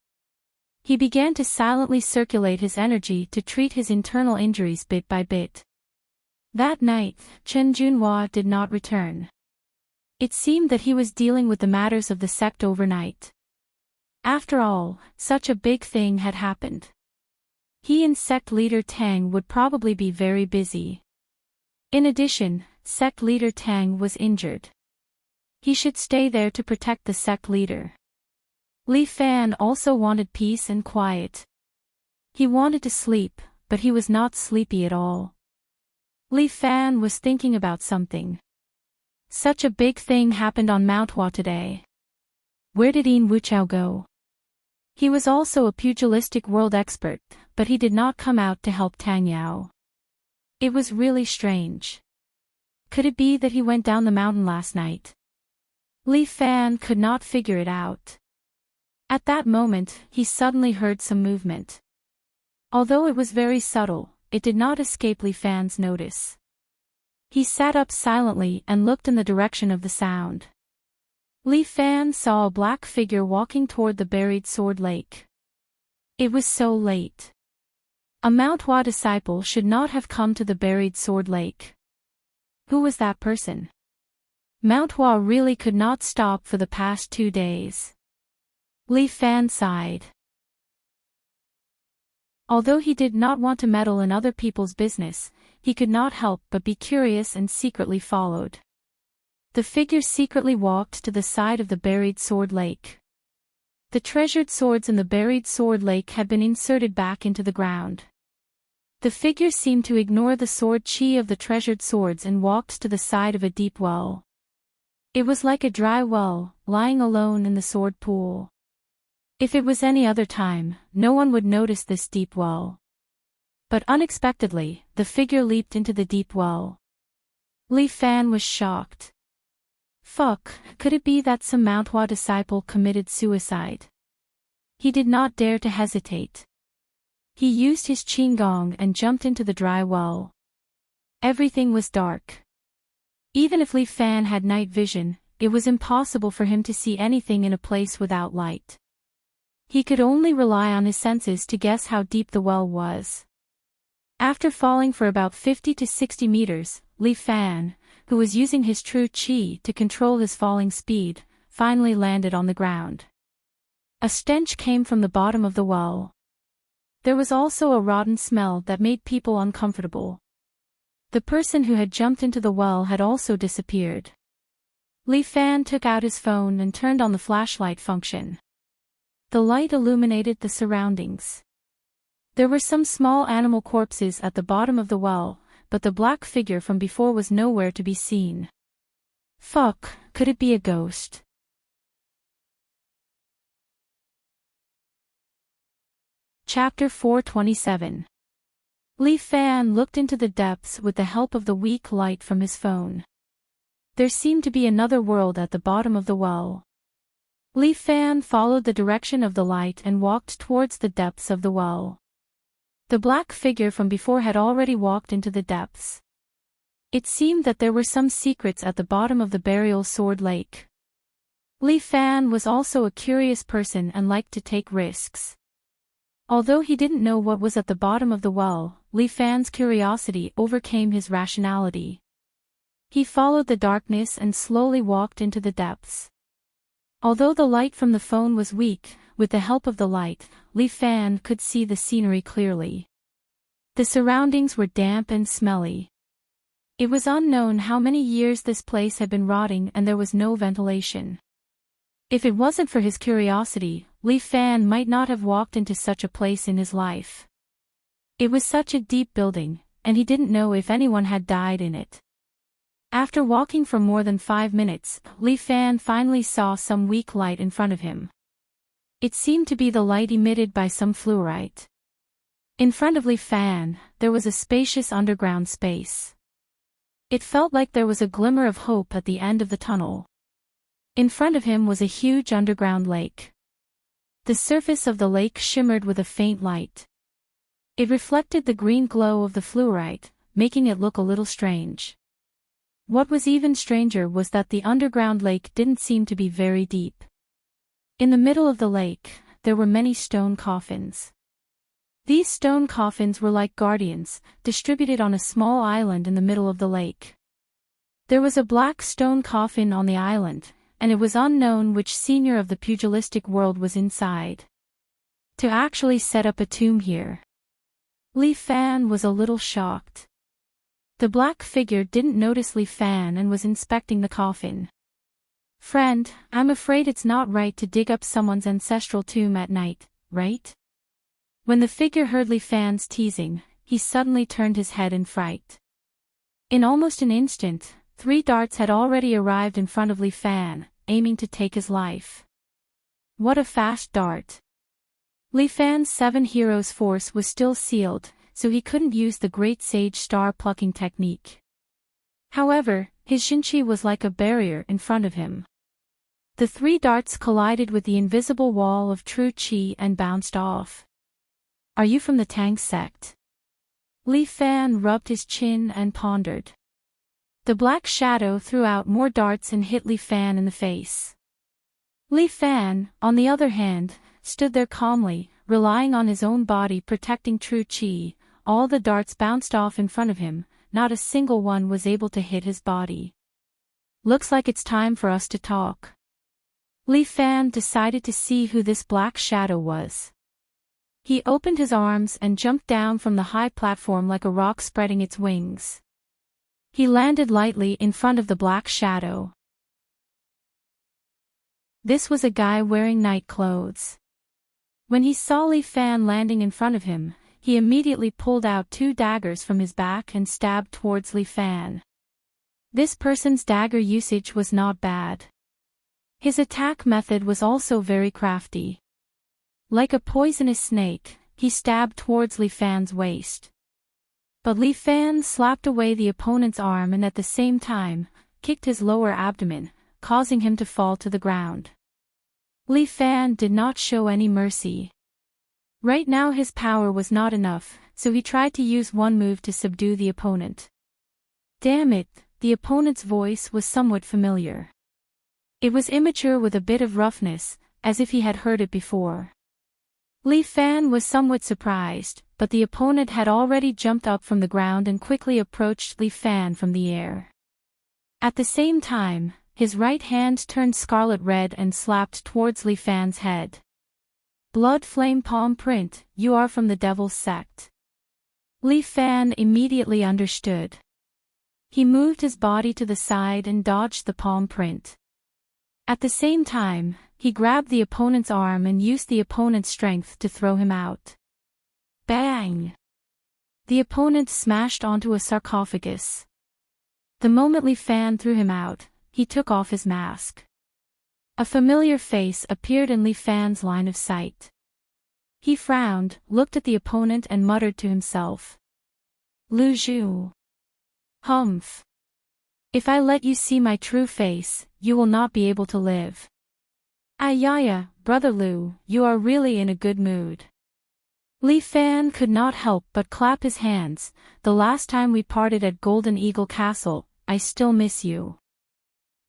He began to silently circulate his energy to treat his internal injuries bit by bit. That night, Chen Junhua did not return. It seemed that he was dealing with the matters of the sect overnight. After all, such a big thing had happened. He and sect leader Tang would probably be very busy. In addition, sect leader Tang was injured. He should stay there to protect the sect leader. Li Fan also wanted peace and quiet. He wanted to sleep, but he was not sleepy at all. Li Fan was thinking about something. Such a big thing happened on Mount Hua today. Where did Yin Wuchao go? He was also a pugilistic world expert, but he did not come out to help Tang Yao. It was really strange. Could it be that he went down the mountain last night? Li Fan could not figure it out. At that moment, he suddenly heard some movement. Although it was very subtle, it did not escape Li Fan's notice. He sat up silently and looked in the direction of the sound. Li Fan saw a black figure walking toward the buried sword lake. It was so late. A Mount Hua disciple should not have come to the buried sword lake. Who was that person? Mount Hua really could not stop for the past 2 days. Li Fan sighed. Although he did not want to meddle in other people's business, he could not help but be curious and secretly followed. The figure secretly walked to the side of the buried sword lake. The treasured swords in the buried sword lake had been inserted back into the ground. The figure seemed to ignore the sword chi of the treasured swords and walked to the side of a deep well. It was like a dry well, lying alone in the sword pool. If it was any other time, no one would notice this deep well. But unexpectedly, the figure leaped into the deep well. Li Fan was shocked. Fuck, could it be that some Mount Hua disciple committed suicide? He did not dare to hesitate. He used his qinggong and jumped into the dry well. Everything was dark. Even if Li Fan had night vision, it was impossible for him to see anything in a place without light. He could only rely on his senses to guess how deep the well was. After falling for about 50 to 60 meters, Li Fan, who was using his true qi to control his falling speed, finally landed on the ground. A stench came from the bottom of the well. There was also a rotten smell that made people uncomfortable. The person who had jumped into the well had also disappeared. Li Fan took out his phone and turned on the flashlight function. The light illuminated the surroundings. There were some small animal corpses at the bottom of the well, but the black figure from before was nowhere to be seen. Fuck, could it be a ghost? Chapter 427. Li Fan looked into the depths with the help of the weak light from his phone. There seemed to be another world at the bottom of the well. Li Fan followed the direction of the light and walked towards the depths of the well. The black figure from before had already walked into the depths. It seemed that there were some secrets at the bottom of the burial sword lake. Li Fan was also a curious person and liked to take risks. Although he didn't know what was at the bottom of the well, Li Fan's curiosity overcame his rationality. He followed the darkness and slowly walked into the depths. Although the light from the phone was weak, with the help of the light, Li Fan could see the scenery clearly. The surroundings were damp and smelly. It was unknown how many years this place had been rotting and there was no ventilation. If it wasn't for his curiosity, Li Fan might not have walked into such a place in his life. It was such a deep building, and he didn't know if anyone had died in it. After walking for more than 5 minutes, Li Fan finally saw some weak light in front of him. It seemed to be the light emitted by some fluorite. In front of Li Fan, there was a spacious underground space. It felt like there was a glimmer of hope at the end of the tunnel. In front of him was a huge underground lake. The surface of the lake shimmered with a faint light. It reflected the green glow of the fluorite, making it look a little strange. What was even stranger was that the underground lake didn't seem to be very deep. In the middle of the lake, there were many stone coffins. These stone coffins were like guardians, distributed on a small island in the middle of the lake. There was a black stone coffin on the island, and it was unknown which senior of the pugilistic world was inside. To actually set up a tomb here. Li Fan was a little shocked. The black figure didn't notice Li Fan and was inspecting the coffin. "Friend, I'm afraid it's not right to dig up someone's ancestral tomb at night, right?" When the figure heard Li Fan's teasing, he suddenly turned his head in fright. In almost an instant, 3 darts had already arrived in front of Li Fan, aiming to take his life. What a fast dart! Li Fan's 7 heroes' force was still sealed, so he couldn't use the great sage star plucking technique. However, his Xinqi was like a barrier in front of him. The 3 darts collided with the invisible wall of true qi and bounced off. "Are you from the Tang sect?" Li Fan rubbed his chin and pondered. The black shadow threw out more darts and hit Li Fan in the face. Li Fan, on the other hand, stood there calmly, relying on his own body protecting true qi. All the darts bounced off in front of him, not a single one was able to hit his body. "Looks like it's time for us to talk." Li Fan decided to see who this black shadow was. He opened his arms and jumped down from the high platform like a rock spreading its wings. He landed lightly in front of the black shadow. This was a guy wearing night clothes. When he saw Li Fan landing in front of him, he immediately pulled out 2 daggers from his back and stabbed towards Li Fan. This person's dagger usage was not bad. His attack method was also very crafty. Like a poisonous snake, he stabbed towards Li Fan's waist. But Li Fan slapped away the opponent's arm and at the same time, kicked his lower abdomen, causing him to fall to the ground. Li Fan did not show any mercy. Right now his power was not enough, so he tried to use one move to subdue the opponent. Damn it, the opponent's voice was somewhat familiar. It was immature with a bit of roughness, as if he had heard it before. Li Fan was somewhat surprised, but the opponent had already jumped up from the ground and quickly approached Li Fan from the air. At the same time, his right hand turned scarlet red and slapped towards Li Fan's head. "Blood flame palm print, you are from the devil's sect." Li Fan immediately understood. He moved his body to the side and dodged the palm print. At the same time, he grabbed the opponent's arm and used the opponent's strength to throw him out. Bang! The opponent smashed onto a sarcophagus. The moment Li Fan threw him out, he took off his mask. A familiar face appeared in Li Fan's line of sight. He frowned, looked at the opponent and muttered to himself. "Lu Zhu. Humph. If I let you see my true face, you will not be able to live." "Ayaya, Brother Lu, you are really in a good mood." Li Fan could not help but clap his hands. "The last time we parted at Golden Eagle Castle, I still miss you.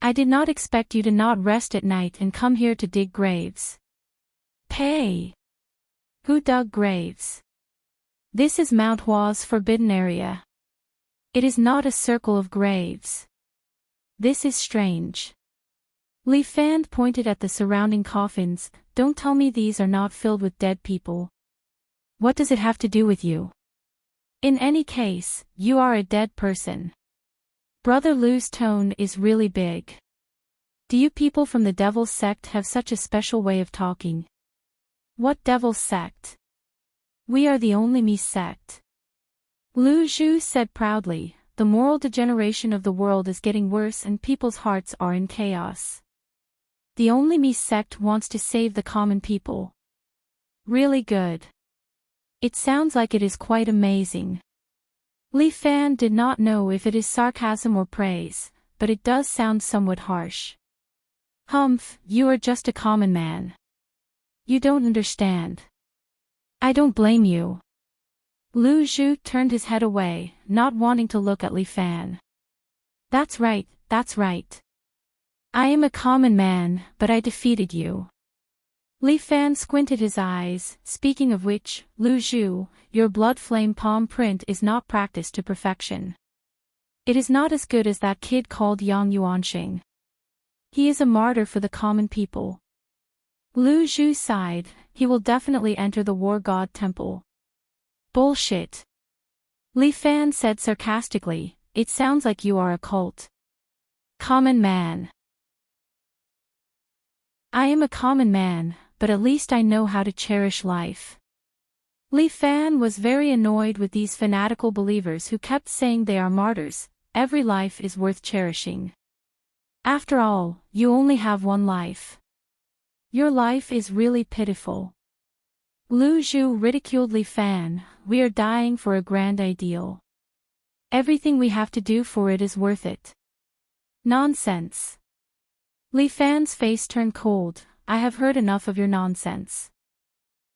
I did not expect you to not rest at night and come here to dig graves." "Pay. Who dug graves? This is Mount Hua's forbidden area. It is not a circle of graves. This is strange." Li Fan pointed at the surrounding coffins. "Don't tell me these are not filled with dead people. What does it have to do with you? In any case, you are a dead person." Brother Lu's tone is really big. "Do you people from the Devil's Sect have such a special way of talking?" "What Devil's Sect? We are the Only Me sect." Lu Zhu said proudly, "The moral degeneration of the world is getting worse and people's hearts are in chaos. The Only Me sect wants to save the common people." "Really good. It sounds like it is quite amazing." Li Fan did not know if it is sarcasm or praise, but it does sound somewhat harsh. "Humph, you are just a common man. You don't understand. I don't blame you. Lu Zhu turned his head away, not wanting to look at Li Fan. That's right, that's right. I am a common man, but I defeated you. Li Fan squinted his eyes, speaking of which, Lu Zhu, your blood flame palm print is not practiced to perfection. It is not as good as that kid called Yang Yuanxing. He is a martyr for the common people. Lu Zhu sighed, he will definitely enter the war god temple. Bullshit. Li Fan said sarcastically, it sounds like you are a cult. Common man. I am a common man, but at least I know how to cherish life. Li Fan was very annoyed with these fanatical believers who kept saying they are martyrs, every life is worth cherishing. After all, you only have one life. Your life is really pitiful. Lu Zhu ridiculed Li Fan, we are dying for a grand ideal. Everything we have to do for it is worth it. Nonsense. Li Fan's face turned cold, I have heard enough of your nonsense.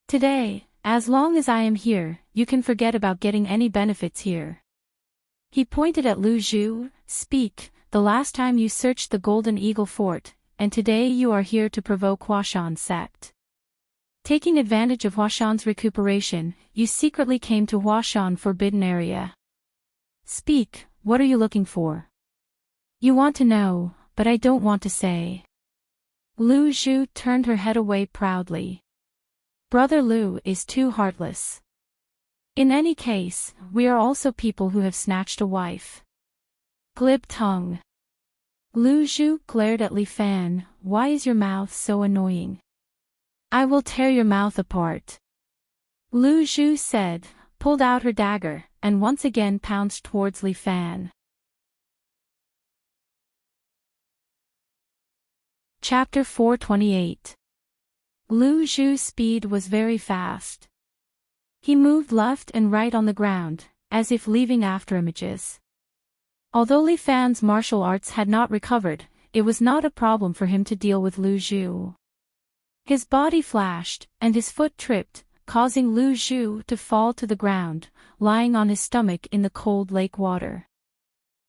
Today, as long as I am here, you can forget about getting any benefits here. He pointed at Lu Zhu, speak, the last time you searched the Golden Eagle Fort, and today you are here to provoke Huashan's sect. Taking advantage of Huashan's recuperation, you secretly came to Huashan Forbidden Area. Speak, what are you looking for? You want to know, but I don't want to say. Lu Zhu turned her head away proudly. Brother Lu is too heartless. In any case, we are also people who have snatched a wife. Glib tongue. Lu Zhu glared at Li Fan, why is your mouth so annoying? I will tear your mouth apart. Lu Zhu said, pulled out her dagger, and once again pounced towards Li Fan. Chapter 428. Lu Zhu's speed was very fast. He moved left and right on the ground, as if leaving afterimages. Although Li Fan's martial arts had not recovered, it was not a problem for him to deal with Lu Zhu. His body flashed, and his foot tripped, causing Lu Zhu to fall to the ground, lying on his stomach in the cold lake water.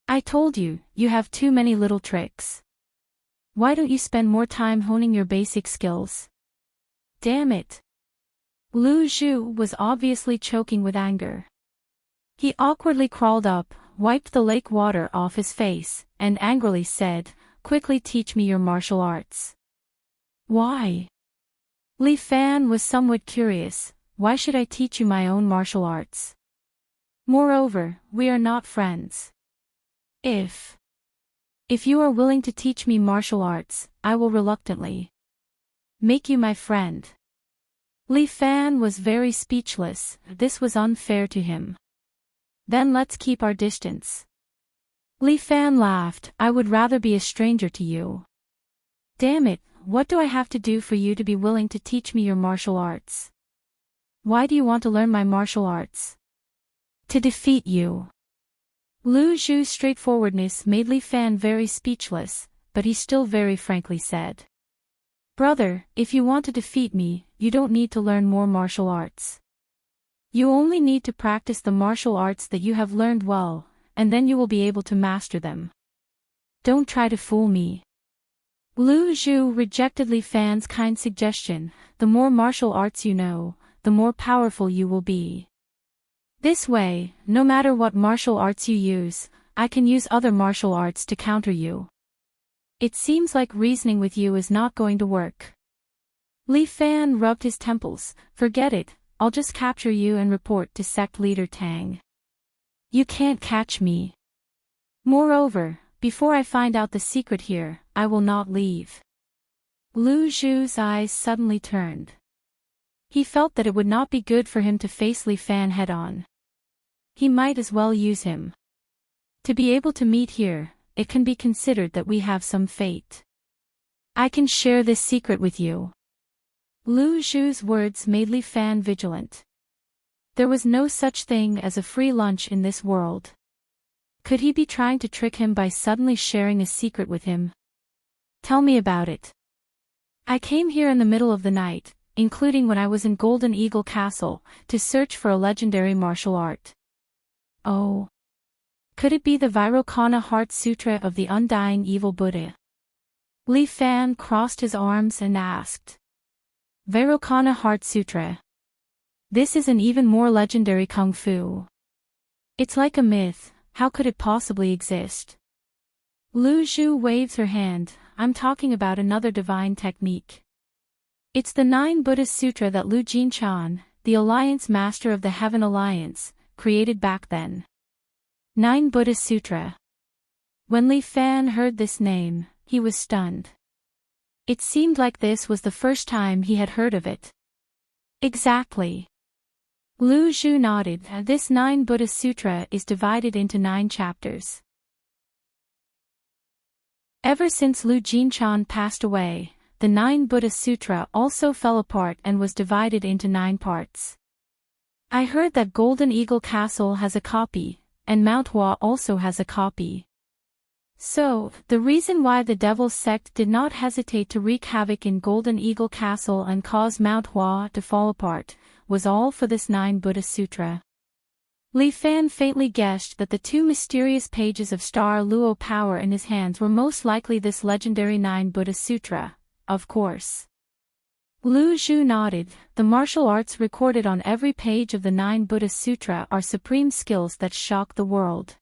I told you, you have too many little tricks. Why don't you spend more time honing your basic skills? Damn it. Lu Zhu was obviously choking with anger. He awkwardly crawled up, wiped the lake water off his face, and angrily said, quickly teach me your martial arts. Why? Li Fan was somewhat curious, why should I teach you my own martial arts? Moreover, we are not friends. If you are willing to teach me martial arts, I will reluctantly make you my friend. Li Fan was very speechless, this was unfair to him. Then let's keep our distance. Li Fan laughed, I would rather be a stranger to you. Damn it, what do I have to do for you to be willing to teach me your martial arts? Why do you want to learn my martial arts? To defeat you. Lu Zhu's straightforwardness made Li Fan very speechless, but he still very frankly said. Brother, if you want to defeat me, you don't need to learn more martial arts. You only need to practice the martial arts that you have learned well, and then you will be able to master them. Don't try to fool me. Lu Zhu rejected Li Fan's kind suggestion, the more martial arts you know, the more powerful you will be. This way, no matter what martial arts you use, I can use other martial arts to counter you. It seems like reasoning with you is not going to work. Li Fan rubbed his temples, forget it, I'll just capture you and report to sect leader Tang. You can't catch me. Moreover, before I find out the secret here, I will not leave. Lu Zhu's eyes suddenly turned. He felt that it would not be good for him to face Li Fan head-on. He might as well use him. To be able to meet here, it can be considered that we have some fate. I can share this secret with you. Lu Zhu's words made Li Fan vigilant. There was no such thing as a free lunch in this world. Could he be trying to trick him by suddenly sharing a secret with him? Tell me about it. I came here in the middle of the night, including when I was in Golden Eagle Castle, to search for a legendary martial art. Oh. Could it be the Vairocana Heart Sutra of the Undying Evil Buddha? Li Fan crossed his arms and asked. Vairocana Heart Sutra. This is an even more legendary kung fu. It's like a myth, how could it possibly exist? Lu Zhu waves her hand. I'm talking about another divine technique. It's the 9 Buddhist Sutra that Lu Jinchan, the Alliance Master of the Heaven Alliance, created back then. 9 Buddhist Sutra. When Li Fan heard this name, he was stunned. It seemed like this was the first time he had heard of it. Exactly. Lu Zhu nodded. This 9 Buddhist Sutra is divided into 9 chapters. Ever since Lu Jinchan passed away, the 9 Buddhist Sutra also fell apart and was divided into 9 parts. I heard that Golden Eagle Castle has a copy, and Mount Hua also has a copy. So, the reason why the Devil's Sect did not hesitate to wreak havoc in Golden Eagle Castle and cause Mount Hua to fall apart, was all for this 9 Buddhist Sutra. Li Fan faintly guessed that the 2 mysterious pages of Star Luo power in his hands were most likely this legendary 9 Buddhist Sutra, of course. Lu Zhu nodded. The martial arts recorded on every page of the 9 Buddhist Sutra are supreme skills that shock the world.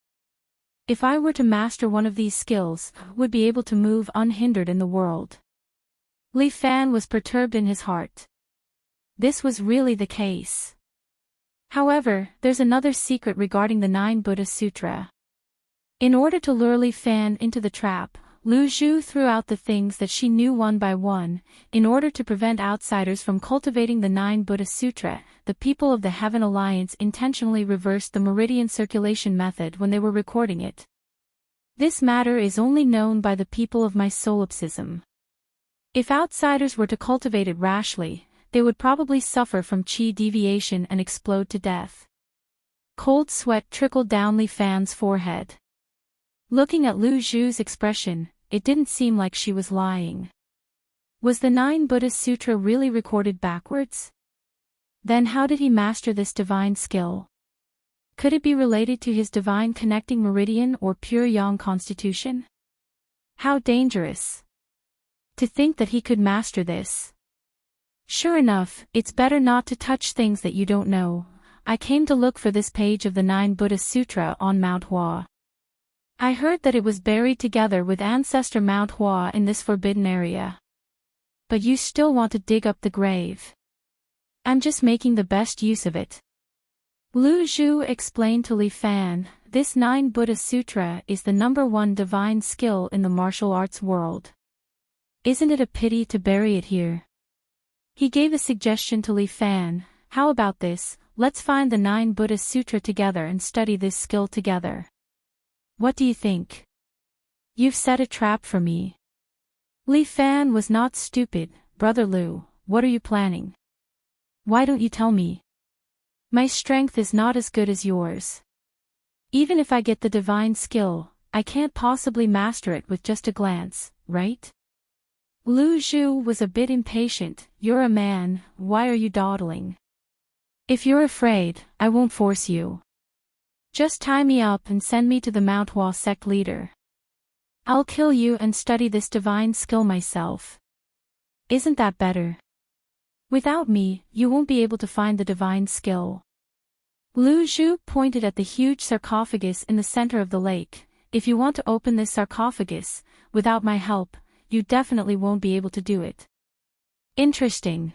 If I were to master one of these skills, I would be able to move unhindered in the world. Li Fan was perturbed in his heart. This was really the case. However, there's another secret regarding the 9 Buddhist Sutra. In order to lure Li Fan into the trap, Lu Zhu threw out the things that she knew one by one. In order to prevent outsiders from cultivating the 9 Buddhist Sutra, the people of the Heaven Alliance intentionally reversed the meridian circulation method when they were recording it. This matter is only known by the people of my solipsism. If outsiders were to cultivate it rashly, they would probably suffer from qi deviation and explode to death. Cold sweat trickled down Li Fan's forehead. Looking at Lu Zhu's expression, it didn't seem like she was lying. Was the 9 Buddhist Sutra really recorded backwards? Then how did he master this divine skill? Could it be related to his divine connecting meridian or pure yang constitution? How dangerous! To think that he could master this. Sure enough, it's better not to touch things that you don't know. I came to look for this page of the 9 Buddhist Sutra on Mount Hua. I heard that it was buried together with ancestor Mount Hua in this forbidden area. But you still want to dig up the grave. I'm just making the best use of it. Lu Zhu explained to Li Fan, this 9 Buddhist Sutra is the #1 divine skill in the martial arts world. Isn't it a pity to bury it here? He gave a suggestion to Li Fan. How about this, let's find the 9 Buddhist Sutra together and study this skill together. What do you think? You've set a trap for me. Li Fan was not stupid. Brother Lu, what are you planning? Why don't you tell me? My strength is not as good as yours. Even if I get the divine skill, I can't possibly master it with just a glance, right? Lu Zhu was a bit impatient. You're a man, why are you dawdling? If you're afraid, I won't force you. Just tie me up and send me to the Mount Hua sect leader. I'll kill you and study this divine skill myself. Isn't that better? Without me, you won't be able to find the divine skill. Lu Zhu pointed at the huge sarcophagus in the center of the lake. If you want to open this sarcophagus, without my help, you definitely won't be able to do it. Interesting.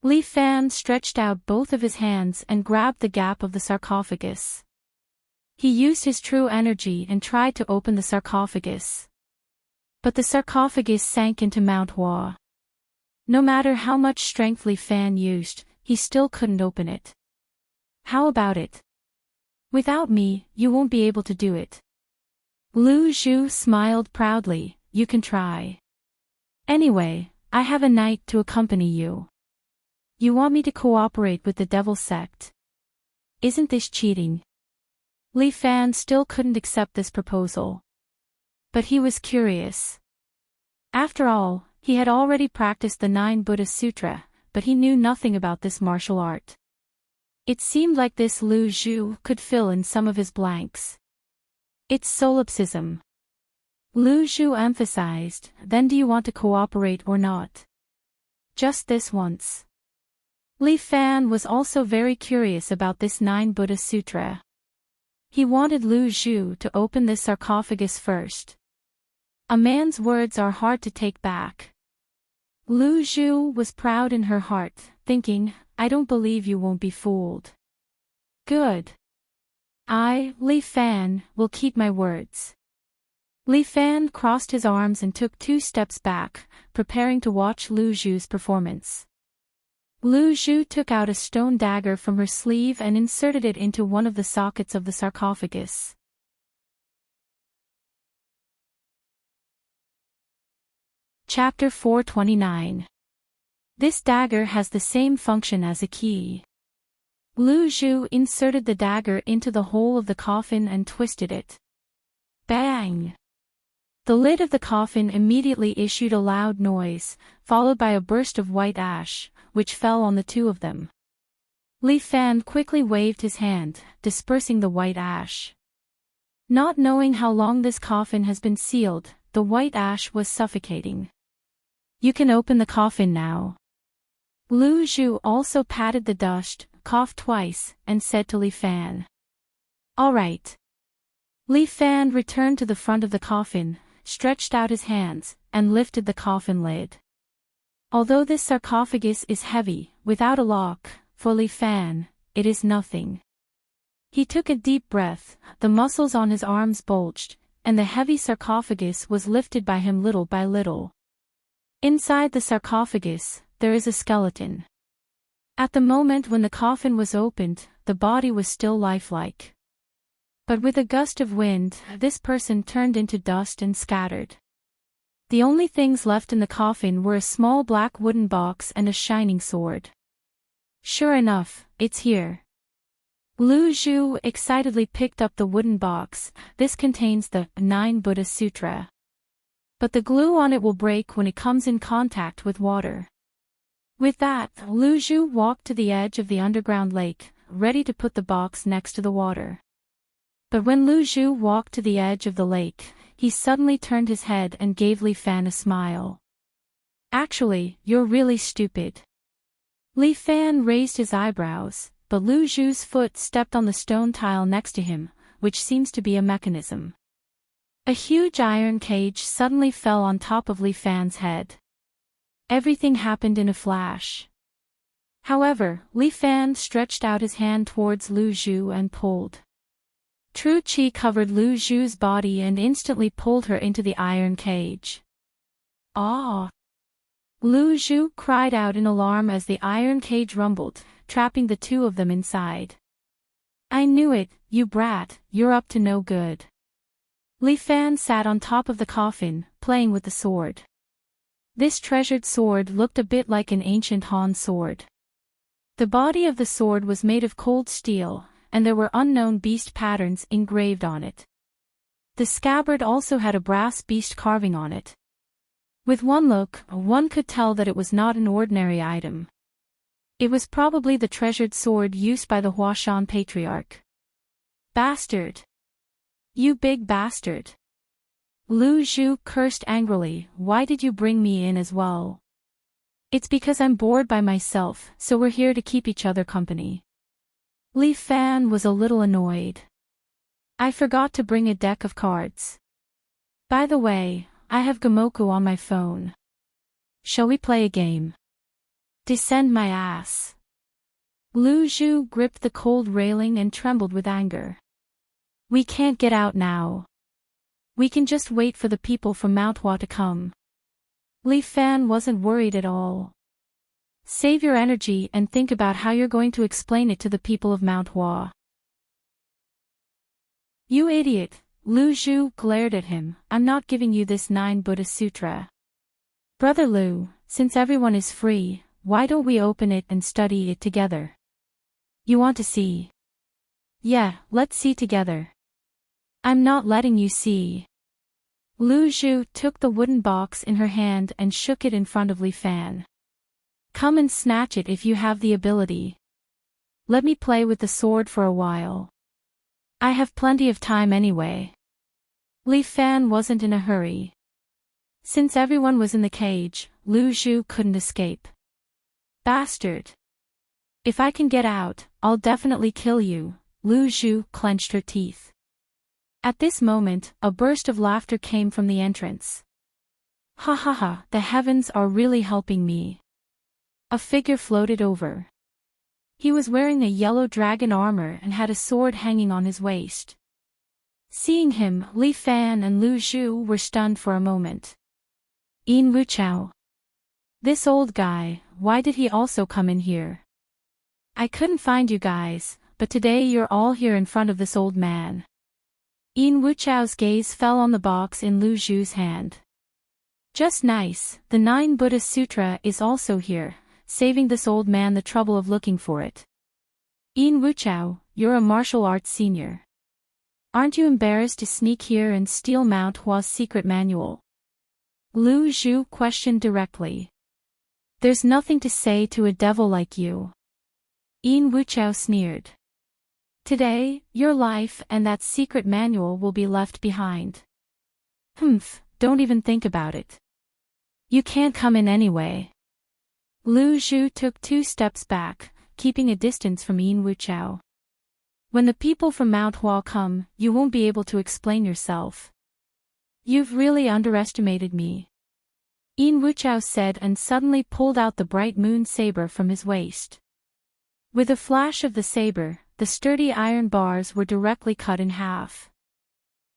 Li Fan stretched out both of his hands and grabbed the gap of the sarcophagus. He used his true energy and tried to open the sarcophagus. But the sarcophagus sank into Mount Hua. No matter how much strength Li Fan used, he still couldn't open it. How about it? Without me, you won't be able to do it. Lu Zhu smiled proudly. You can try. Anyway, I have a knight to accompany you. You want me to cooperate with the Devil's Sect? Isn't this cheating? Li Fan still couldn't accept this proposal. But he was curious. After all, He had already practiced the 9 Buddha Sutra, but he knew nothing about this martial art. It seemed like this Lu Zhu could fill in some of his blanks. It's solipsism. Lu Zhu emphasized, then do you want to cooperate or not? Just this once. Li Fan was also very curious about this 9 Buddha Sutra. He wanted Lu Zhu to open this sarcophagus first. A man's words are hard to take back. Lu Zhu was proud in her heart, thinking, I don't believe you won't be fooled. Good. I, Li Fan, will keep my words. Li Fan crossed his arms and took 2 steps back, preparing to watch Lu Zhu's performance. Lu Zhu took out a stone dagger from her sleeve and inserted it into one of the sockets of the sarcophagus. Chapter 429. This dagger has the same function as a key. Lu Zhu inserted the dagger into the hole of the coffin and twisted it. Bang! The lid of the coffin immediately issued a loud noise, followed by a burst of white ash, which fell on the 2 of them. Li Fan quickly waved his hand, dispersing the white ash. Not knowing how long this coffin has been sealed, the white ash was suffocating. You can open the coffin now. Lu Zhu also patted the dust, coughed twice, and said to Li Fan. All right. Li Fan returned to the front of the coffin, stretched out his hands, and lifted the coffin lid. Although this sarcophagus is heavy, without a lock, for Li Fan, it is nothing. He took a deep breath, the muscles on his arms bulged, and the heavy sarcophagus was lifted by him little by little. Inside the sarcophagus, there is a skeleton. At the moment when the coffin was opened, the body was still lifelike. But with a gust of wind, this person turned into dust and scattered. The only things left in the coffin were a small black wooden box and a shining sword. Sure enough, it's here. Lu Zhu excitedly picked up the wooden box. This contains the 9 Buddha Sutra. But the glue on it will break when it comes in contact with water. With that, Lu Zhu walked to the edge of the underground lake, ready to put the box next to the water. But when Lu Zhu walked to the edge of the lake, he suddenly turned his head and gave Li Fan a smile. Actually, you're really stupid. Li Fan raised his eyebrows, but Lu Zhu's foot stepped on the stone tile next to him, which seems to be a mechanism. A huge iron cage suddenly fell on top of Li Fan's head. Everything happened in a flash. However, Li Fan stretched out his hand towards Lu Zhu and pulled. True Qi covered Lu Zhu's body and instantly pulled her into the iron cage. Ah! Lu Zhu cried out in alarm as the iron cage rumbled, trapping the 2 of them inside. I knew it, you brat, you're up to no good. Li Fan sat on top of the coffin, playing with the sword. This treasured sword looked a bit like an ancient Han sword. The body of the sword was made of cold steel, and there were unknown beast patterns engraved on it. The scabbard also had a brass beast carving on it. With one look, one could tell that it was not an ordinary item. It was probably the treasured sword used by the Huashan patriarch. Bastard! You big bastard! Lu Zhu cursed angrily, why did you bring me in as well? It's because I'm bored by myself, so we're here to keep each other company. Li Fan was a little annoyed. I forgot to bring a deck of cards. By the way, I have Gamoku on my phone. Shall we play a game? Descend my ass. Lu Zhu gripped the cold railing and trembled with anger. We can't get out now. We can just wait for the people from Mount Hua to come. Li Fan wasn't worried at all. Save your energy and think about how you're going to explain it to the people of Mount Hua. You idiot, Lu Zhu glared at him, I'm not giving you this 9 Buddha Sutra. Brother Lu, since everyone is free, why don't we open it and study it together? You want to see? Yeah, let's see together. I'm not letting you see. Lu Zhu took the wooden box in her hand and shook it in front of Li Fan. Come and snatch it if you have the ability. Let me play with the sword for a while. I have plenty of time anyway. Li Fan wasn't in a hurry. Since everyone was in the cage, Lu Zhu couldn't escape. Bastard! If I can get out, I'll definitely kill you. Lu Zhu clenched her teeth. At this moment, a burst of laughter came from the entrance. Ha ha ha, the heavens are really helping me. A figure floated over. He was wearing a yellow dragon armor and had a sword hanging on his waist. Seeing him, Li Fan and Lu Zhu were stunned for a moment. Yin Wuchao. This old guy, why did he also come in here? I couldn't find you guys, but today you're all here in front of this old man. Yin Wuchao's gaze fell on the box in Lu Zhu's hand. Just nice, the 9 Buddha Sutra is also here, saving this old man the trouble of looking for it. Yin Wuchao, you're a martial arts senior. Aren't you embarrassed to sneak here and steal Mount Hua's secret manual? Lu Zhu questioned directly. There's nothing to say to a devil like you. Yin Wuchao sneered. Today, your life and that secret manual will be left behind. Humph, don't even think about it. You can't come in anyway. Lu Zhu took 2 steps back, keeping a distance from Yin Wuchao. When the people from Mount Hua come, you won't be able to explain yourself. You've really underestimated me. Yin Wuchao said and suddenly pulled out the bright moon saber from his waist. With a flash of the saber, the sturdy iron bars were directly cut in half.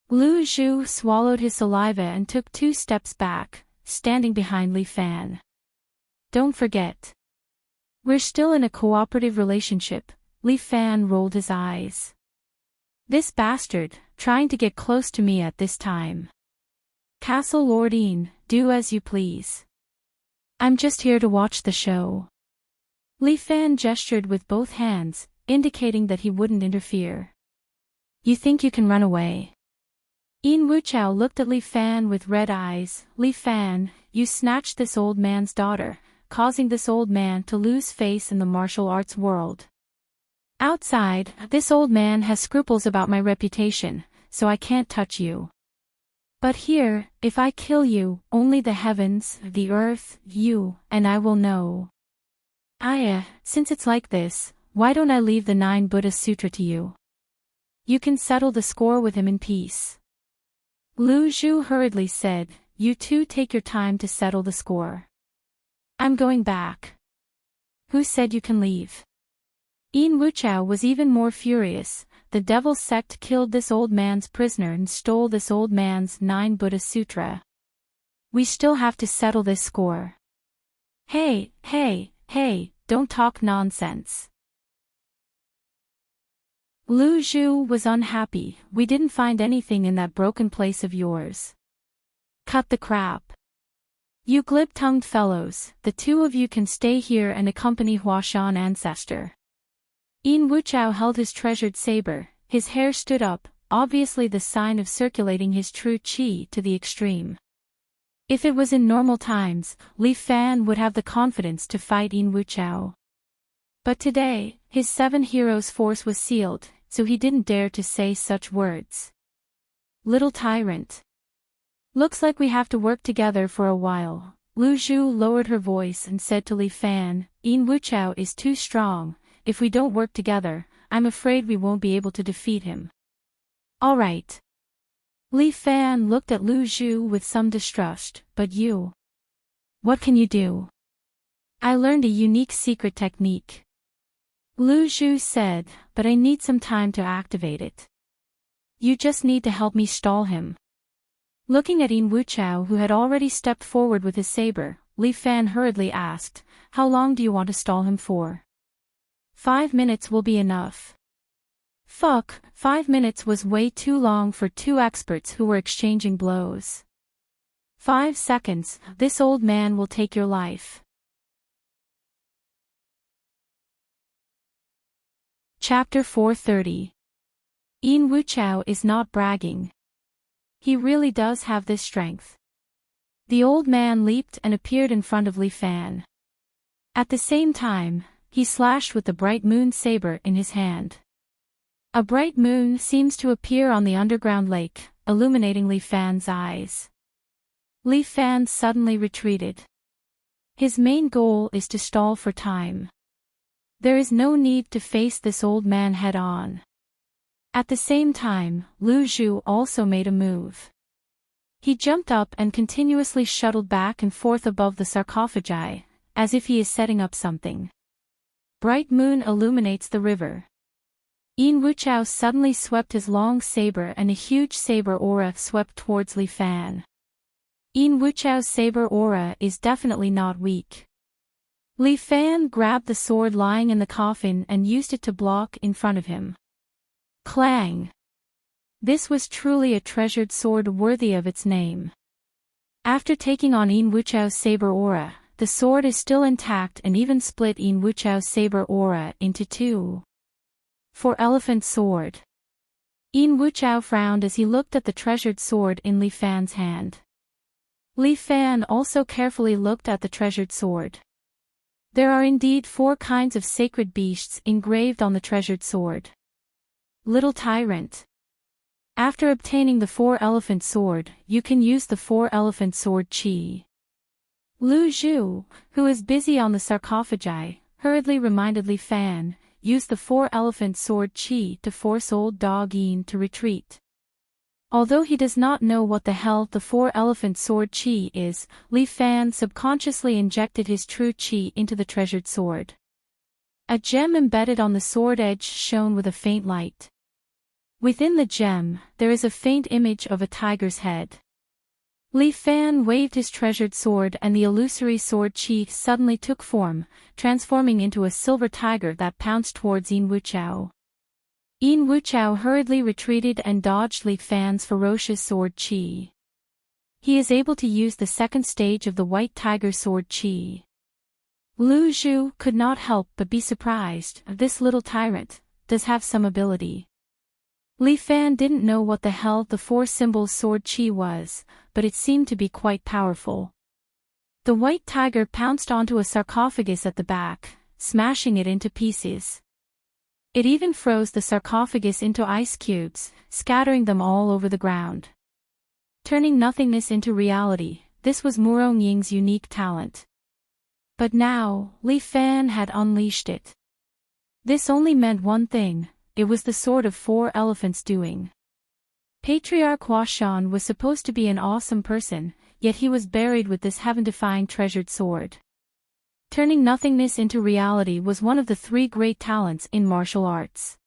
Lu Zhu swallowed his saliva and took 2 steps back, standing behind Li Fan. Don't forget. We're still in a cooperative relationship. Li Fan rolled his eyes. This bastard, trying to get close to me at this time. Castle Lord Yin, do as you please. I'm just here to watch the show. Li Fan gestured with both hands, indicating that he wouldn't interfere. You think you can run away? Yin Wuchao looked at Li Fan with red eyes. Li Fan, you snatched this old man's daughter, causing this old man to lose face in the martial arts world. Outside, this old man has scruples about my reputation, so I can't touch you. But here, if I kill you, only the heavens, the earth, you, and I will know. Since it's like this, why don't I leave the 9 Buddha Sutra to you? You can settle the score with him in peace. Lu Zhu hurriedly said, you two take your time to settle the score. I'm going back. Who said you can leave? Yin Wuchao was even more furious. The devil sect killed this old man's prisoner and stole this old man's 9 Buddha Sutra. We still have to settle this score. Hey, don't talk nonsense. Lu Zhu was unhappy. We didn't find anything in that broken place of yours. Cut the crap. You glib-tongued fellows, the 2 of you can stay here and accompany Huashan ancestor. Yin Wuchao held his treasured saber, his hair stood up, obviously the sign of circulating his true qi to the extreme. If it was in normal times, Li Fan would have the confidence to fight Yin Wuchao. But today, his 7 heroes' force was sealed, so he didn't dare to say such words. Little tyrant. Looks like we have to work together for a while. Lu Zhu lowered her voice and said to Li Fan, Yin Wuchao is too strong. If we don't work together, I'm afraid we won't be able to defeat him. All right. Li Fan looked at Lu Zhu with some distrust, but you? What can you do? I learned a unique secret technique. Lu Zhu said, but I need some time to activate it. You just need to help me stall him. Looking at Yin Wuchao, who had already stepped forward with his saber, Li Fan hurriedly asked, how long do you want to stall him for? 5 minutes will be enough. Fuck, 5 minutes was way too long for 2 experts who were exchanging blows. 5 seconds, this old man will take your life. Chapter 430. Yin Wuchao is not bragging. He really does have this strength. The old man leaped and appeared in front of Li Fan. At the same time, he slashed with the bright moon saber in his hand. A bright moon seems to appear on the underground lake, illuminating Li Fan's eyes. Li Fan suddenly retreated. His main goal is to stall for time. There is no need to face this old man head-on. At the same time, Lu Zhu also made a move. He jumped up and continuously shuttled back and forth above the sarcophagi, as if he is setting up something. Bright moon illuminates the river. Yin Wuchao suddenly swept his long saber and a huge saber aura swept towards Li Fan. Yin Wuchao's saber aura is definitely not weak. Li Fan grabbed the sword lying in the coffin and used it to block in front of him. Clang! This was truly a treasured sword worthy of its name. After taking on Yin Wuchao's saber aura, the sword is still intact and even split Yin Wuchao's saber aura into two. For elephant sword. Yin Wuchao frowned as he looked at the treasured sword in Li Fan's hand. Li Fan also carefully looked at the treasured sword. There are indeed 4 kinds of sacred beasts engraved on the treasured sword. Little Tyrant. After obtaining the 4-elephant sword, you can use the 4-elephant sword chi. Lu Zhu, who is busy on the sarcophagi, hurriedly reminded Li Fan, use the 4-elephant sword chi to force old dog Yin to retreat. Although he does not know what the hell the 4-elephant sword chi is, Li Fan subconsciously injected his true chi into the treasured sword. A gem embedded on the sword edge shone with a faint light. Within the gem, there is a faint image of a tiger's head. Li Fan waved his treasured sword and the illusory sword chi suddenly took form, transforming into a silver tiger that pounced towards Yin Wuchao. Yin Wuchao hurriedly retreated and dodged Li Fan's ferocious sword chi. He is able to use the second stage of the white tiger sword chi. Lu Zhu could not help but be surprised. This little tyrant does have some ability. Li Fan didn't know what the hell the 4-symbol sword chi was, but it seemed to be quite powerful. The white tiger pounced onto a sarcophagus at the back, smashing it into pieces. It even froze the sarcophagus into ice cubes, scattering them all over the ground. Turning nothingness into reality, this was Murong Ying's unique talent. But now, Li Fan had unleashed it. This only meant one thing, it was the sword of 4 elephants doing. Patriarch Huashan was supposed to be an awesome person, yet he was buried with this heaven-defying treasured sword. Turning nothingness into reality was one of the 3 great talents in martial arts.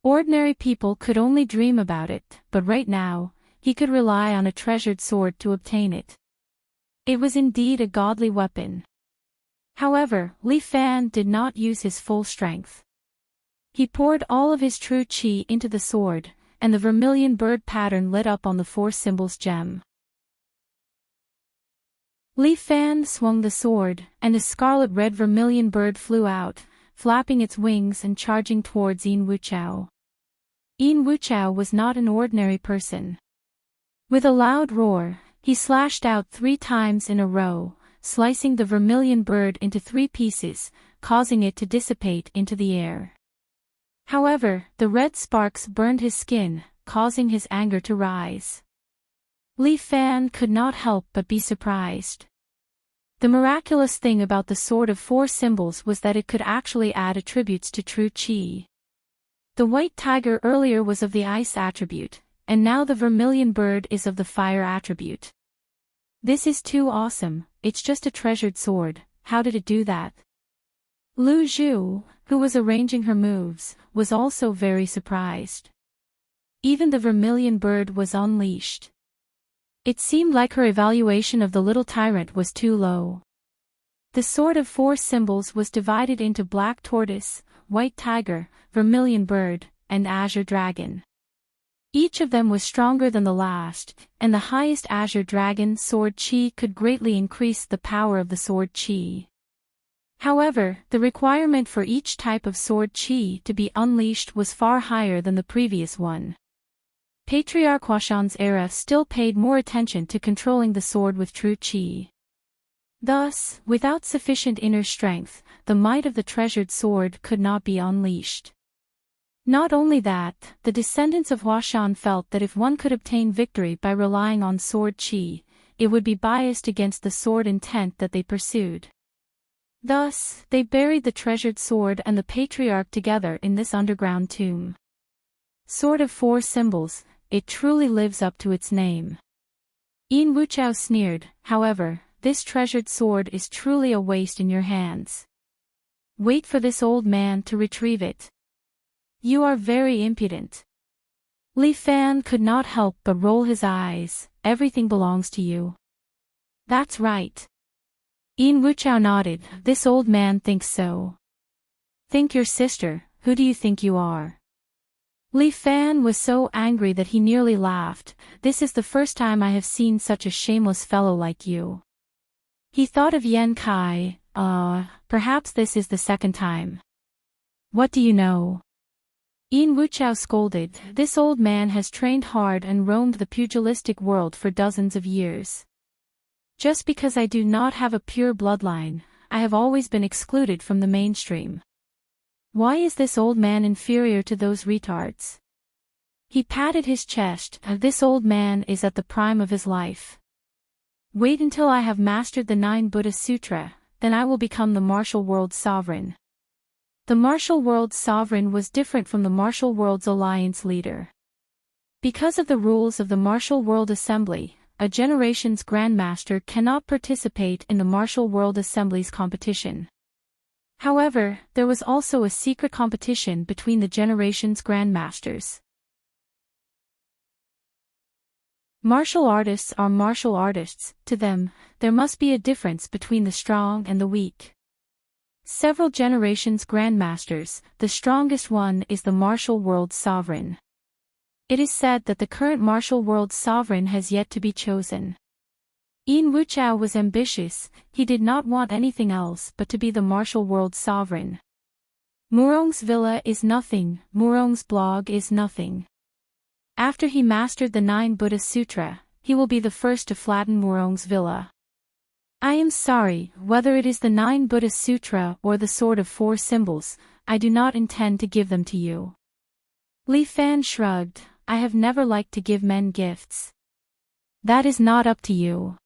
Ordinary people could only dream about it, but right now, he could rely on a treasured sword to obtain it. It was indeed a godly weapon. However, Li Fan did not use his full strength. He poured all of his true chi into the sword, and the vermilion bird pattern lit up on the 4 symbols gem. Li Fan swung the sword, and a scarlet-red vermilion bird flew out, flapping its wings and charging towards Yin Wuchao. Yin Wuchao was not an ordinary person. With a loud roar, he slashed out 3 times in a row, slicing the vermilion bird into 3 pieces, causing it to dissipate into the air. However, the red sparks burned his skin, causing his anger to rise. Li Fan could not help but be surprised. The miraculous thing about the sword of 4 symbols was that it could actually add attributes to true chi. The white tiger earlier was of the ice attribute, and now the vermilion bird is of the fire attribute. This is too awesome, it's just a treasured sword, how did it do that? Lu Zhu, who was arranging her moves, was also very surprised. Even the vermilion bird was unleashed. It seemed like her evaluation of the little tyrant was too low. The sword of 4 symbols was divided into black tortoise, white tiger, vermilion bird, and azure dragon. Each of them was stronger than the last, and the highest azure dragon sword chi could greatly increase the power of the sword chi. However, the requirement for each type of sword chi to be unleashed was far higher than the previous one. Patriarch Huashan's era still paid more attention to controlling the sword with true qi. Thus, without sufficient inner strength, the might of the treasured sword could not be unleashed. Not only that, the descendants of Huashan felt that if one could obtain victory by relying on sword qi, it would be biased against the sword intent that they pursued. Thus, they buried the treasured sword and the patriarch together in this underground tomb. Sword of 4 symbols, it truly lives up to its name. Yin Wuchao sneered, however, this treasured sword is truly a waste in your hands. Wait for this old man to retrieve it. You are very impudent. Li Fan could not help but roll his eyes. Everything belongs to you. That's right. Yin Wuchao nodded. This old man thinks so. Think your sister, who do you think you are? Li Fan was so angry that he nearly laughed. This is the first time I have seen such a shameless fellow like you. He thought of Yan Kai. Perhaps this is the second time. What do you know? Yin Wuchao scolded. This old man has trained hard and roamed the pugilistic world for dozens of years. Just because I do not have a pure bloodline, I have always been excluded from the mainstream. Why is this old man inferior to those retards? He patted his chest. This old man is at the prime of his life. Wait until I have mastered the 9 Buddha Sutra, then I will become the martial world's sovereign. The martial world's sovereign was different from the martial world's alliance leader. Because of the rules of the Martial World Assembly, a generation's grandmaster cannot participate in the Martial World Assembly's competition. However, there was also a secret competition between the generation's grandmasters. Martial artists are martial artists. To them, there must be a difference between the strong and the weak. Several generations grandmasters, the strongest one is the martial world's sovereign. It is said that the current martial world's sovereign has yet to be chosen. Yin Wuchao was ambitious. He did not want anything else but to be the martial world's sovereign. Murong's villa is nothing, Murong's blog is nothing. After he mastered the 9 Buddha Sutra, he will be the first to flatten Murong's villa. I am sorry, whether it is the 9 Buddha Sutra or the Sword of 4 Symbols, I do not intend to give them to you. Li Fan shrugged. I have never liked to give men gifts. That is not up to you.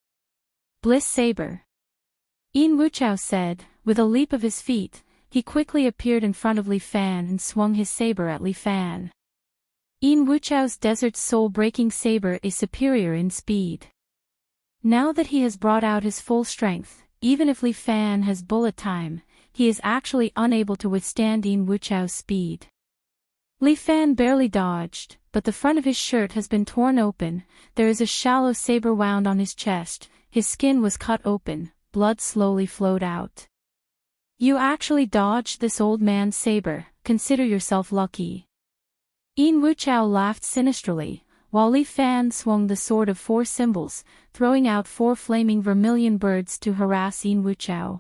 Bliss Saber. Yin Wuchao said. With a leap of his feet, he quickly appeared in front of Li Fan and swung his saber at Li Fan. Yin Wuchao's Desert Soul-breaking saber is superior in speed. Now that he has brought out his full strength, even if Li Fan has bullet time, he is actually unable to withstand Yin Wuchao's speed. Li Fan barely dodged, but the front of his shirt has been torn open. There is a shallow saber wound on his chest. His skin was cut open, blood slowly flowed out. You actually dodged this old man's saber, consider yourself lucky. Yin Wuchao laughed sinisterly, while Li Fan swung the Sword of 4 Symbols, throwing out 4 flaming vermilion birds to harass Yin Wuchao.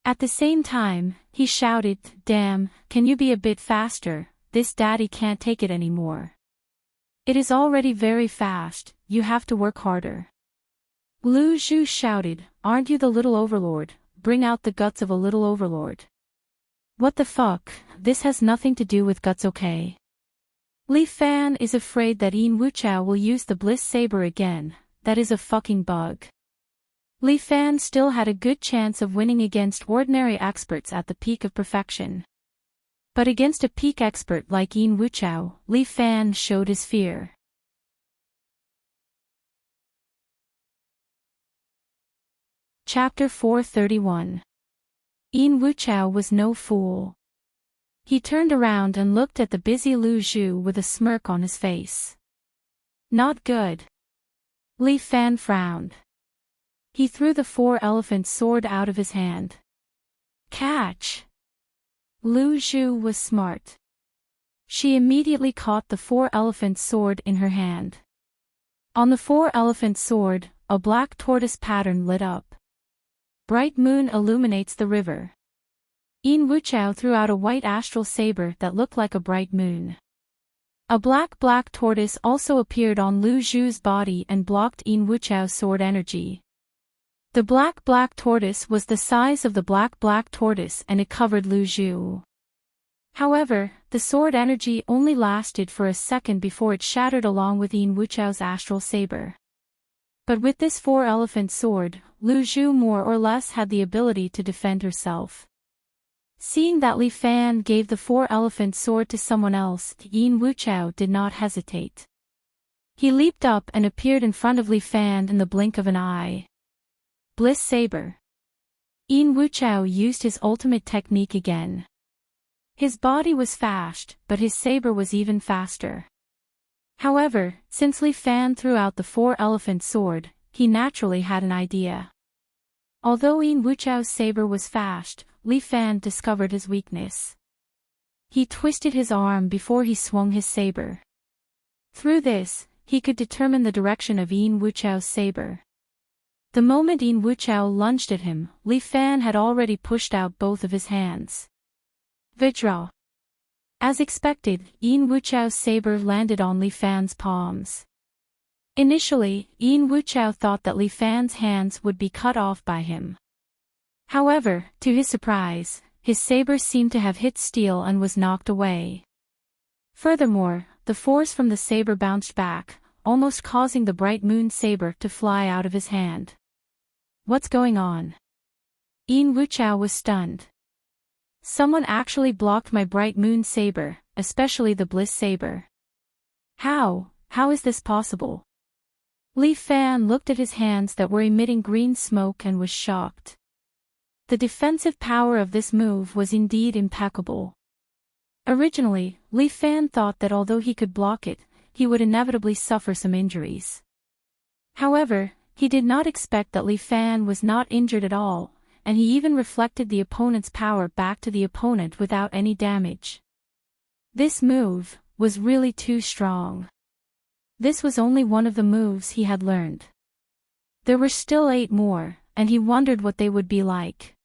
At the same time, he shouted, Damn, can you be a bit faster? This daddy can't take it anymore. It is already very fast, you have to work harder. Lu Zhu shouted, Aren't you the little overlord? Bring out the guts of a little overlord. What the fuck, this has nothing to do with guts, okay? Li Fan is afraid that Yin Wuchao will use the Bliss Saber again. That is a fucking bug. Li Fan still had a good chance of winning against ordinary experts at the peak of perfection. But against a peak expert like Yin Wuchao, Li Fan showed his fear. Chapter 431. Yin Wuchao was no fool. He turned around and looked at the busy Lu Zhu with a smirk on his face. Not good. Li Fan frowned. He threw the 4-elephant sword out of his hand. Catch! Lu Zhu was smart. She immediately caught the 4-elephant sword in her hand. On the 4-elephant sword, a black tortoise pattern lit up. Bright moon illuminates the river. Yin Wuchao threw out a white astral saber that looked like a bright moon. A black tortoise also appeared on Lu Zhu's body and blocked Yin Wuchao's sword energy. The black tortoise was the size of the black tortoise and it covered Lu Zhu. However, the sword energy only lasted for a second before it shattered along with Yin Wuchao's astral saber. But with this four-elephant sword, Lu Zhu more or less had the ability to defend herself. Seeing that Li Fan gave the four-elephant sword to someone else, Yin Wuchao did not hesitate. He leaped up and appeared in front of Li Fan in the blink of an eye. Bliss Saber. Yin Wuchao used his ultimate technique again. His body was fast, but his saber was even faster. However, since Li Fan threw out the four-elephant sword, he naturally had an idea. Although Yin Wuchao's saber was fast, Li Fan discovered his weakness. He twisted his arm before he swung his saber. Through this, he could determine the direction of Yin Wuchao's saber. The moment Yin Wuchao lunged at him, Li Fan had already pushed out both of his hands. Vajra. As expected, Yin Wuchao's saber landed on Li Fan's palms. Initially, Yin Wuchao thought that Li Fan's hands would be cut off by him. However, to his surprise, his saber seemed to have hit steel and was knocked away. Furthermore, the force from the saber bounced back, almost causing the bright moon saber to fly out of his hand. What's going on? Yin Wuchao was stunned. Someone actually blocked my bright moon saber, especially the bliss saber. How is this possible? Li Fan looked at his hands that were emitting green smoke and was shocked. The defensive power of this move was indeed impeccable. Originally, Li Fan thought that although he could block it, he would inevitably suffer some injuries. However, he did not expect that Li Fan was not injured at all, and he even reflected the opponent's power back to the opponent without any damage. This move was really too strong. This was only one of the moves he had learned. There were still 8 more, and he wondered what they would be like.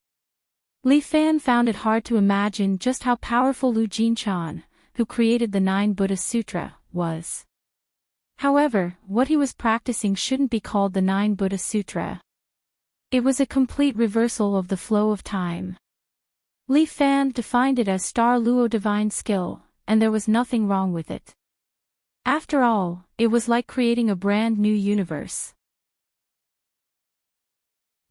Li Fan found it hard to imagine just how powerful Lu Jinchan, who created the 9 Buddha Sutra, was. However, what he was practicing shouldn't be called the 9 Buddha Sutra. It was a complete reversal of the flow of time. Li Fan defined it as Star Luo divine skill, and there was nothing wrong with it. After all, it was like creating a brand new universe.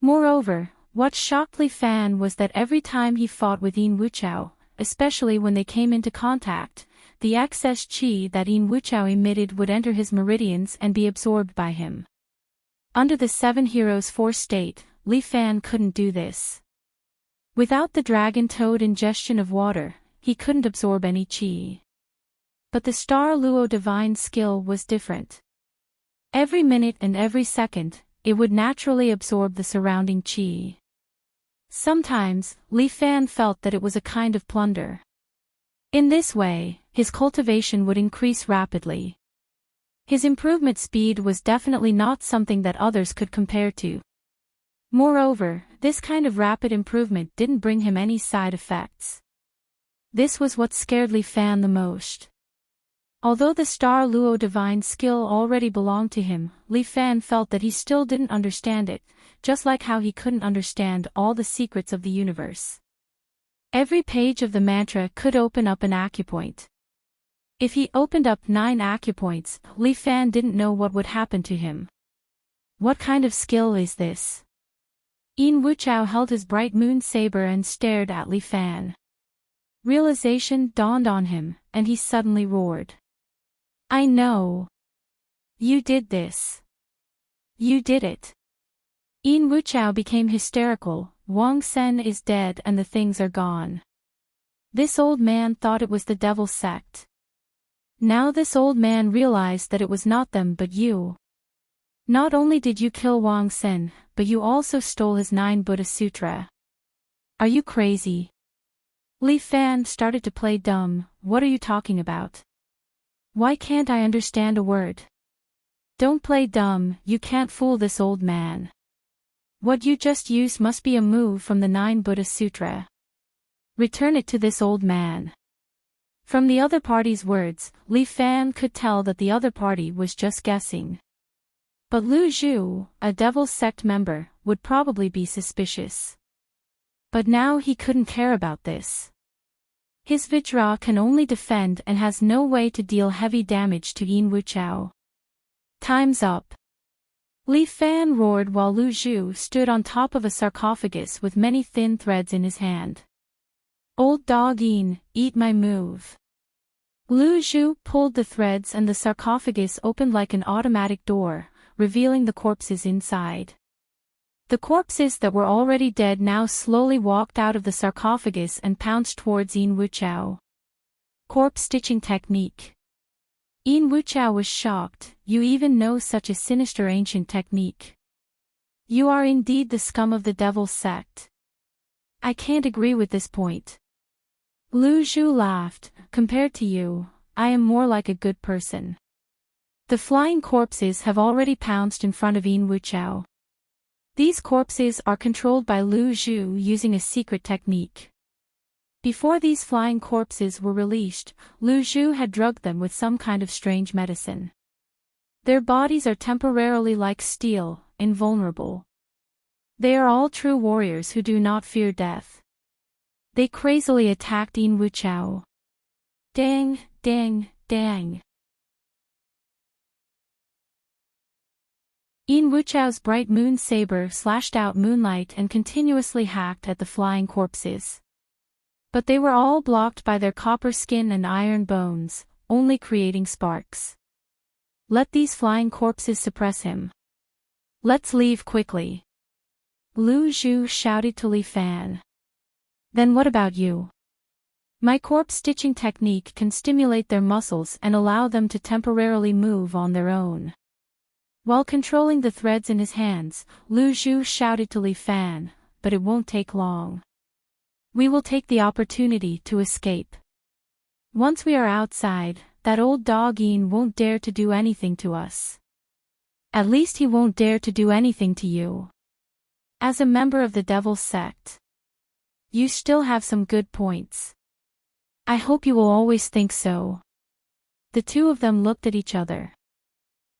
Moreover, what shocked Li Fan was that every time he fought with Yin Wuchao, especially when they came into contact, the excess qi that Yin Wuchao emitted would enter his meridians and be absorbed by him. Under the 7 Heroes Force state, Li Fan couldn't do this. Without the dragon toad ingestion of water, he couldn't absorb any qi. But the Star Luo divine skill was different. Every minute and every second, it would naturally absorb the surrounding qi. Sometimes, Li Fan felt that it was a kind of plunder. In this way, his cultivation would increase rapidly. His improvement speed was definitely not something that others could compare to. Moreover, this kind of rapid improvement didn't bring him any side effects. This was what scared Li Fan the most. Although the Star Luo divine skill already belonged to him, Li Fan felt that he still didn't understand it, just like how he couldn't understand all the secrets of the universe. Every page of the mantra could open up an acupoint. If he opened up 9 acupoints, Li Fan didn't know what would happen to him. What kind of skill is this? Yin Wuchao held his bright moon saber and stared at Li Fan. Realization dawned on him, and he suddenly roared. I know. You did this. You did it. Yin Wuchao became hysterical. Wang Sen is dead and the things are gone. This old man thought it was the devil's sect. Now this old man realized that it was not them but you. Not only did you kill Wang Sen, but you also stole his 9 Buddha Sutra. Are you crazy? Li Fan started to play dumb. What are you talking about? Why can't I understand a word? Don't play dumb, you can't fool this old man. What you just used must be a move from the 9 Buddha Sutra. Return it to this old man. From the other party's words, Li Fan could tell that the other party was just guessing. But Lu Zhu, a Devil's Sect member, would probably be suspicious. But now he couldn't care about this. His Vajra can only defend and has no way to deal heavy damage to Yin Wuchao. Time's up. Li Fan roared while Lu Zhu stood on top of a sarcophagus with many thin threads in his hand. Old dog Yin, eat my move. Lu Zhu pulled the threads and the sarcophagus opened like an automatic door, revealing the corpses inside. The corpses that were already dead now slowly walked out of the sarcophagus and pounced towards Yin Wuchao. Corpse stitching technique. Yin Wuchao was shocked. You even know such a sinister ancient technique. You are indeed the scum of the Devil's Sect. I can't agree with this point. Lu Zhu laughed. Compared to you, I am more like a good person. The flying corpses have already pounced in front of Yin Wuchao. These corpses are controlled by Lu Zhu using a secret technique. Before these flying corpses were released, Lu Zhu had drugged them with some kind of strange medicine. Their bodies are temporarily like steel, invulnerable. They are all true warriors who do not fear death. They crazily attacked Yin Wuchao. Dang, dang, dang. Yin Wuchao's bright moon saber slashed out moonlight and continuously hacked at the flying corpses. But they were all blocked by their copper skin and iron bones, only creating sparks. Let these flying corpses suppress him. Let's leave quickly. Lu Zhu shouted to Li Fan. Then what about you? My corpse stitching technique can stimulate their muscles and allow them to temporarily move on their own. While controlling the threads in his hands, Lu Zhu shouted to Li Fan, but it won't take long. We will take the opportunity to escape. Once we are outside, that old dog Yin won't dare to do anything to us. At least he won't dare to do anything to you. As a member of the Devil's Sect, you still have some good points. I hope you will always think so. The two of them looked at each other.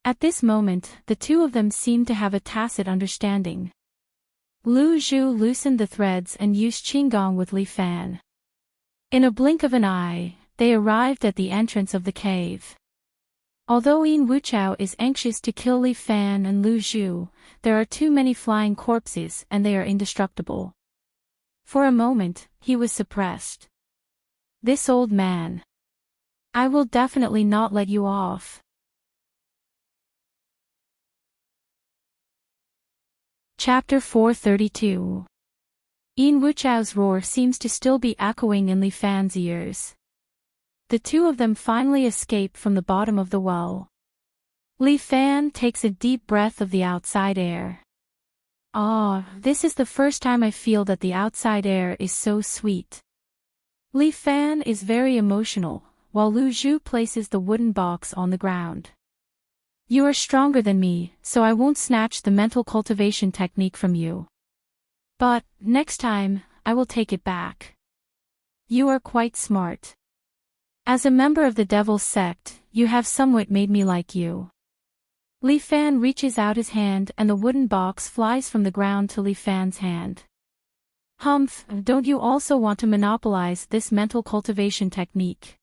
At this moment, the two of them seemed to have a tacit understanding. Lu Zhu loosened the threads and used Qinggong with Li Fan. In a blink of an eye, they arrived at the entrance of the cave. Although Yin Wuchao is anxious to kill Li Fan and Lu Zhu, there are too many flying corpses and they are indestructible. For a moment, he was suppressed. This old man. I will definitely not let you off. Chapter 432. Yin Wuchao's roar seems to still be echoing in Li Fan's ears. The two of them finally escape from the bottom of the well. Li Fan takes a deep breath of the outside air. Ah, this is the first time I feel that the outside air is so sweet. Li Fan is very emotional, while Lu Zhu places the wooden box on the ground. You are stronger than me, so I won't snatch the mental cultivation technique from you. But, next time, I will take it back. You are quite smart. As a member of the Devil's Sect, you have somewhat made me like you. Li Fan reaches out his hand and the wooden box flies from the ground to Li Fan's hand. Humph, don't you also want to monopolize this mental cultivation technique?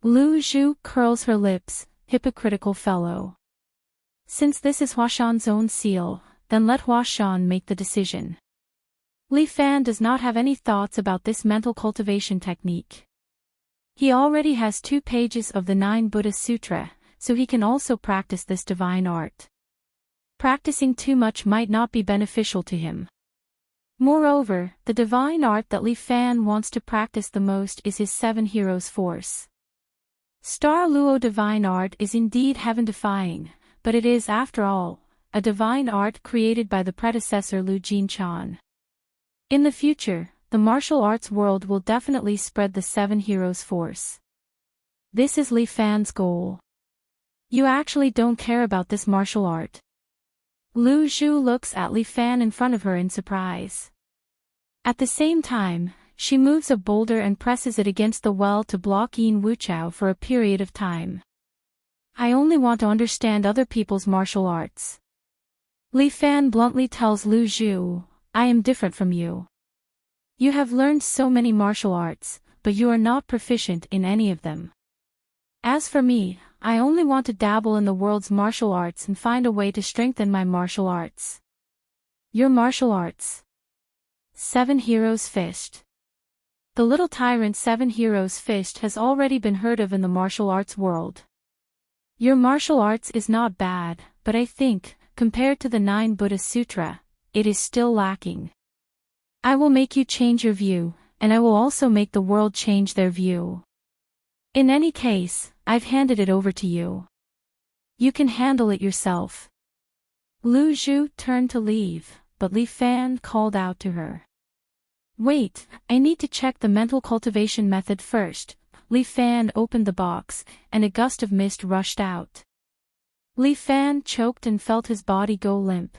Lu Zhu curls her lips. Hypocritical fellow. Since this is Huashan's own seal, then let Huashan make the decision. Li Fan does not have any thoughts about this mental cultivation technique. He already has 2 pages of the 9 Buddha Sutra, so he can also practice this divine art. Practicing too much might not be beneficial to him. Moreover, the divine art that Li Fan wants to practice the most is his 7 Heroes Force. Star Luo divine art is indeed heaven-defying, but it is, after all, a divine art created by the predecessor Lu Jinchan. In the future, the martial arts world will definitely spread the 7 Heroes Force. This is Li Fan's goal. You actually don't care about this martial art. Lu Zhu looks at Li Fan in front of her in surprise. At the same time, She moves a boulder and presses it against the well to block Yin Wuchao for a period of time. I only want to understand other people's martial arts. Li Fan bluntly tells Lu Zhu, I am different from you. You have learned so many martial arts, but you are not proficient in any of them. As for me, I only want to dabble in the world's martial arts and find a way to strengthen my martial arts. Your martial arts? 7 Heroes Fist. The little tyrant 7 Heroes Fist has already been heard of in the martial arts world. Your martial arts is not bad, but I think, compared to the 9 Buddha Sutra, it is still lacking. I will make you change your view, and I will also make the world change their view. In any case, I've handed it over to you. You can handle it yourself. Lu Zhu turned to leave, but Li Fan called out to her. Wait, I need to check the mental cultivation method first. Li Fan opened the box, and a gust of mist rushed out. Li Fan choked and felt his body go limp.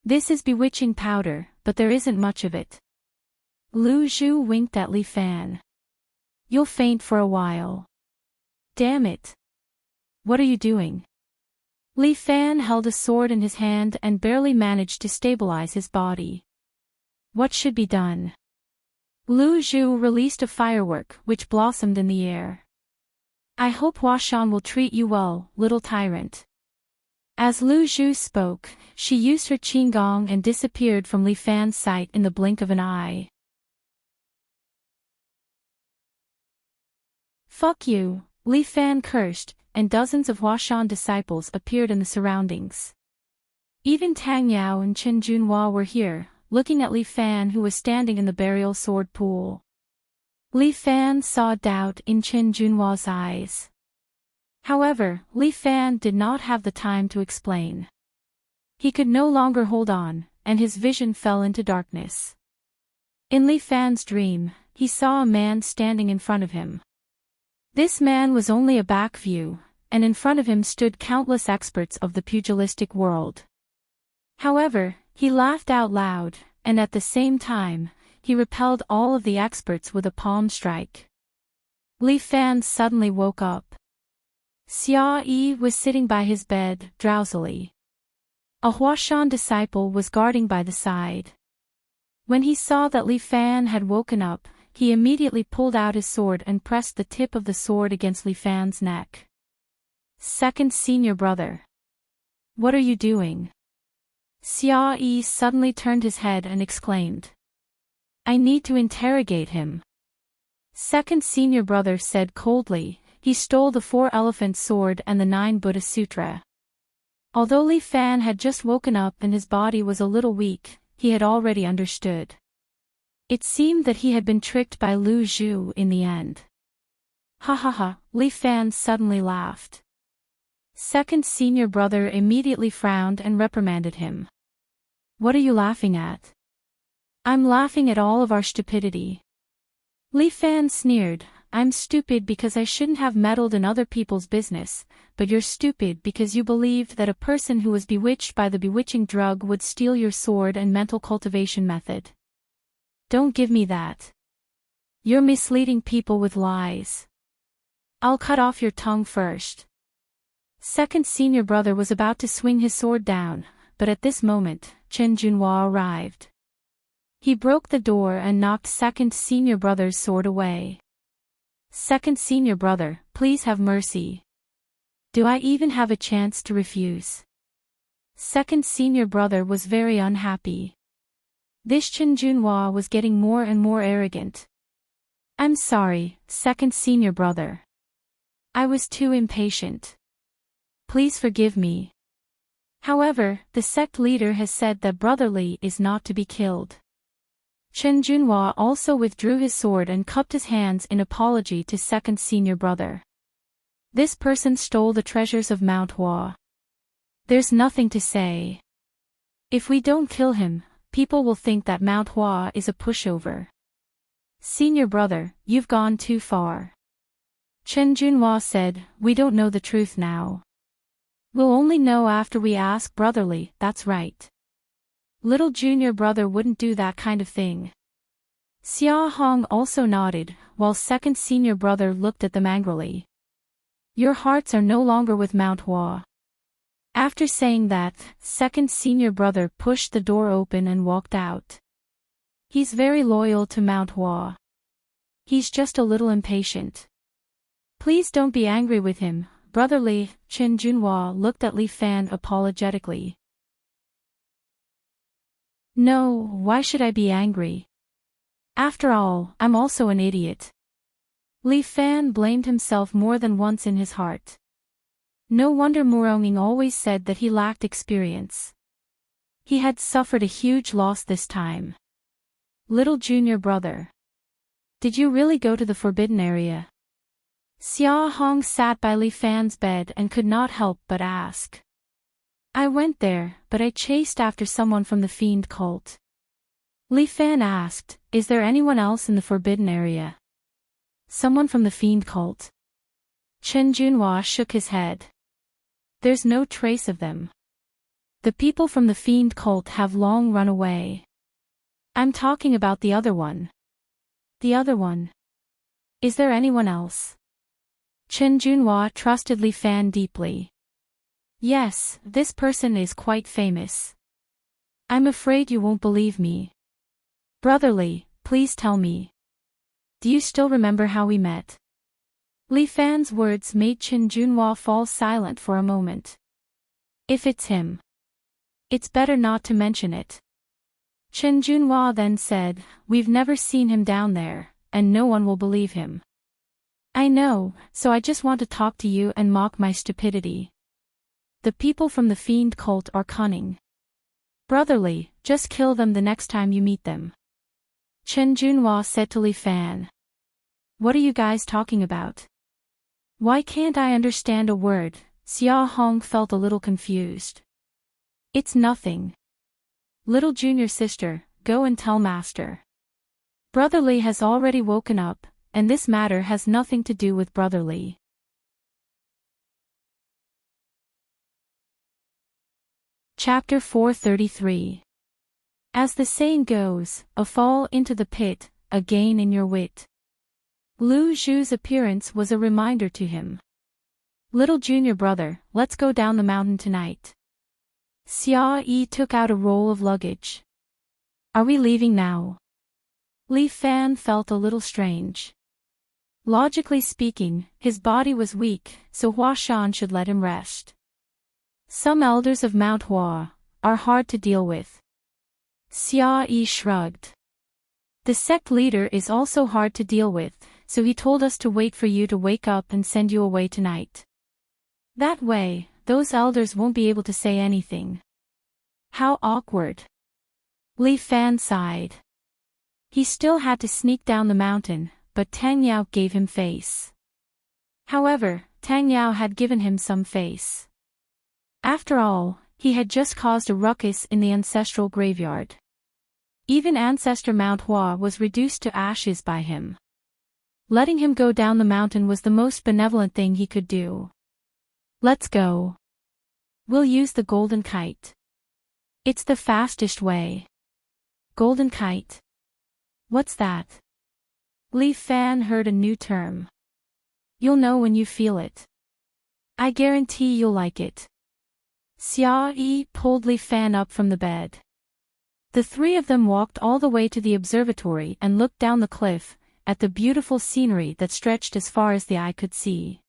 This is bewitching powder, but there isn't much of it. Lu Zhu winked at Li Fan. You'll faint for a while. Damn it. What are you doing? Li Fan held a sword in his hand and barely managed to stabilize his body. What should be done? Lu Zhu released a firework which blossomed in the air. I hope Huashan will treat you well, little tyrant. As Lu Zhu spoke, she used her qinggong and disappeared from Li Fan's sight in the blink of an eye. Fuck you, Li Fan cursed, and dozens of Huashan disciples appeared in the surroundings. Even Tang Yao and Chen Junhua were here, looking at Li Fan who was standing in the burial sword pool. Li Fan saw doubt in Chen Junhua's eyes. However, Li Fan did not have the time to explain. He could no longer hold on, and his vision fell into darkness. In Li Fan's dream, he saw a man standing in front of him. This man was only a back view, and in front of him stood countless experts of the pugilistic world. However, he laughed out loud, and at the same time, he repelled all of the experts with a palm strike. Li Fan suddenly woke up. Xia Yi was sitting by his bed, drowsily. A Huashan disciple was guarding by the side. When he saw that Li Fan had woken up, he immediately pulled out his sword and pressed the tip of the sword against Li Fan's neck. Second senior brother. What are you doing? Xia Yi suddenly turned his head and exclaimed. I need to interrogate him. Second senior brother said coldly, he stole the 4-elephant sword and the 9 Buddha Sutra. Although Li Fan had just woken up and his body was a little weak, he had already understood. It seemed that he had been tricked by Lu Zhu in the end. Ha ha ha, Li Fan suddenly laughed. Second senior brother immediately frowned and reprimanded him. What are you laughing at? I'm laughing at all of our stupidity. Li Fan sneered, I'm stupid because I shouldn't have meddled in other people's business, but you're stupid because you believed that a person who was bewitched by the bewitching drug would steal your sword and mental cultivation method. Don't give me that. You're misleading people with lies. I'll cut off your tongue first. Second senior brother was about to swing his sword down, but at this moment, Chen Junhua arrived. He broke the door and knocked second senior brother's sword away. Second senior brother, please have mercy. Do I even have a chance to refuse? Second senior brother was very unhappy. This Chen Junhua was getting more and more arrogant. I'm sorry, second senior brother. I was too impatient. Please forgive me. However, the sect leader has said that brotherly is not to be killed. Chen Junhua also withdrew his sword and cupped his hands in apology to second senior brother. This person stole the treasures of Mount Hua. There's nothing to say. If we don't kill him, people will think that Mount Hua is a pushover. Senior brother, you've gone too far. Chen Junhua said, we don't know the truth now. We'll only know after we ask brotherly, that's right. Little junior brother wouldn't do that kind of thing. Xia Hong also nodded, while second senior brother looked at them angrily. Your hearts are no longer with Mount Hua. After saying that, second senior brother pushed the door open and walked out. He's very loyal to Mount Hua. He's just a little impatient. Please don't be angry with him, brotherly. Chen Junhua looked at Li Fan apologetically. No, why should I be angry? After all, I'm also an idiot. Li Fan blamed himself more than once in his heart. No wonder Muronging always said that he lacked experience. He had suffered a huge loss this time. Little junior brother. Did you really go to the forbidden area? Xia Hong sat by Li Fan's bed and could not help but ask. I went there, but I chased after someone from the fiend cult. Li Fan asked, is there anyone else in the forbidden area? Someone from the fiend cult? Chen Junhua shook his head. There's no trace of them. The people from the fiend cult have long run away. I'm talking about the other one. The other one. Is there anyone else? Chen Junhua trusted Li Fan deeply. Yes, this person is quite famous. I'm afraid you won't believe me. Brotherly, please tell me. Do you still remember how we met? Li Fan's words made Chen Junhua fall silent for a moment. If it's him, it's better not to mention it. Chen Junhua then said, we've never seen him down there, and no one will believe him. I know, so I just want to talk to you and mock my stupidity. The people from the fiend cult are cunning. Brotherly, just kill them the next time you meet them. Chen Junhua said to Li Fan. What are you guys talking about? Why can't I understand a word? Xia Hong felt a little confused. It's nothing. Little junior sister, go and tell master. Brotherly has already woken up, and this matter has nothing to do with Brotherly. Chapter 433. As the saying goes, a fall into the pit, a gain in your wit. Lu Zhu's appearance was a reminder to him. Little junior brother, let's go down the mountain tonight. Xia Yi took out a roll of luggage. Are we leaving now? Li Fan felt a little strange. Logically speaking, his body was weak, so Hua Shan should let him rest. Some elders of Mount Hua are hard to deal with. Xia Yi shrugged. The sect leader is also hard to deal with, so he told us to wait for you to wake up and send you away tonight. That way, those elders won't be able to say anything. How awkward. Li Fan sighed. He still had to sneak down the mountain, but Tang Yao gave him face. However, Tang Yao had given him some face. After all, he had just caused a ruckus in the ancestral graveyard. Even ancestor Mount Hua was reduced to ashes by him. Letting him go down the mountain was the most benevolent thing he could do. Let's go. We'll use the golden kite. It's the fastest way. Golden kite? What's that? Li Fan heard a new term. You'll know when you feel it. I guarantee you'll like it. Xia Yi pulled Li Fan up from the bed. The three of them walked all the way to the observatory and looked down the cliff, at the beautiful scenery that stretched as far as the eye could see.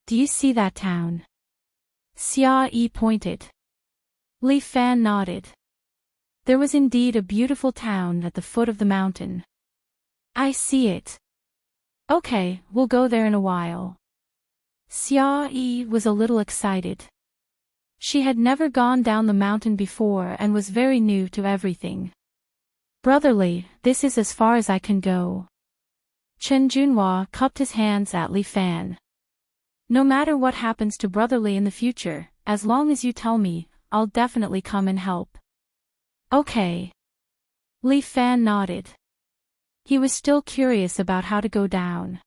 Do you see that town? Xia Yi pointed. Li Fan nodded. There was indeed a beautiful town at the foot of the mountain. I see it. Okay, we'll go there in a while. Xia Yi was a little excited. She had never gone down the mountain before and was very new to everything. Brotherly, this is as far as I can go. Chen Junhua cupped his hands at Li Fan. No matter what happens to Brotherly in the future, as long as you tell me, I'll definitely come and help. Okay. Li Fan nodded. He was still curious about how to go down.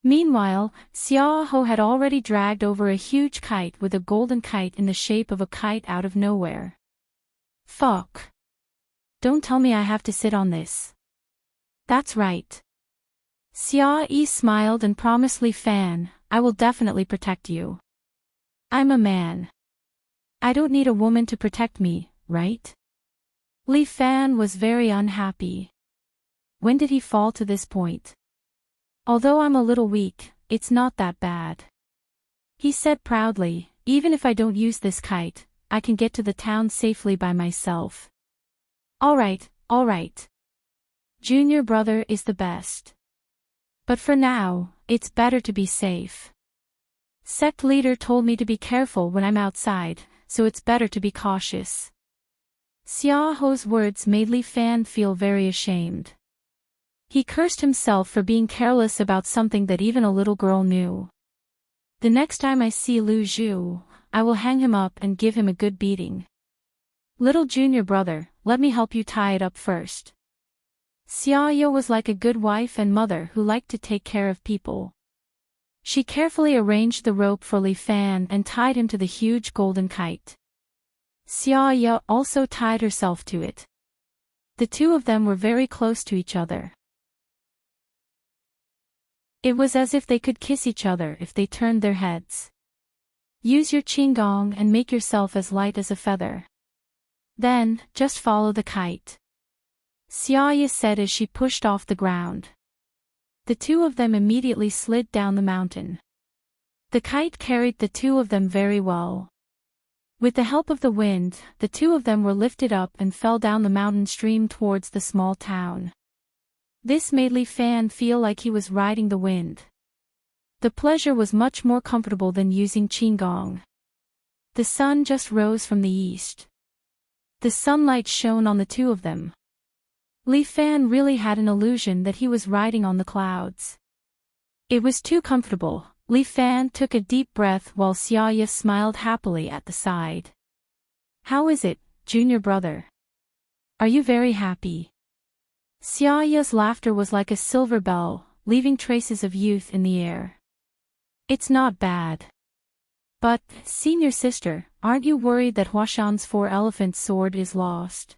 Meanwhile, Xia Ho had already dragged over a huge kite with a golden kite in the shape of a kite out of nowhere. Fuck. Don't tell me I have to sit on this. That's right. Xia Yi smiled and promised Li Fan, I will definitely protect you. I'm a man. I don't need a woman to protect me, right? Li Fan was very unhappy. When did he fall to this point? Although I'm a little weak, it's not that bad. He said proudly, even if I don't use this kite, I can get to the town safely by myself. Alright. Junior brother is the best. But for now, it's better to be safe. Sect leader told me to be careful when I'm outside, so it's better to be cautious. Xia Ho's words made Li Fan feel very ashamed. He cursed himself for being careless about something that even a little girl knew. The next time I see Lu Zhu, I will hang him up and give him a good beating. Little junior brother, let me help you tie it up first. Xia Yi was like a good wife and mother who liked to take care of people. She carefully arranged the rope for Li Fan and tied him to the huge golden kite. Xia Yi also tied herself to it. The two of them were very close to each other. It was as if they could kiss each other if they turned their heads. Use your qigong and make yourself as light as a feather. Then, just follow the kite. Xia Yi said as she pushed off the ground. The two of them immediately slid down the mountain. The kite carried the two of them very well. With the help of the wind, the two of them were lifted up and fell down the mountain stream towards the small town. This made Li Fan feel like he was riding the wind. The pleasure was much more comfortable than using qigong. The sun just rose from the east. The sunlight shone on the two of them. Li Fan really had an illusion that he was riding on the clouds. It was too comfortable. Li Fan took a deep breath while Xia Yi smiled happily at the side. How is it, junior brother? Are you very happy? Xia Yi's laughter was like a silver bell, leaving traces of youth in the air. It's not bad. But, senior sister, aren't you worried that Huashan's 4-elephant sword is lost?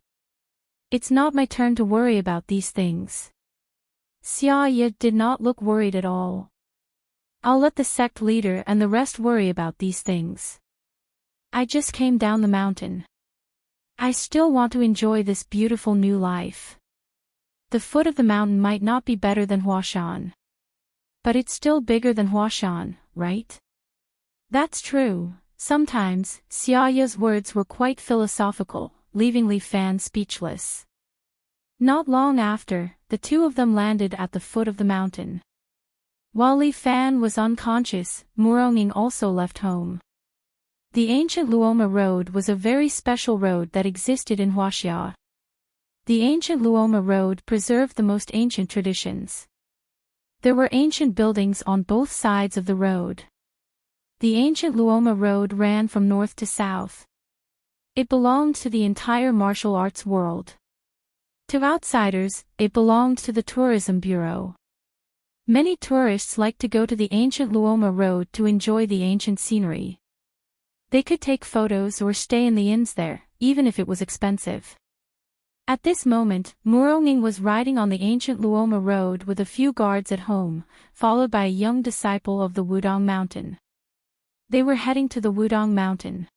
It's not my turn to worry about these things. Xia Yi did not look worried at all. I'll let the sect leader and the rest worry about these things. I just came down the mountain. I still want to enjoy this beautiful new life. The foot of the mountain might not be better than Huashan. But it's still bigger than Huashan, right? That's true. Sometimes, Xia Yi's words were quite philosophical, leaving Li Fan speechless. Not long after, the two of them landed at the foot of the mountain. While Li Fan was unconscious, Muronging also left home. The ancient Luoma Road was a very special road that existed in Huaxia. The ancient Luoma Road preserved the most ancient traditions. There were ancient buildings on both sides of the road. The ancient Luoma Road ran from north to south. It belonged to the entire martial arts world. To outsiders, it belonged to the Tourism Bureau. Many tourists liked to go to the ancient Luoma Road to enjoy the ancient scenery. They could take photos or stay in the inns there, even if it was expensive. At this moment, Muronging was riding on the ancient Luoma Road with a few guards at home, followed by a young disciple of the Wudong Mountain. They were heading to the Wudong Mountain.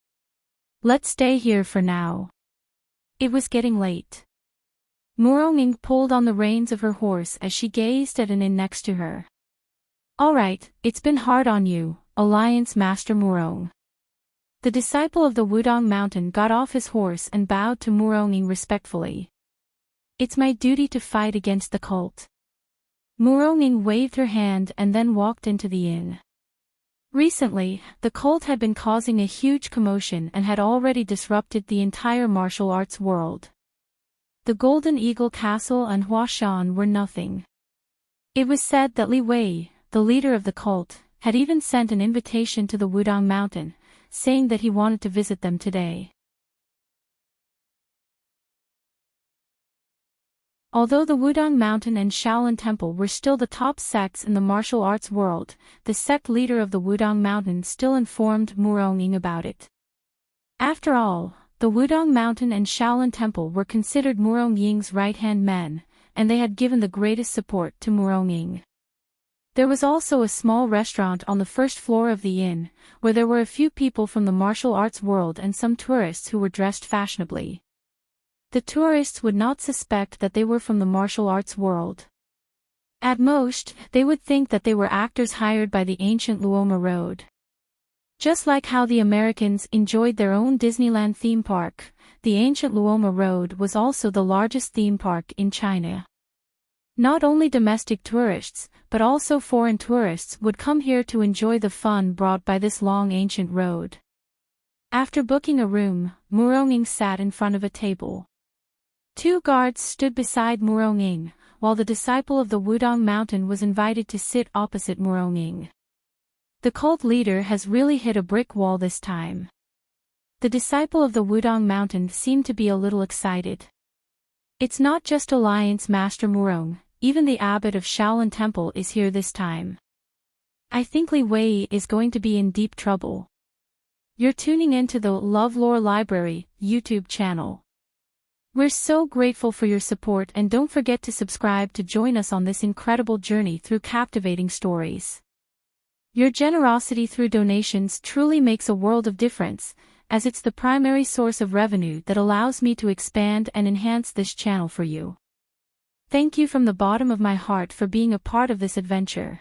Let's stay here for now. It was getting late. Muronging pulled on the reins of her horse as she gazed at an inn next to her. Alright, it's been hard on you, Alliance Master Murong. The disciple of the Wudong Mountain got off his horse and bowed to Muronging respectfully. It's my duty to fight against the cult. Muronging waved her hand and then walked into the inn. Recently, the cult had been causing a huge commotion and had already disrupted the entire martial arts world. The Golden Eagle Castle and Huashan were nothing. It was said that Li Wei, the leader of the cult, had even sent an invitation to the Wudong Mountain, saying that he wanted to visit them today. Although the Wudong Mountain and Shaolin Temple were still the top sects in the martial arts world, the sect leader of the Wudong Mountain still informed Muronging about it. After all, the Wudong Mountain and Shaolin Temple were considered Murong Ying's right-hand men, and they had given the greatest support to Muronging. There was also a small restaurant on the first floor of the inn, where there were a few people from the martial arts world and some tourists who were dressed fashionably. The tourists would not suspect that they were from the martial arts world. At most, they would think that they were actors hired by the ancient Luoma Road. Just like how the Americans enjoyed their own Disneyland theme park, the ancient Luoma Road was also the largest theme park in China. Not only domestic tourists, but also foreign tourists would come here to enjoy the fun brought by this long ancient road. After booking a room, Muronging sat in front of a table. 2 guards stood beside Muronging, while the disciple of the Wudong Mountain was invited to sit opposite Muronging. The cult leader has really hit a brick wall this time. The disciple of the Wudong Mountain seemed to be a little excited. It's not just Alliance Master Murong, even the abbot of Shaolin Temple is here this time. I think Li Wei is going to be in deep trouble. You're tuning into the LoveLore Library YouTube channel. We're so grateful for your support, and don't forget to subscribe to join us on this incredible journey through captivating stories. Your generosity through donations truly makes a world of difference, as it's the primary source of revenue that allows me to expand and enhance this channel for you. Thank you from the bottom of my heart for being a part of this adventure.